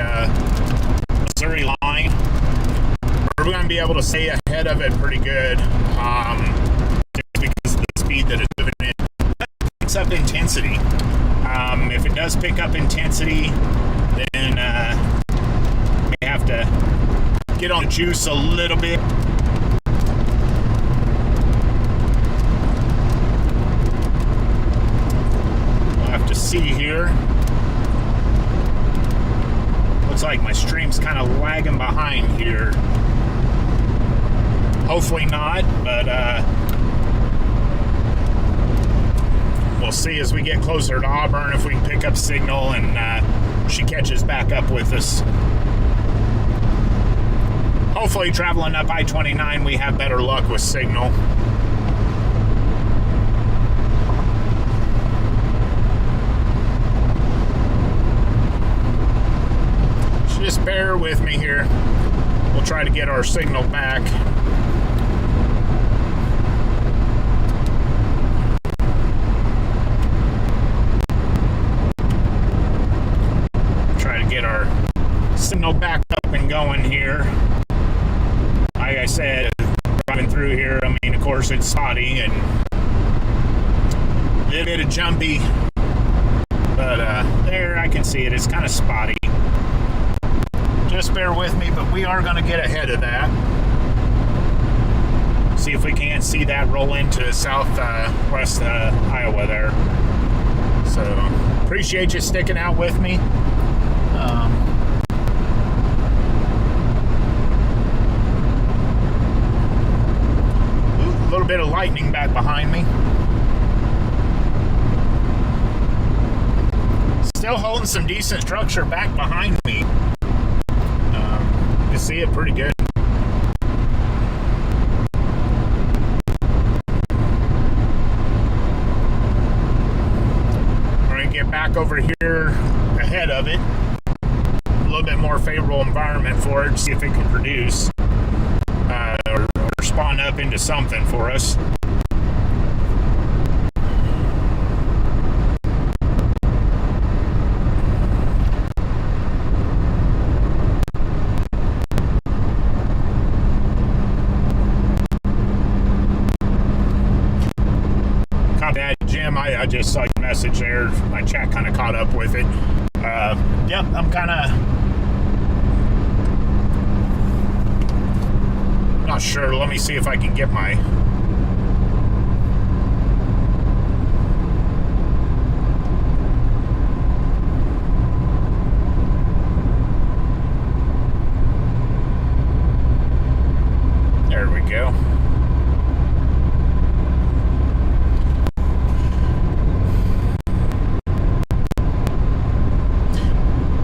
Speaker 2: Missouri line. We're going to be able to stay ahead of it pretty good, just because of the speed that it's moving in. It picks up intensity. If it does pick up intensity, then we have to get on the juice a little bit. See here. Looks like my stream's kind of lagging behind here. Hopefully not, but we'll see as we get closer to Auburn if we can pick up signal and she catches back up with us. Hopefully traveling up I-29 we have better luck with signal. Just bear with me here. We'll try to get our signal back. Try to get our signal back up and going here. Like I said, driving through here, I mean, of course, it's spotty and a little bit of jumpy. But there, I can see it. It's kind of spotty. Just bear with me, but we are going to get ahead of that. See if we can't see that roll into southwest Iowa there. So, appreciate you sticking out with me. A little bit of lightning back behind me. Still holding some decent structure back behind me. You see it pretty good. We're going to get back over here ahead of it. A little bit more favorable environment for it. See if it can produce or spawn up into something for us. I just saw your message there. My chat kind of caught up with it. Yep, I'm kind of not sure. Let me see if I can get my... There we go.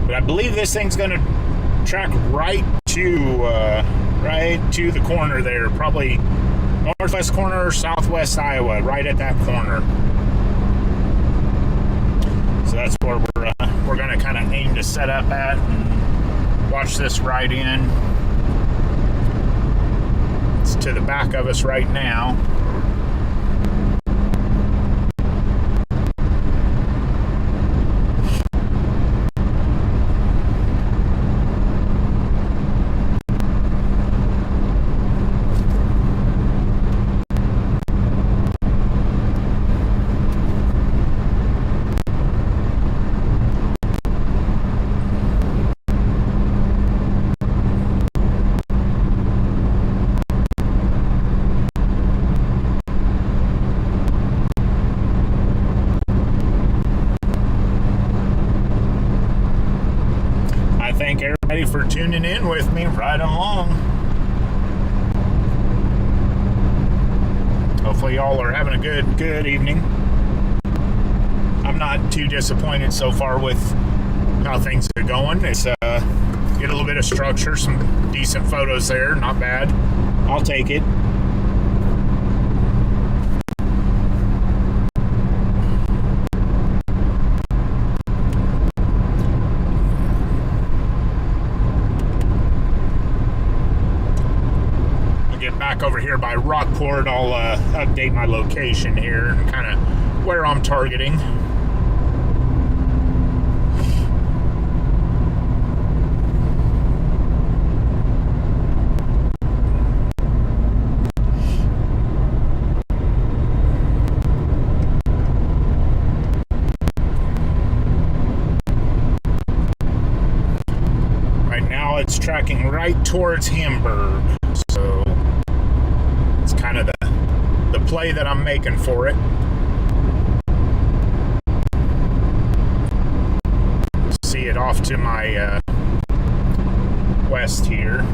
Speaker 2: But I believe this thing's going to track right to the corner there, probably northwest corner, southwest Iowa, right at that corner. So that's where we're going to kind of aim to set up at and watch this ride in. It's to the back of us right now. Thank everybody for tuning in with me right along. Hopefully y'all are having a good evening. I'm not too disappointed so far with how things are going. It's get a little bit of structure, some decent photos there, not bad. I'll take it. Back over here by Rockport, I'll update my location here and kind of where I'm targeting. Right now it's tracking right towards Hamburg, so kind of the play that I'm making for it. See it off to my west here.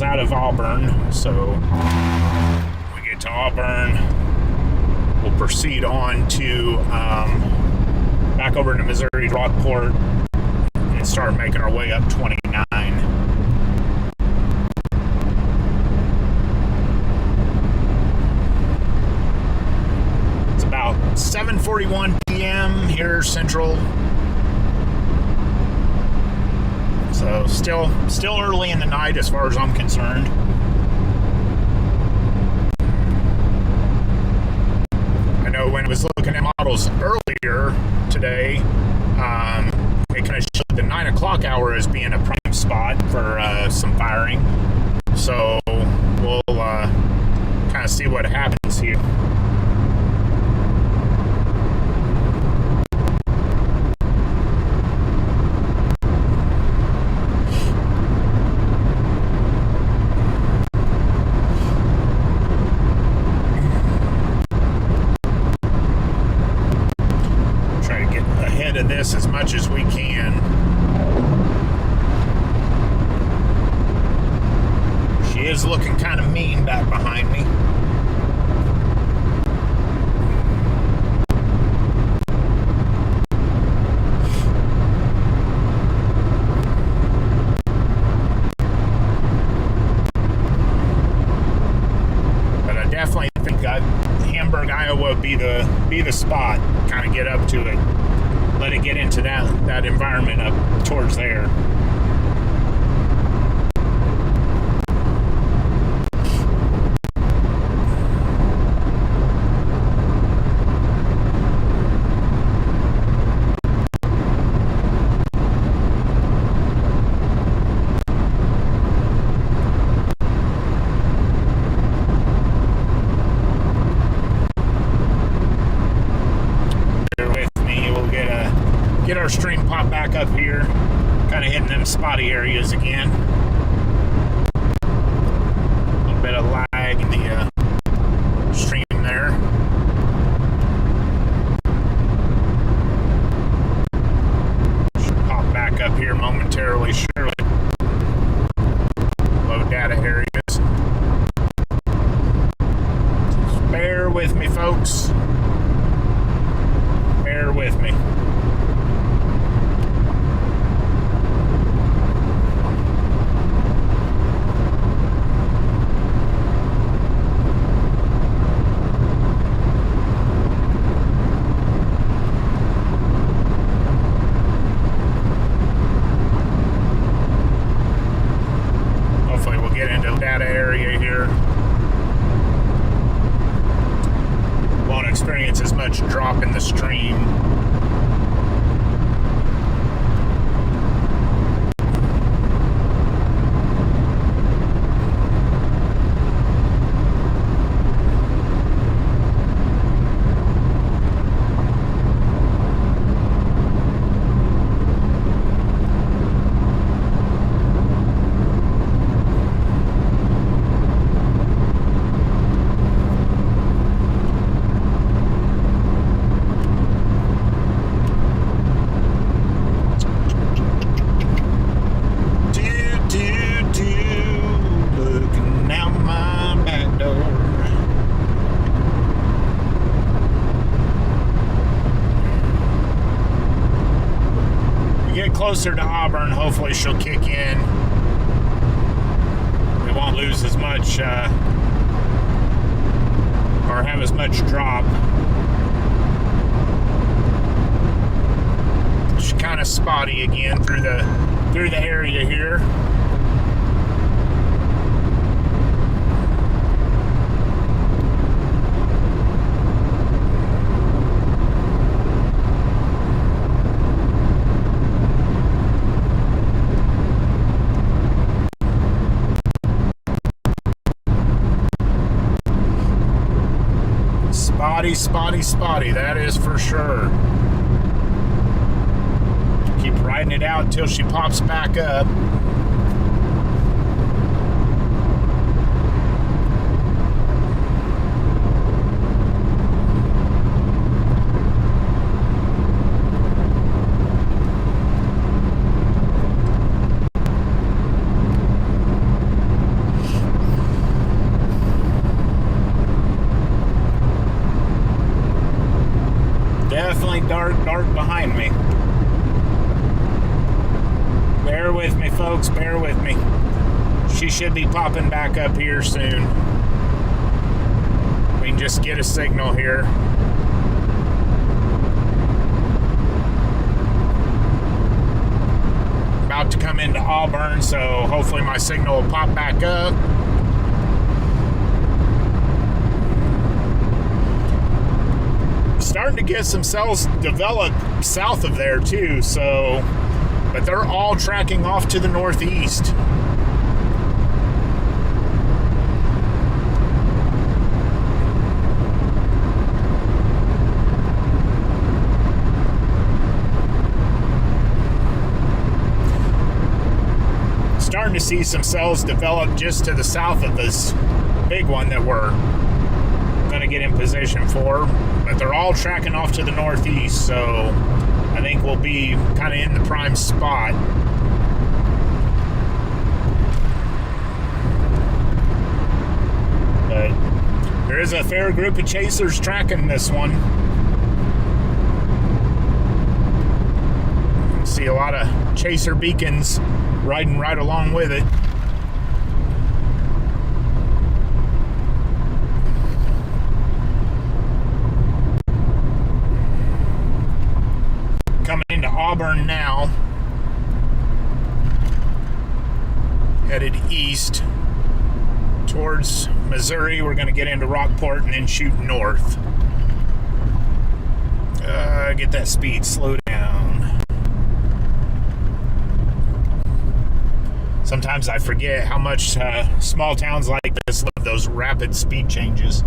Speaker 2: Out of Auburn, so when we get to Auburn, we'll proceed on to back over to Missouri, Rockport, and start making our way up 29. It's about 7:41 p.m. here Central. So still early in the night as far as I'm concerned. I know when I was looking at models earlier today, it kind of showed the 9 o'clock hour as being a prime spot for some firing. So we'll kind of see what happens here. This as much as we can. She is be the spot. Kind of get up to it, let it get into that environment up towards there. Get our stream pop back up here, kind of hitting them spotty areas again. A little bit of lag in the stream there. Should pop back up here momentarily, surely. Low data areas. Just bear with me, folks. Bear with me. Data area here. Won't experience as much drop in the stream. Closer to Auburn, hopefully she'll kick in. We won't lose as much or have as much drop. She's kind of spotty again through the area here. Spotty, that is for sure. Keep riding it out until she pops back up. Definitely dark behind me. Bear with me, folks. Bear with me. She should be popping back up here soon. We can just get a signal here. About to come into Auburn, so hopefully my signal will pop back up. Starting to get some cells developed south of there too, so, but they're all tracking off to the northeast. Starting to see some cells develop just to the south of this big one that we're going to get in position for, but they're all tracking off to the northeast, so I think we'll be kind of in the prime spot. But there is a fair group of chasers tracking this one. You can see a lot of chaser beacons riding right along with it. headed east towards Missouri. We're going to get into Rockport and then shoot north. Get that speed, slow down. Sometimes I forget how much small towns like this love those rapid speed changes.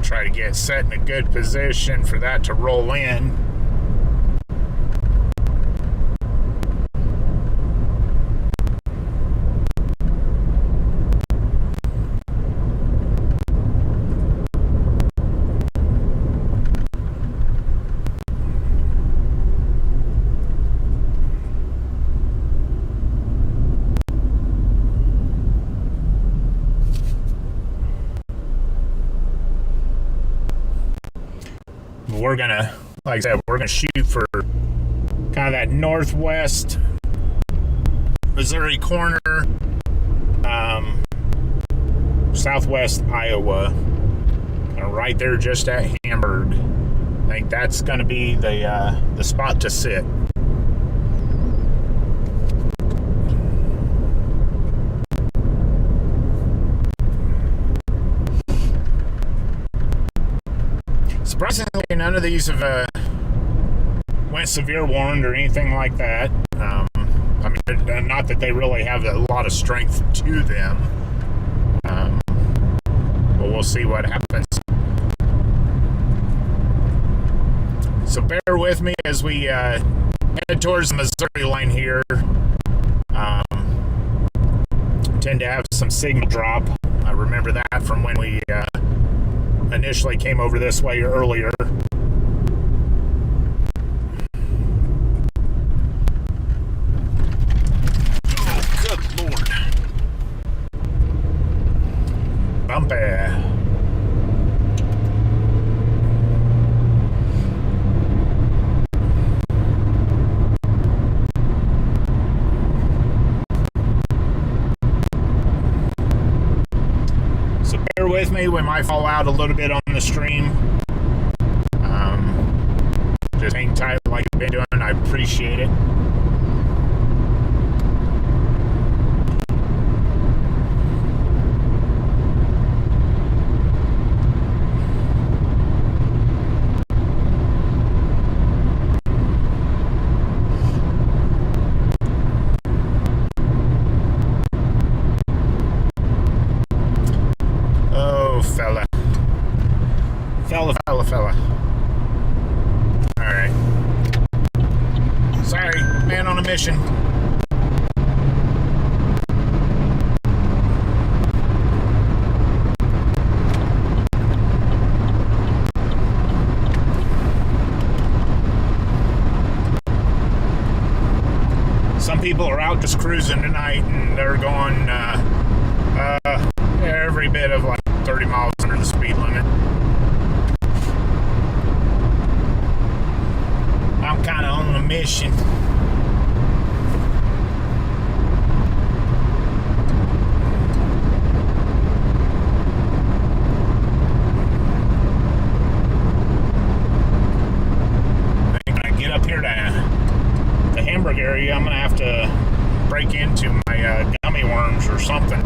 Speaker 2: Try to get set in a good position for that to roll in. We're gonna, like I said, we're gonna shoot for kind of that northwest Missouri corner, southwest Iowa, right there just at Hamburg. I think that's gonna be the spot to sit. Surprisingly, none of these have went severe warned or anything like that. I mean, not that they really have a lot of strength to them. But we'll see what happens. So bear with me as we head towards the Missouri line here. Tend to have some signal drop. I remember that from when we initially came over this way earlier. Oh, good Lord. Bumpy. Bear with me, we might fall out a little bit on the stream. Just hang tight like I've been doing. I appreciate it. Fella. Alright. Sorry, man on a mission. Some people are out just cruising tonight and they're going every bit of like 30 miles under the speed limit. I'm kind of on a mission. I think when I get up here to the Hamburg area, I'm going to have to break into my gummy worms or something.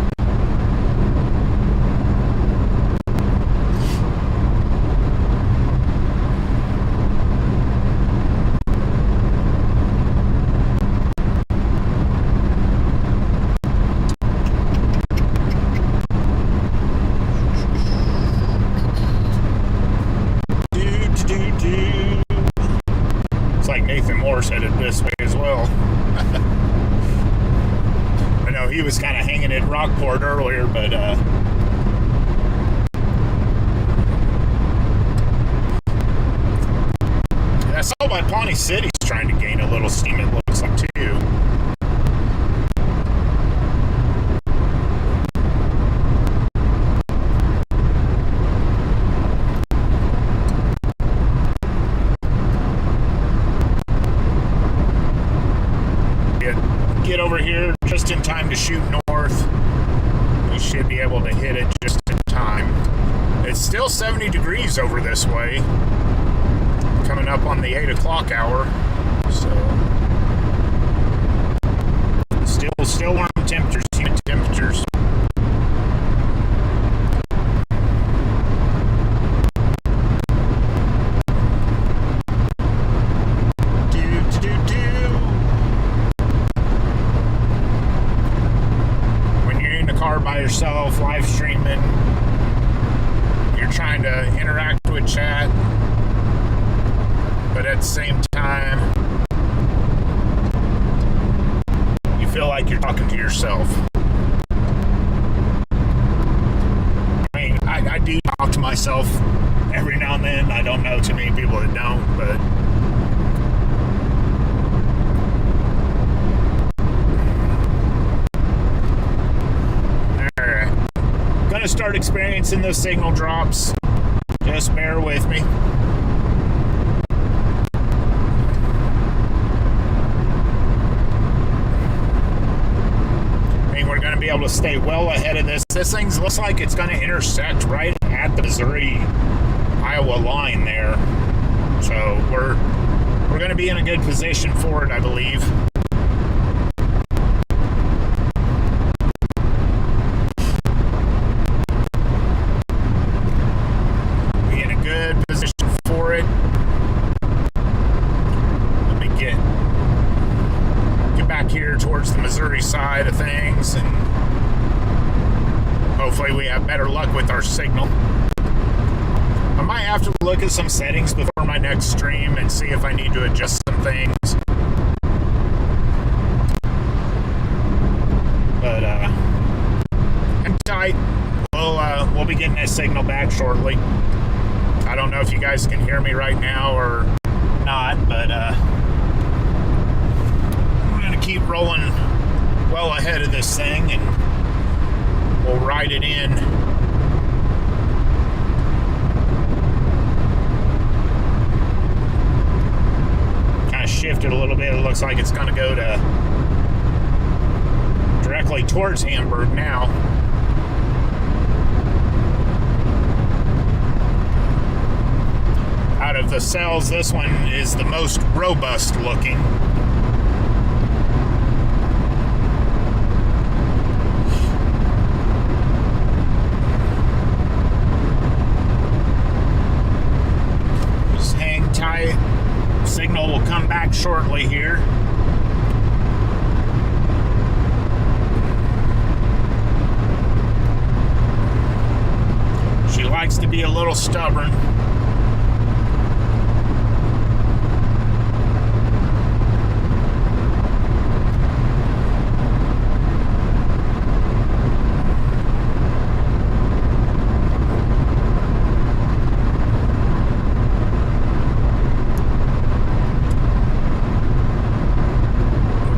Speaker 2: Headed this way as well. I know he was kind of hanging at Rockport earlier, but I saw my Pawnee City's trying to gain a little steam, it looks like, too. get over here just in time to shoot north. We should be able to hit it just in time. It's still 70 degrees over this way, coming up on the 8 o'clock hour. So still warm temperatures, humid temperatures. By yourself, live streaming, you're trying to interact with chat, but at the same time, you feel like you're talking to yourself. I mean, I do talk to myself every now and then. I don't know too many people that don't, but start experiencing those signal drops. Just bear with me. I mean, we're going to be able to stay well ahead of this. This thing looks like it's going to intersect right at the Missouri-Iowa line there. So we're going to be in a good position for it, I believe. Towards the Missouri side of things, and hopefully we have better luck with our signal. I might have to look at some settings before my next stream and see if I need to adjust some things. But hang tight. We'll be getting that signal back shortly. I don't know if you guys can hear me right now or not, but keep rolling well ahead of this thing, and we'll ride it in. Kind of shifted a little bit. It looks like it's going to go to directly towards Hamburg now. Out of the cells, this one is the most robust looking. Signal will come back shortly here. She likes to be a little stubborn.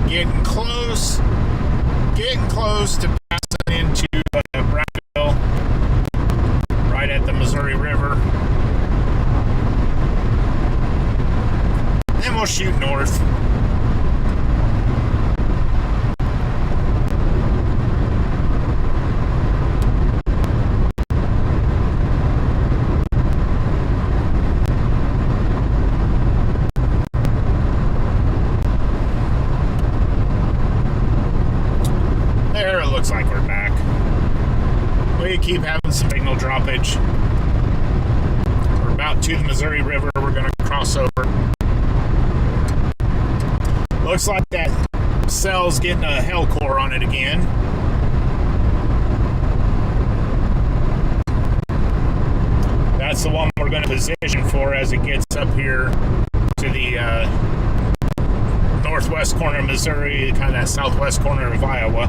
Speaker 2: Getting close to passing into Brownville, right at the Missouri River. Then we'll shoot north. Looks like we're back. We keep having some signal droppage. We're about to the Missouri River. We're going to cross over. Looks like that cell's getting a hell core on it again. That's the one we're going to position for as it gets up here to the northwest corner of Missouri, kind of that southwest corner of Iowa.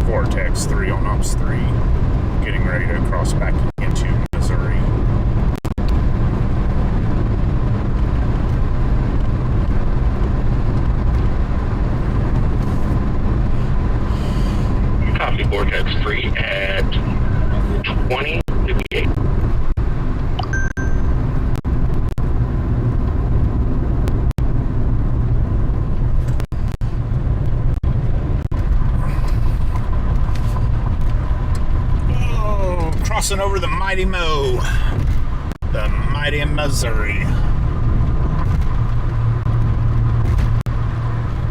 Speaker 2: Vortex 3 on Ops 3, getting ready to cross back into Missouri. crossing over the mighty Mo, the mighty Missouri.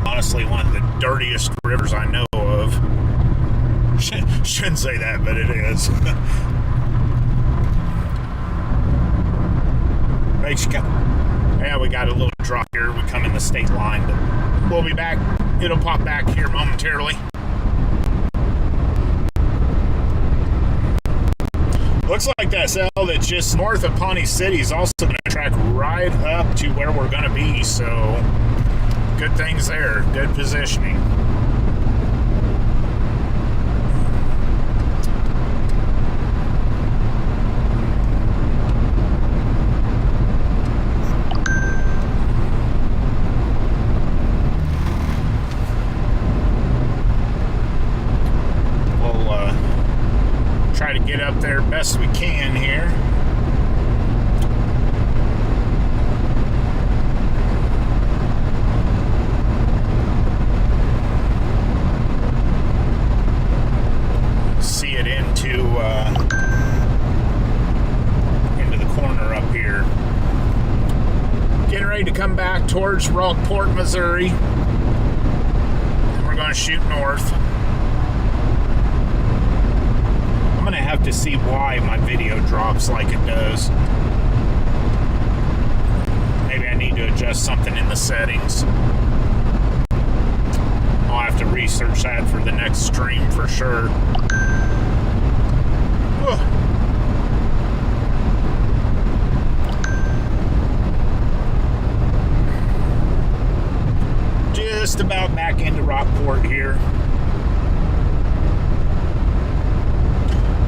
Speaker 2: Honestly, one of the dirtiest rivers I know of. Shouldn't say that, but it is. Yeah, we got a little drop here. We come in the state line, but we'll be back. It'll pop back here momentarily. Looks like that cell that's just north of Pawnee City is also going to track right up to where we're going to be, so good things there. Good positioning. Try to get up there best we can here. See it into the corner up here. Getting ready to come back towards Rockport, Missouri. And we're going to shoot north. I'm going to have to see why my video drops like it does. Maybe I need to adjust something in the settings. I'll have to research that for the next stream for sure. Just about back into Rockport here.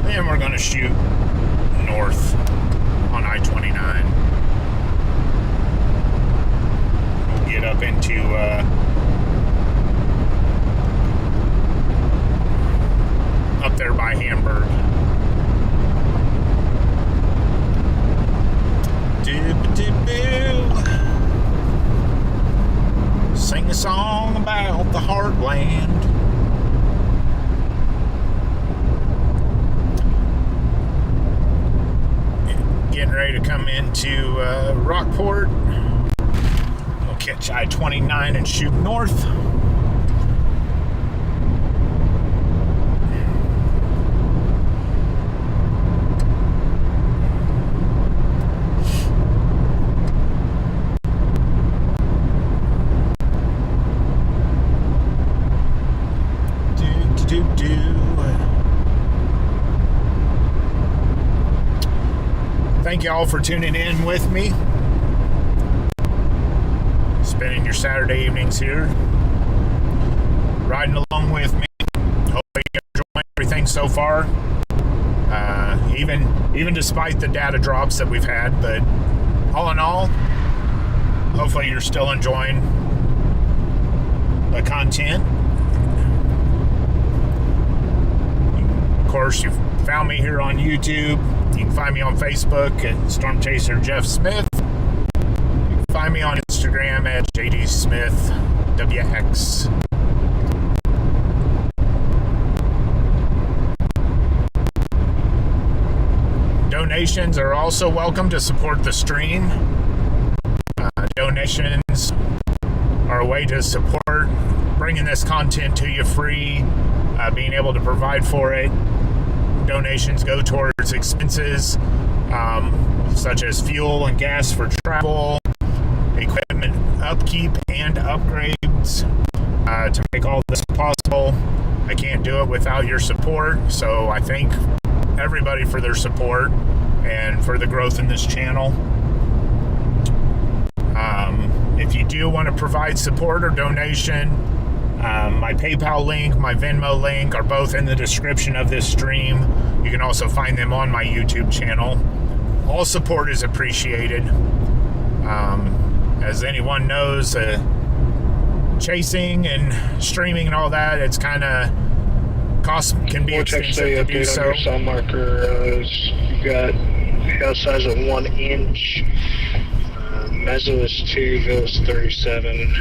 Speaker 2: And we're going to shoot north on I-29. We'll get up into up there by Hamburg. Sing a song about the heartland. Getting ready to come into Rockport. We'll catch I-29 and shoot north. Thank you all for tuning in with me. Spending your Saturday evenings here. Riding along with me. Hopefully you're enjoying everything so far. Even despite the data drops that we've had. But all in all, hopefully you're still enjoying the content. Of course, you've found me here on YouTube. You can find me on Facebook at Storm Chaser Jeff Smith. You can find me on Instagram at JDSmithWX. Donations are also welcome to support the stream. Donations are a way to support bringing this content to you free, being able to provide for it. Donations go towards expenses such as fuel and gas for travel, equipment upkeep and upgrades to make all this possible. I can't do it without your support, so I thank everybody for their support and for the growth in this channel. If you do want to provide support or donation, my PayPal link, my Venmo link are both in the description of this stream. You can also find them on my YouTube channel. All support is appreciated. As anyone knows, chasing and streaming and all that, it's kind of can be expensive to do so.
Speaker 4: On your cell marker, you got hail size of 1 inch. Mezzo is 2, Ville is 37.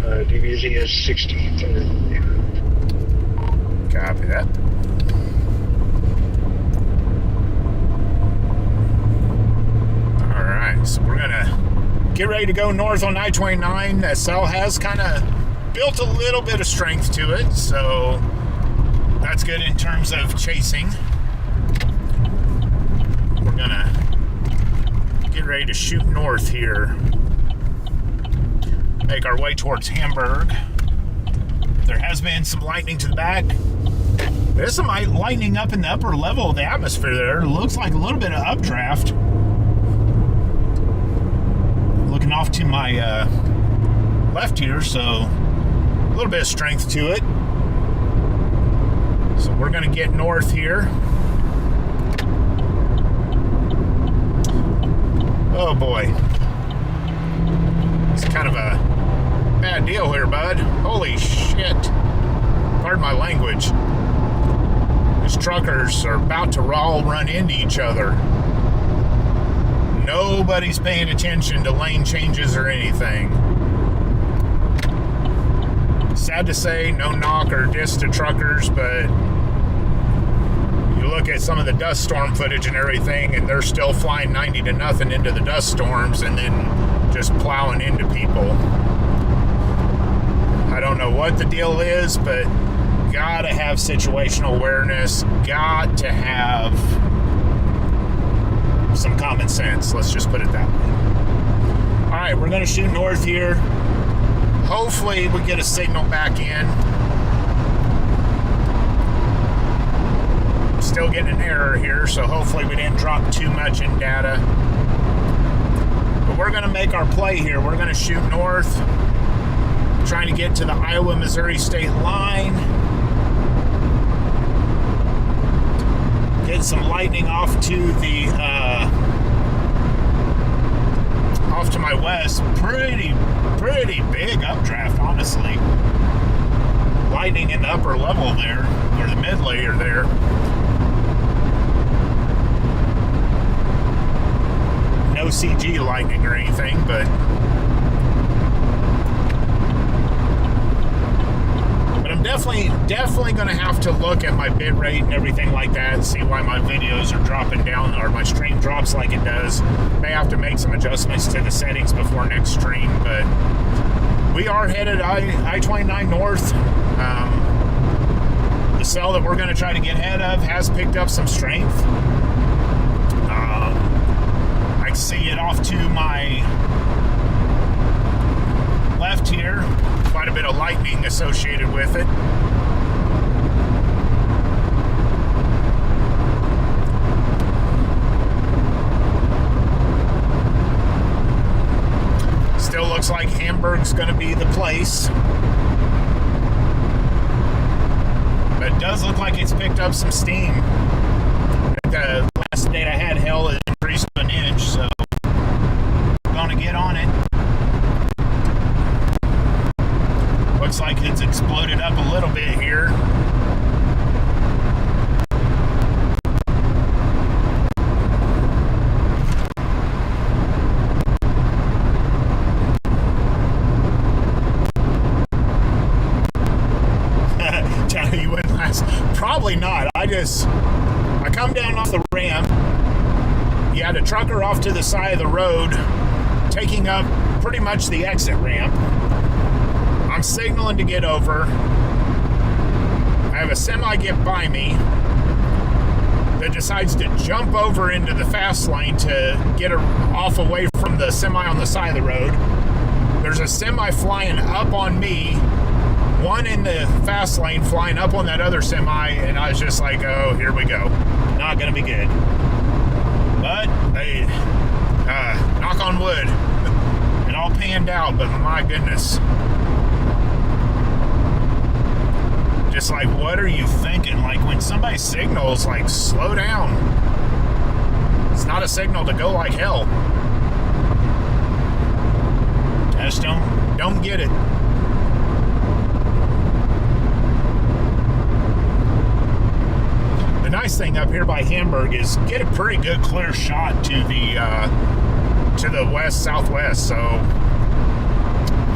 Speaker 4: DVZ is 63.
Speaker 2: Copy that. Alright, so we're gonna get ready to go north on I-29. SL has kind of built a little bit of strength to it, so that's good in terms of chasing. We're gonna get ready to shoot north here. Make our way towards Hamburg. There has been some lightning to the back. There's some lightning up in the upper level of the atmosphere there. It looks like a little bit of updraft. Looking off to my left here, so a little bit of strength to it. So we're going to get north here. Oh boy. It's kind of a bad deal here, bud. Holy shit. Pardon my language. These truckers are about to all run into each other. Nobody's paying attention to lane changes or anything. Sad to say, no knock or diss to truckers, but you look at some of the dust storm footage and everything, and they're still flying 90-0 into the dust storms and then just plowing into people. I don't know what the deal is, but gotta have situational awareness, got to have some common sense. Let's just put it that way. All right, we're gonna shoot north here. Hopefully we get a signal back in. Still getting an error here, so hopefully we didn't drop too much in data. But we're gonna make our play here. We're gonna shoot north, trying to get to the Iowa-Missouri state line. Get some lightning off to the off to my west. Pretty big updraft, honestly. Lightning in the upper level there, or the mid layer there. No CG lightning or anything, but I'm definitely going to have to look at my bit rate and everything like that and see why my videos are dropping down, or my stream drops like it does. May have to make some adjustments to the settings before next stream, but we are headed I-29 north. The cell that we're going to try to get ahead of has picked up some strength. I can see it off to my left here. Quite a bit of lightning associated with it. Still looks like Hamburg's going to be the place. But it does look like it's picked up some steam. The last date I had, hell, is increased to an inch, so I'm going to get on it. Looks like it's exploded up a little bit here. Tell you what, probably not. I come down off the ramp. You had a trucker off to the side of the road, taking up pretty much the exit ramp. I'm signaling to get over. I have a semi get by me that decides to jump over into the fast lane to get off away from the semi on the side of the road. There's a semi flying up on me, one in the fast lane flying up on that other semi, and I was just like, oh, here we go. Not gonna be good. But, hey, knock on wood. It all panned out, but my goodness. Just like, what are you thinking? Like, when somebody signals, like, slow down. It's not a signal to go like hell. I just don't get it. The nice thing up here by Hamburg is get a pretty good clear shot to the west southwest. So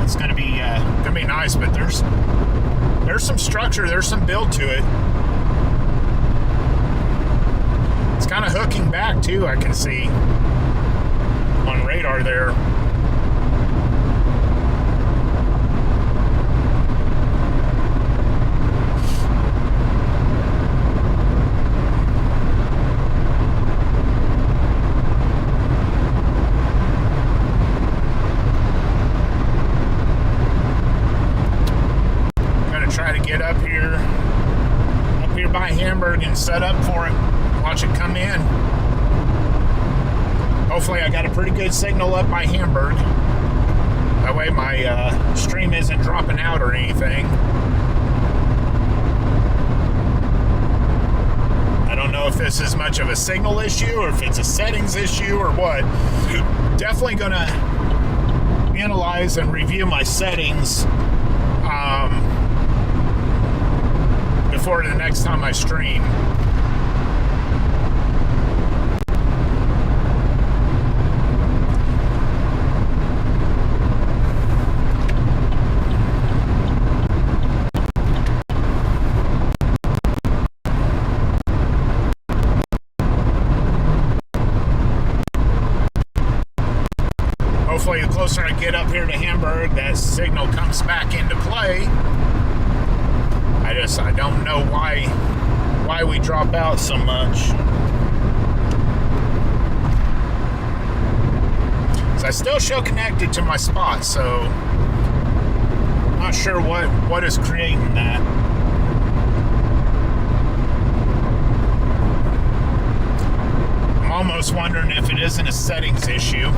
Speaker 2: it's gonna be nice. But there's some structure, there's some build to it. It's kind of hooking back too, I can see. on radar there. Try to get up here by Hamburg and set up for it. Watch it come in. Hopefully I got a pretty good signal up by Hamburg. That way my stream isn't dropping out or anything. I don't know if this is much of a signal issue or if it's a settings issue or what. Definitely gonna analyze and review my settings before the next time I stream. Hopefully the closer I get up here to Hamburg, that signal comes back into play. I don't know why we drop out so much. So I still show connected to my spot, so not sure what is creating that. I'm almost wondering if it isn't a settings issue.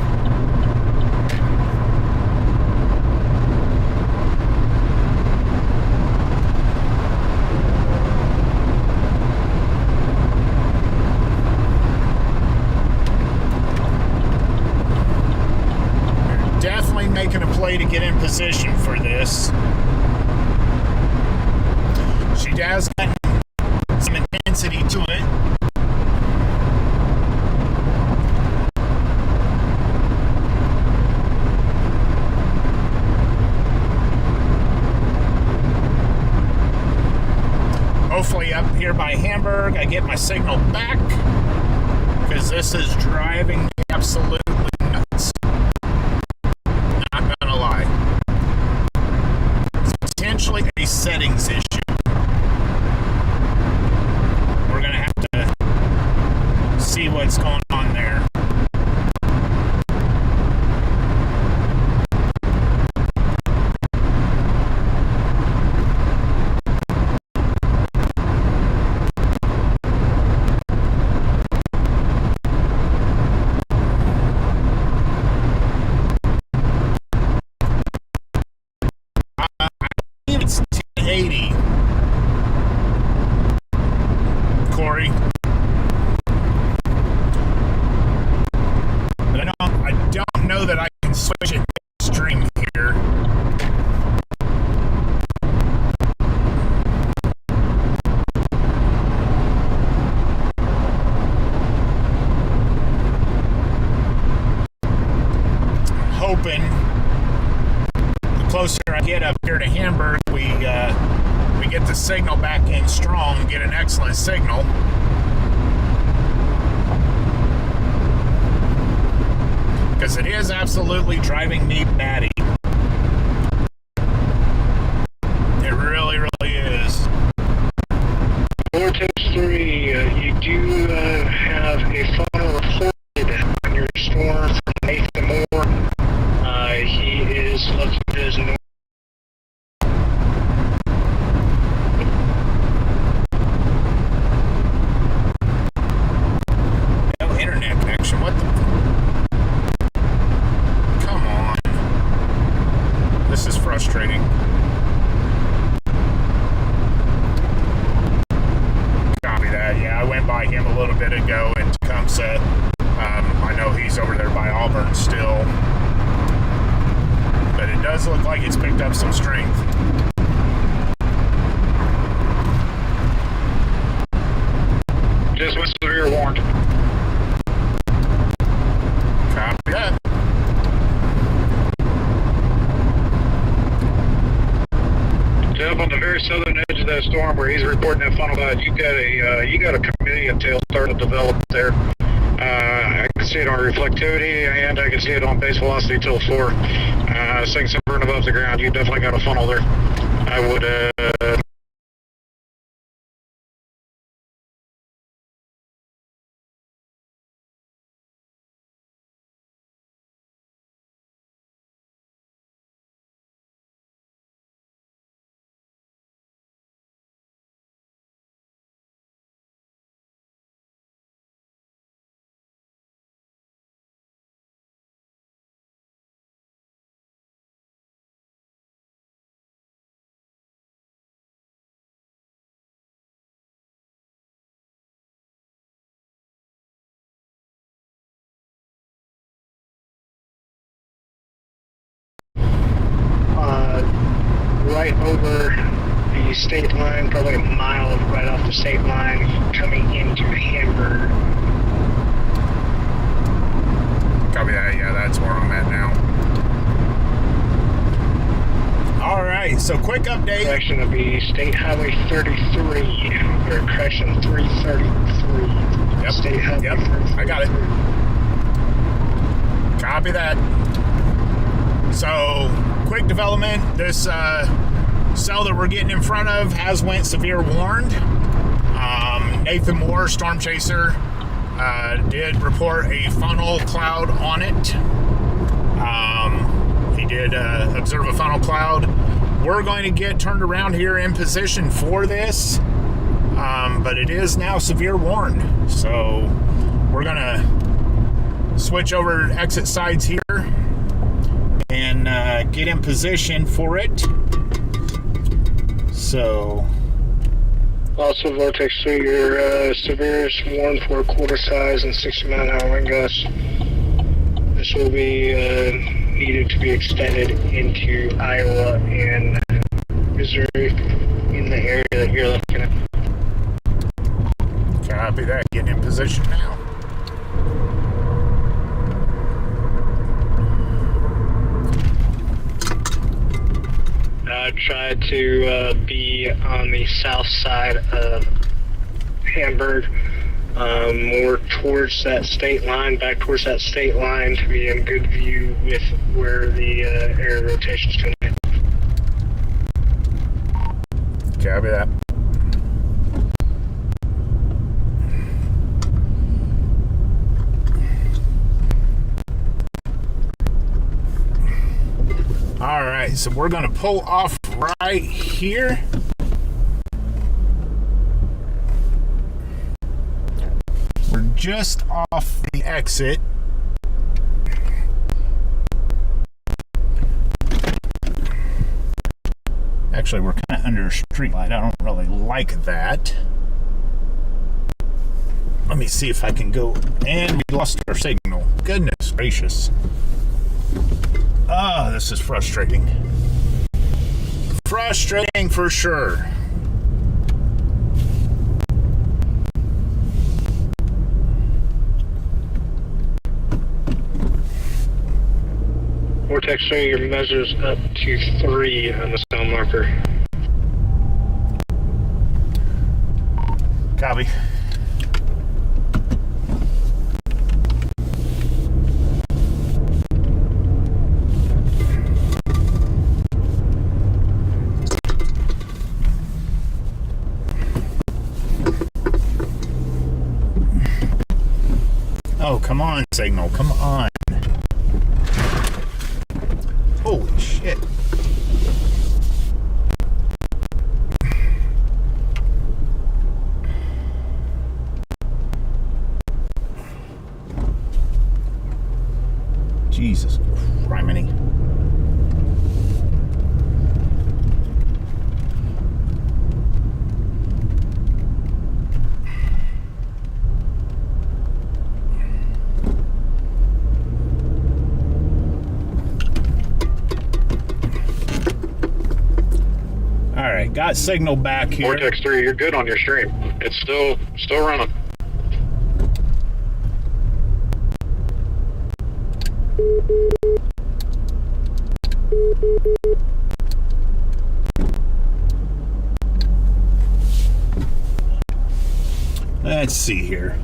Speaker 2: Making a play to get in position for this. She has got some intensity to it. Hopefully up here by Hamburg I get my signal back, because this is driving me absolutely nuts. Potentially a settings issue. We're gonna have to see what's going on there. It's 1080. Corey. But I don't know that I can switch it stream here. Hoping the closer I get up here to Hamburg, we get the signal back in strong, get an excellent signal. Because it is absolutely driving me batty. It really, really is.
Speaker 4: Vortex 3, you do have a funnel reported on your storm from Nathan Moore. He is looking at his north.
Speaker 2: No internet connection. What the? Come on. This is frustrating. Copy that. Yeah, I went by him a little bit ago in Tecumseh. I know he's over there by Auburn still. But it does look like it's picked up some strength.
Speaker 6: Just was severe warned.
Speaker 2: Copy that.
Speaker 6: Up on the very southern edge of that storm where he's reporting that funnel out, you got a chameleon tail starting to develop there. I can see it on reflectivity, and I can see it on base velocity till 4. 6 and above the ground. You definitely got a funnel there. I would
Speaker 4: right over the state line, probably a mile right off the state line, coming into Hamburg.
Speaker 2: Copy that. Yeah, that's where I'm at now. All right. So quick update.
Speaker 4: Correction would be State Highway 33, or correction 333.
Speaker 2: Yep.
Speaker 4: State Highway
Speaker 2: Yep.
Speaker 4: 33.
Speaker 2: I got it. Copy that. So, quick development. This cell that we're getting in front of has went severe warned. Nathan Moore, Storm Chaser, did report a funnel cloud on it. He did observe a funnel cloud. We're going to get turned around here in position for this, but it is now severe warned. So, we're going to switch over exit sides here and get in position for it. So,
Speaker 4: Also, Vortex 3, your severe is warned for a quarter size and 60 mile an hour wind gusts. This will be needed to be extended into Iowa and Missouri in the area that you're looking at.
Speaker 2: copy that. Getting in position now.
Speaker 4: Try to be on the south side of Hamburg, more towards that state line, back towards that state line to be in good view with where the air rotation is going to be.
Speaker 2: Copy that. All right, so we're going to pull off right here. We're just off the exit. Actually, we're kind of under a street light. I don't really like that. Let me see if I can go. And we lost our signal. Goodness gracious. Ah, this is frustrating. Frustrating for sure.
Speaker 4: Vortex 3, your measures up to 3 on the sound marker.
Speaker 2: Copy. Oh, come on, signal. Come on. Holy shit. Jesus criminy. Alright, got signal back here.
Speaker 6: Vortex 3, you're good on your stream. It's still running.
Speaker 2: Let's see here.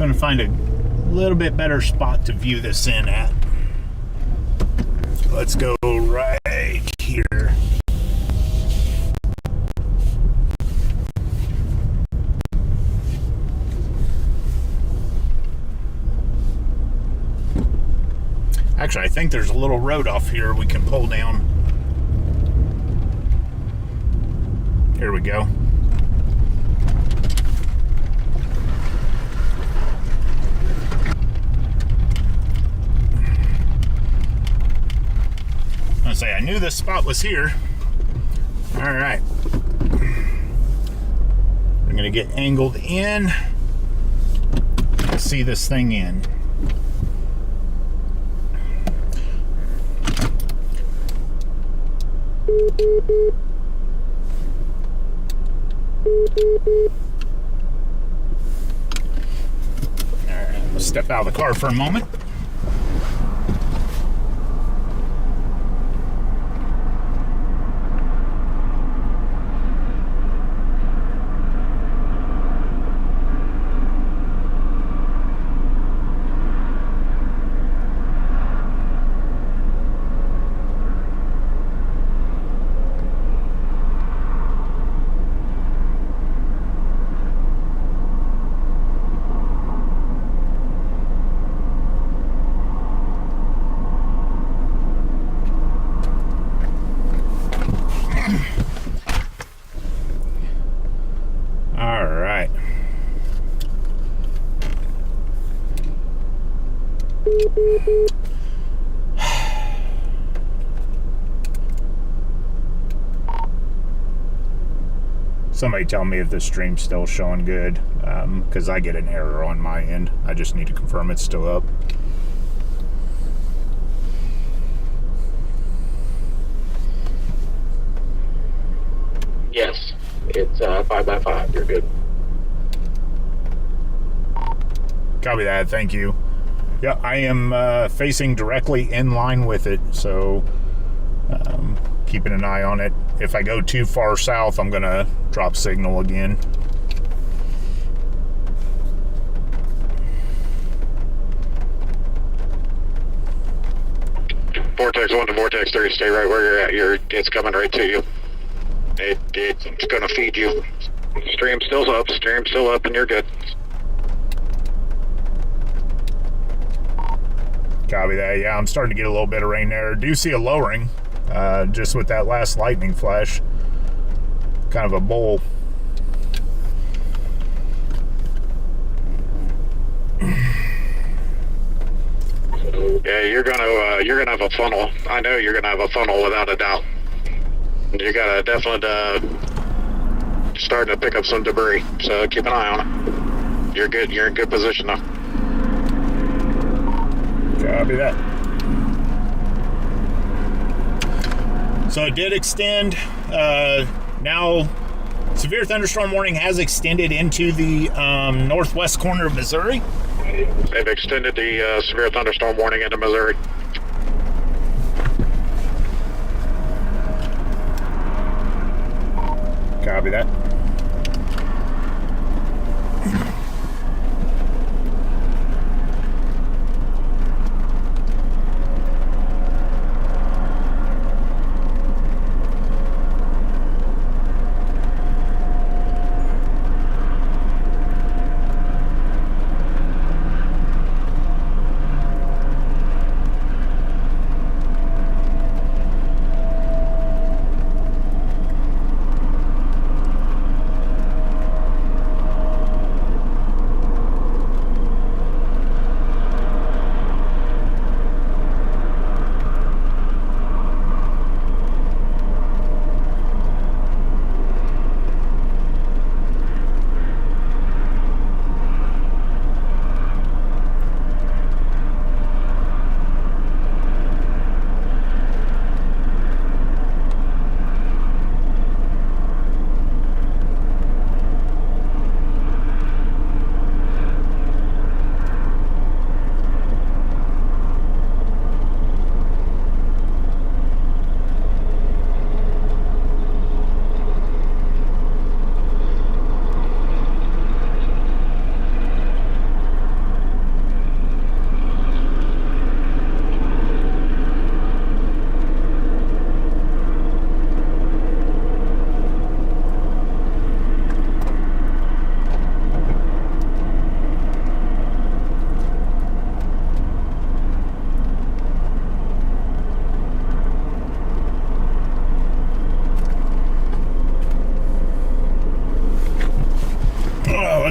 Speaker 2: Going to find a little bit better spot to view this in at. Let's go right here. Actually, I think there's a little road off here we can pull down. Here we go. I knew this spot was here. All right. We're going to get angled in. See this thing in. All right, let's step out of the car for a moment. Somebody tell me if the stream's still showing good, because I get an error on my end. I just need to confirm it's still up.
Speaker 5: Yes, it's 5x5. You're good.
Speaker 2: Copy that. Thank you. Yeah, I am facing directly in line with it, so keeping an eye on it. If I go too far south, I'm going to drop signal again.
Speaker 6: Vortex 1 to Vortex 3, stay right where you're at. It's coming right to you. It's going to feed you. Stream's still up, and you're good.
Speaker 2: Copy that. Yeah, I'm starting to get a little bit of rain there. Do see a lowering, just with that last lightning flash. Kind of a bowl.
Speaker 6: Yeah, you're gonna have a funnel. I know you're gonna have a funnel without a doubt. You gotta definitely starting to pick up some debris. So keep an eye on it. You're good. You're in good position now.
Speaker 2: Copy that. So it did extend. Now, severe thunderstorm warning has extended into the northwest corner of Missouri.
Speaker 6: They've extended the severe thunderstorm warning into Missouri.
Speaker 2: Copy that.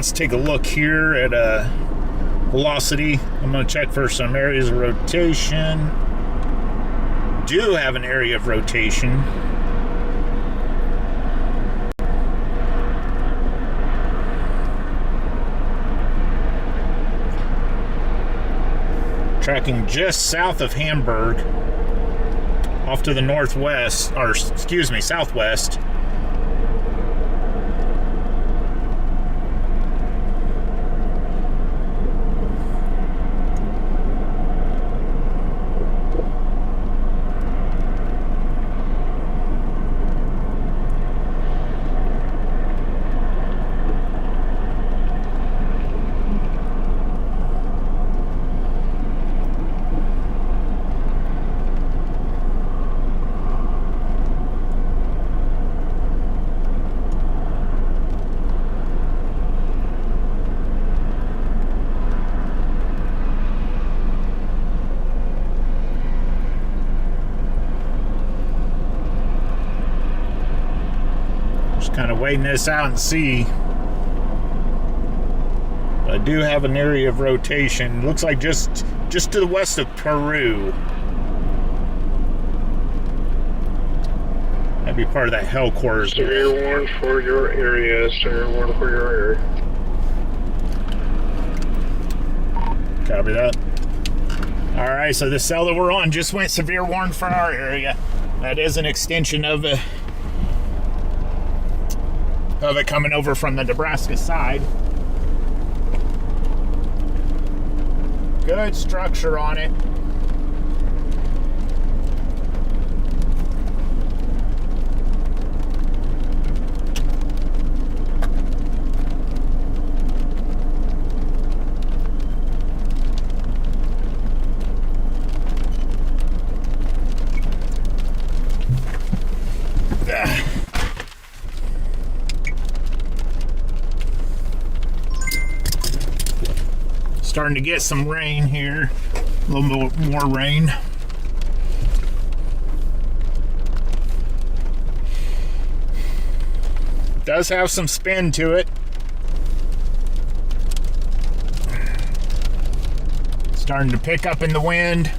Speaker 2: let's take a look here at velocity. I'm going to check for some areas of rotation. Do have an area of rotation. Tracking just south of Hamburg, off to the northwest, or excuse me, southwest. Kind of waiting this out and see. I do have an area of rotation. Looks like just to the west of Peru. That'd be part of that Hellcorps.
Speaker 6: Severe warn for your area. Severe warn for your area.
Speaker 2: Copy that. All right, so the cell that we're on just went severe warn for our area. That is an extension of it coming over from the Nebraska side. Good structure on it. Starting to get some rain here, a little bit more rain. Does have some spin to it. Starting to pick up in the wind.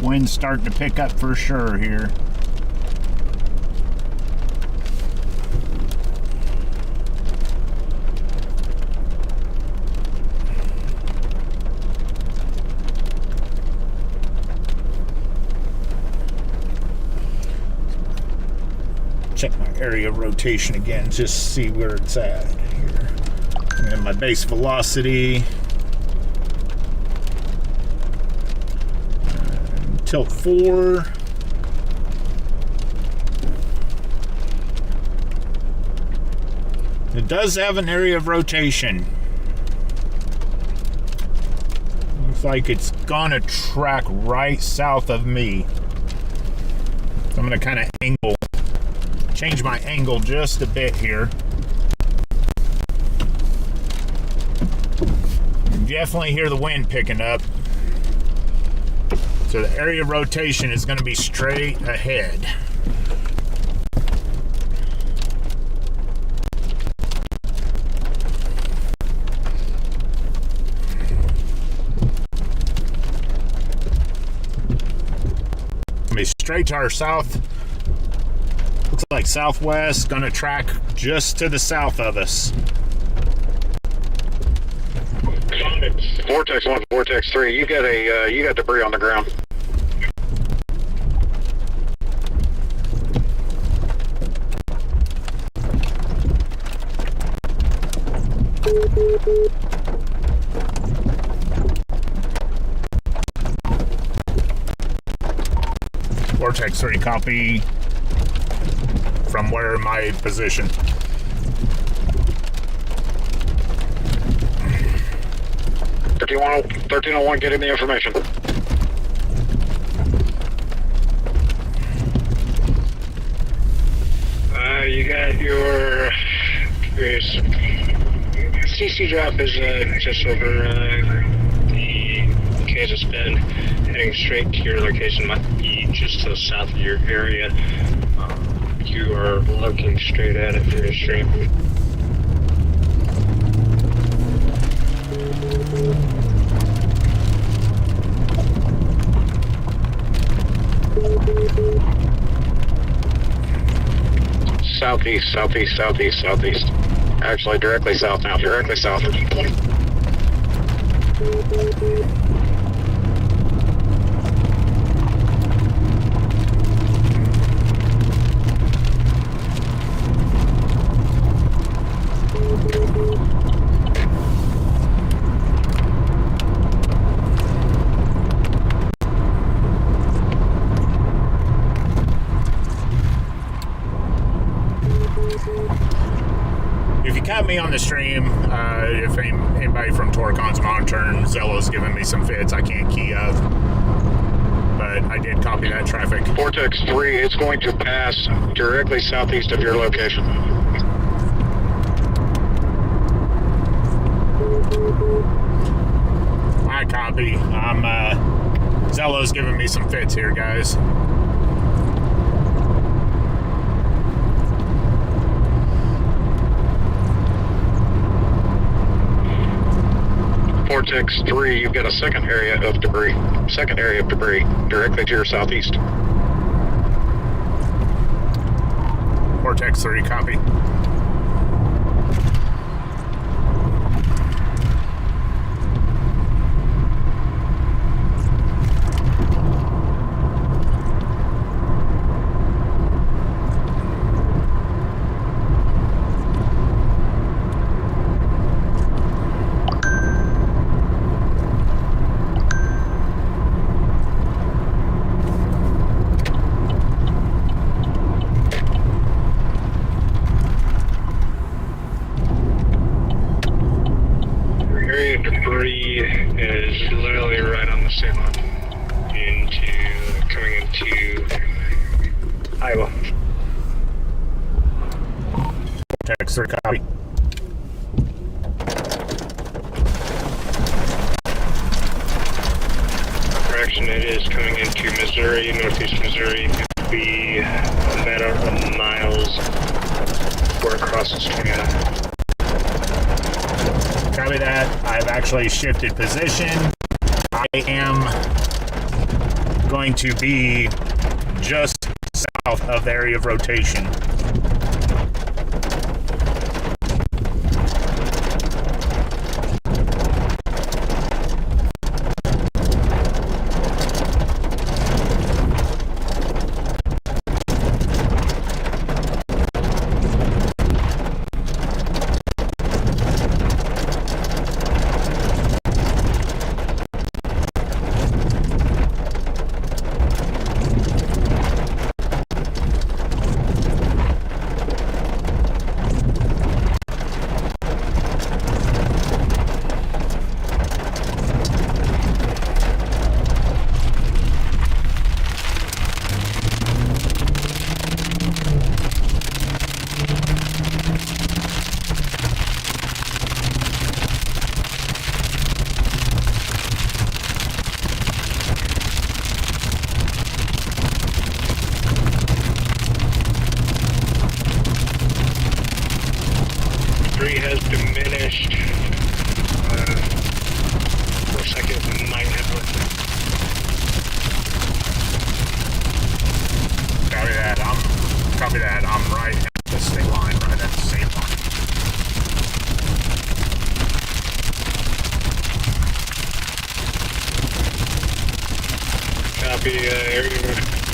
Speaker 2: Wind's starting to pick up for sure here. Check my area of rotation again, just see where it's at here. And my base velocity. Tilt 4. It does have an area of rotation. Looks like it's gonna track right south of me. So I'm gonna kind of change my angle just a bit here. You definitely hear the wind picking up. So the area of rotation is going to be straight ahead. Going to be straight to our south. Looks like southwest. Going to track just to the south of us.
Speaker 6: Vortex 1, Vortex 3. You got debris on the ground.
Speaker 2: Vortex 3, copy. From where my position?
Speaker 6: 1301, getting the information.
Speaker 4: you got your CC drop is just over the Kansas Bend, heading straight to your location. Might be just to the south of your area. You are looking straight at it for your stream.
Speaker 6: Southeast, southeast, southeast, southeast. Actually, directly south now. Directly south.
Speaker 2: If you caught me on the stream, if anybody from Torcon's monitoring, Zello's giving me some fits I can't key up. But I did copy that traffic.
Speaker 6: Vortex 3, it's going to pass directly southeast of your location.
Speaker 2: I copy. Zello's giving me some fits here, guys.
Speaker 6: Vortex 3, you've got a second area of debris. Second area of debris, directly to your southeast.
Speaker 2: Vortex 3, copy.
Speaker 4: Iowa.
Speaker 2: Vortex 3, copy.
Speaker 4: Correction, it is coming into Missouri, northeast Missouri. It would be a matter of miles before it crosses Canada.
Speaker 2: Copy that. I've actually shifted position. I am going to be just south of the area of rotation.
Speaker 4: Has diminished. For a second, it might have.
Speaker 2: Copy that. I'm right at the state line, right at the state line.
Speaker 4: Copy.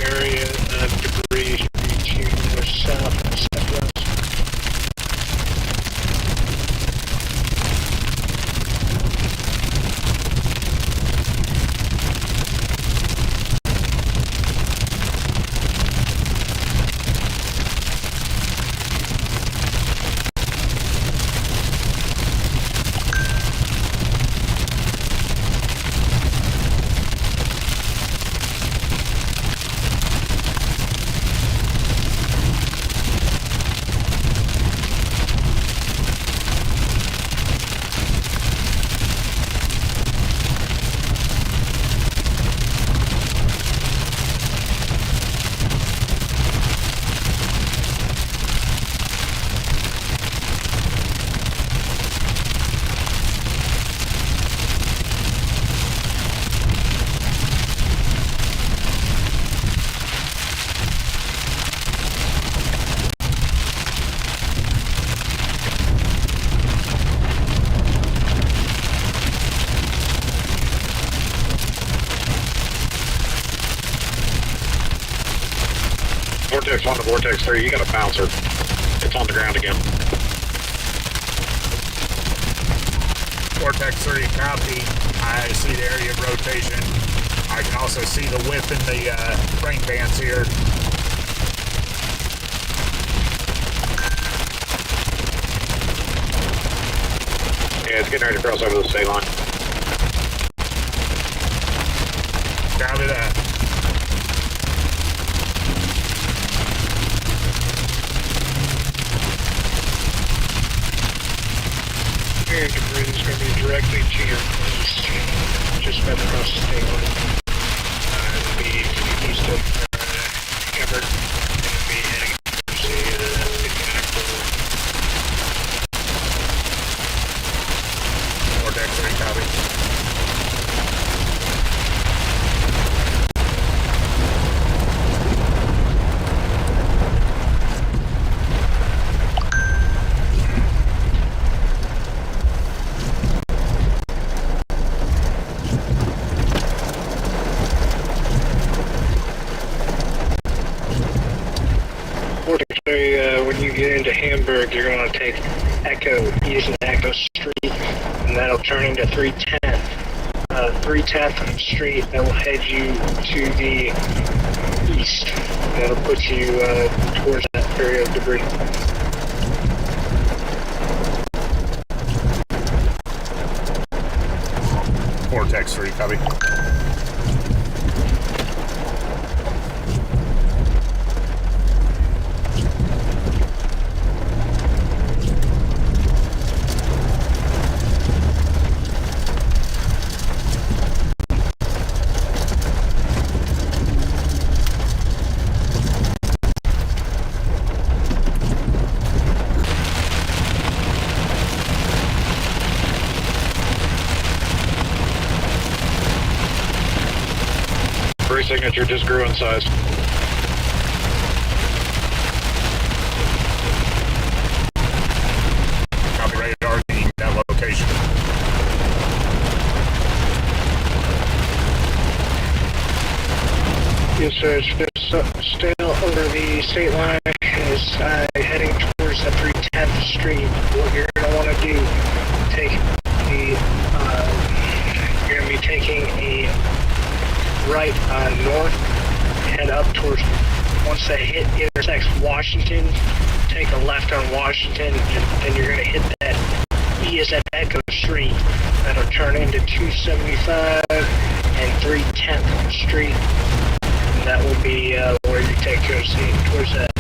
Speaker 4: Area of debris to the south and southwest.
Speaker 6: Vortex 1 to Vortex 3, you got a bouncer. It's on the ground again.
Speaker 2: Vortex 3, copy. I see the area of rotation. I can also see the width in the frame bands here.
Speaker 6: Yeah, it's getting ready to cross over the state line.
Speaker 2: Copy that.
Speaker 4: Area debris is going to be directly to your east, just about across the state line. It'll be to the east of Everett. It'll be heading towards the 59 corridor.
Speaker 2: Vortex 3, copy.
Speaker 4: Vortex 3, when you get into Hamburg, you're going to take Echo, using Echo Street, and that'll turn into 310th. 310th Street, that will head you to the east. That'll put you towards that area of debris.
Speaker 2: Vortex 3, copy.
Speaker 6: Debris signature just grew in size.
Speaker 2: Copy radar, needing that location.
Speaker 4: Yes, sir. It's still over the state line. Is heading towards that 310th Street. What you're going to want to do, take the, you're going to be taking a right north, head up towards, once that hit intersects Washington, take a left on Washington, and then you're going to hit that E as at Echo Street. That'll turn into 275 and 310th Street. And that will be where you take towards that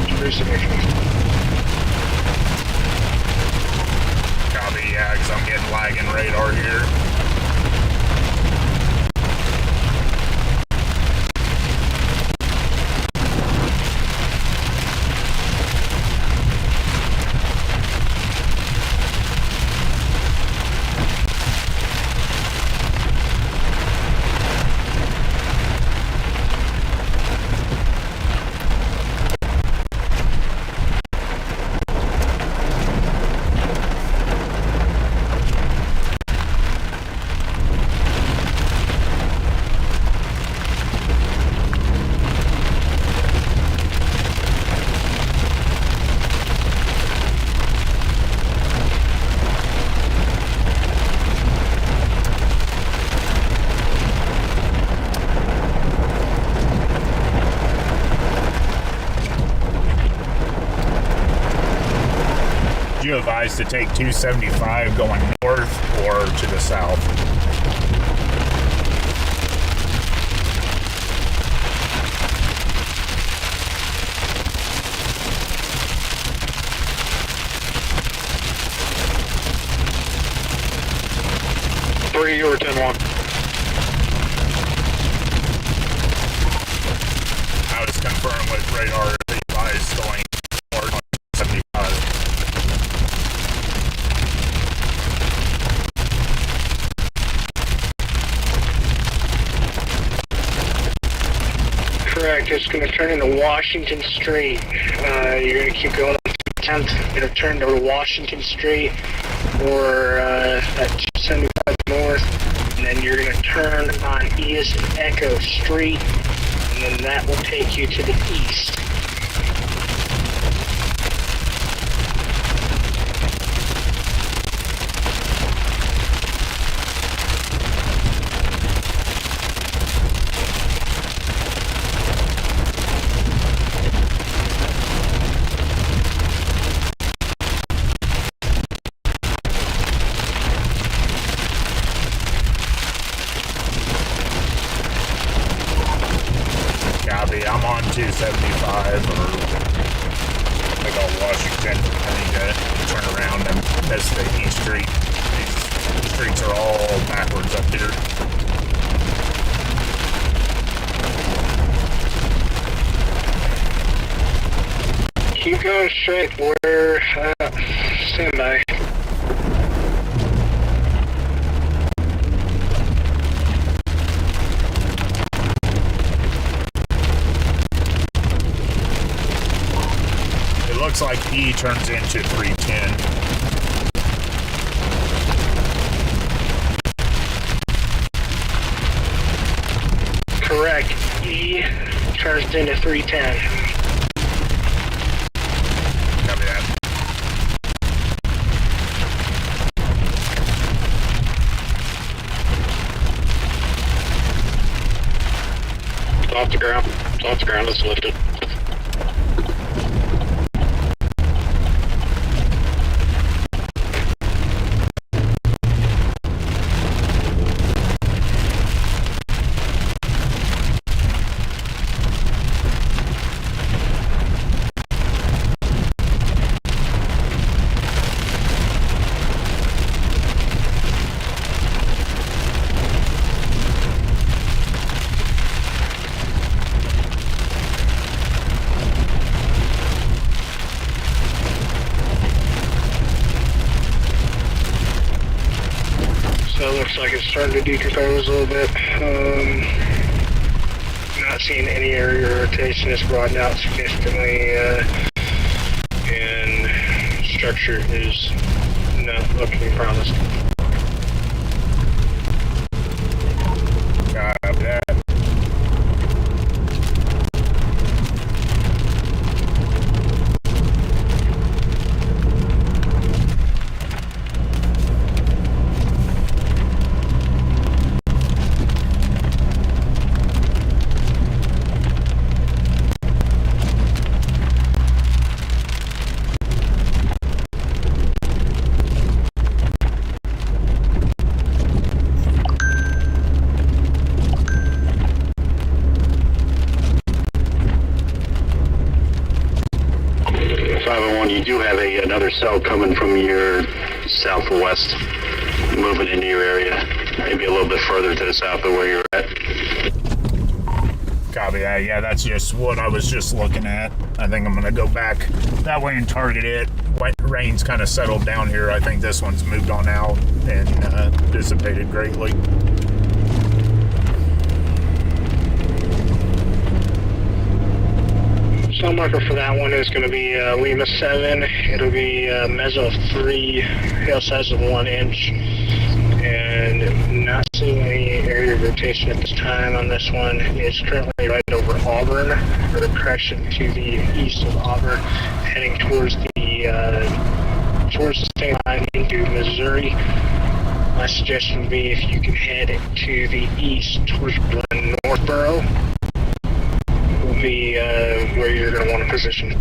Speaker 4: debris signature.
Speaker 2: Copy, yeah, because I'm getting lagging radar here. You advise to take 275 going north or to the south?
Speaker 6: Three, you were 10-1.
Speaker 2: I was confirmed with radar the advice going north on 75.
Speaker 4: Correct. It's going to turn into Washington Street. You're going to keep going on 10th. It'll turn to Washington Street or at 275 North. And then you're going to turn on East Echo Street. And then that will take you to the east.
Speaker 2: 75 or like on Washington. I need to turn around and miss the East Street. These streets are all backwards up here.
Speaker 4: Keep going straight. We're stand by.
Speaker 2: It looks like E turns into 310.
Speaker 4: Correct. E turns into 310.
Speaker 2: Copy that.
Speaker 6: It's off the ground. It's off the ground. Let's lift it.
Speaker 4: So it looks like it's starting to decompose a little bit. Not seeing any area rotation. It's broadened out significantly, and structure is not looking promising.
Speaker 2: Copy that.
Speaker 6: You do have another cell coming from your southwest, moving into your area, maybe a little bit further to the south of where you're at.
Speaker 2: Copy that. Yeah, that's just what I was just looking at. I think I'm going to go back that way and target it. Rain's kind of settled down here. I think this one's moved on out and dissipated greatly.
Speaker 4: Cell marker for that one is going to be Lima 7. It'll be Meso 3, hail size of 1 inch. And not seeing any area of rotation at this time on this one. It's currently right over Auburn, or the correction to the east of Auburn, heading towards the state line into Missouri. My suggestion would be if you can head to the east towards Northborough, will be where you're going to want to position.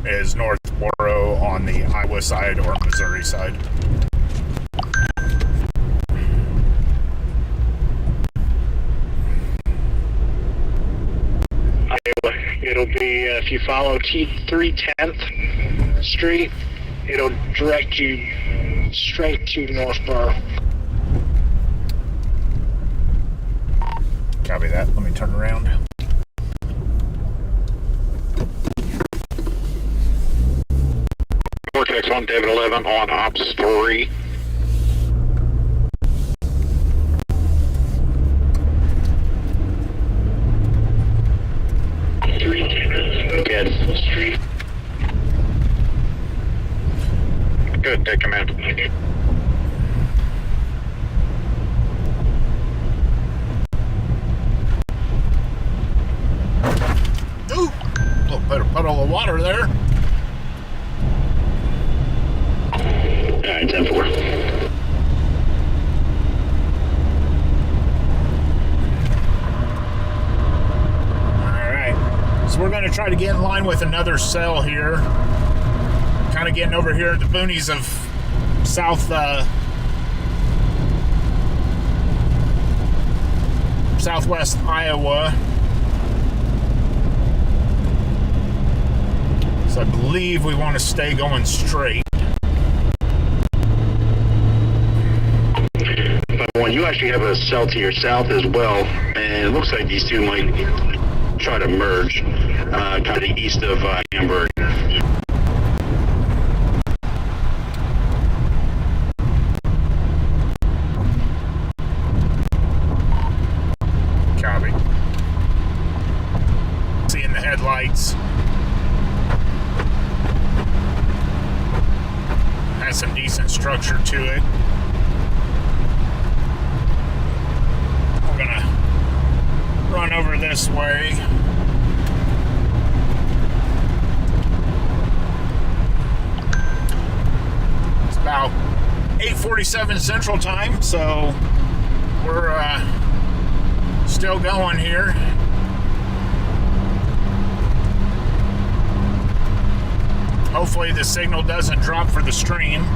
Speaker 2: Is Northborough on the Iowa side or Missouri side?
Speaker 4: It'll be, if you follow T310th Street, it'll direct you straight to Northborough.
Speaker 2: Copy that. Let me turn around.
Speaker 6: Vortex 1, David 11 on Ops 3. Good. Good, take command.
Speaker 2: Ooh! A little bit of puddle of water there.
Speaker 6: Alright, 10-4.
Speaker 2: Alright. So we're going to try to get in line with another cell here. Kind of getting over here at the boonies of southwest Iowa. So I believe we want to stay going straight.
Speaker 6: One, you actually have a cell to your south as well, and it looks like these two might try to merge, kind of the east of Hamburg.
Speaker 2: Copy. Seeing the headlights. Has some decent structure to it. We're gonna run over this way. It's about 8:47 Central Time, so we're still going here. Hopefully the signal doesn't drop for the stream.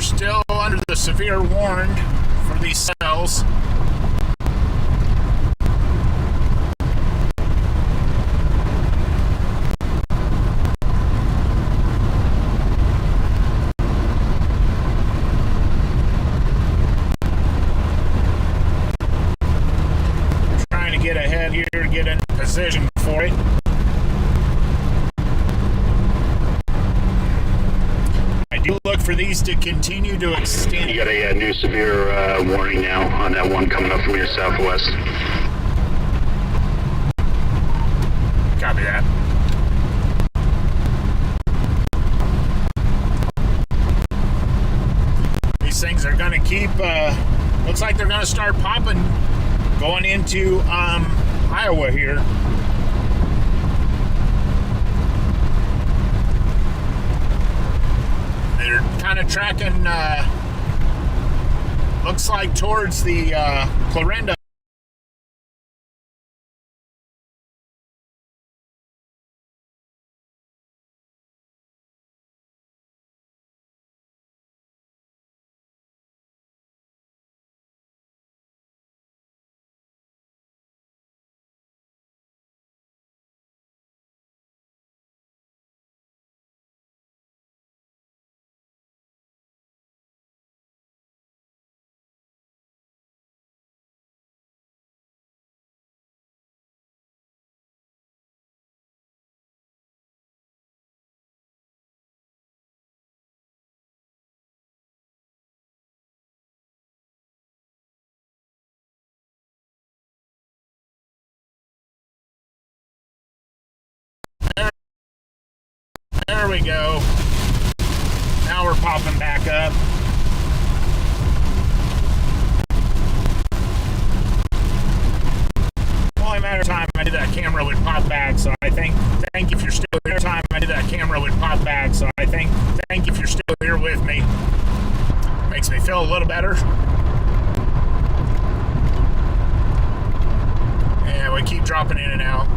Speaker 2: Still under the severe warned for these cells. Trying to get ahead here, get in position for it. Look for these to continue to extend.
Speaker 6: You got a new severe warning now on that one coming up from your southwest.
Speaker 2: Copy that. These things are going to keep, looks like they're going to start popping going into Iowa here. They're kind of tracking, looks like towards the Clarinda. There we go. Now we're popping back up. Only a matter of time I knew that camera would pop back, so I think, thank you if you're still here. Time I knew that camera would pop back, so I think, thank you if you're still here with me. Makes me feel a little better. And we keep dropping in and out.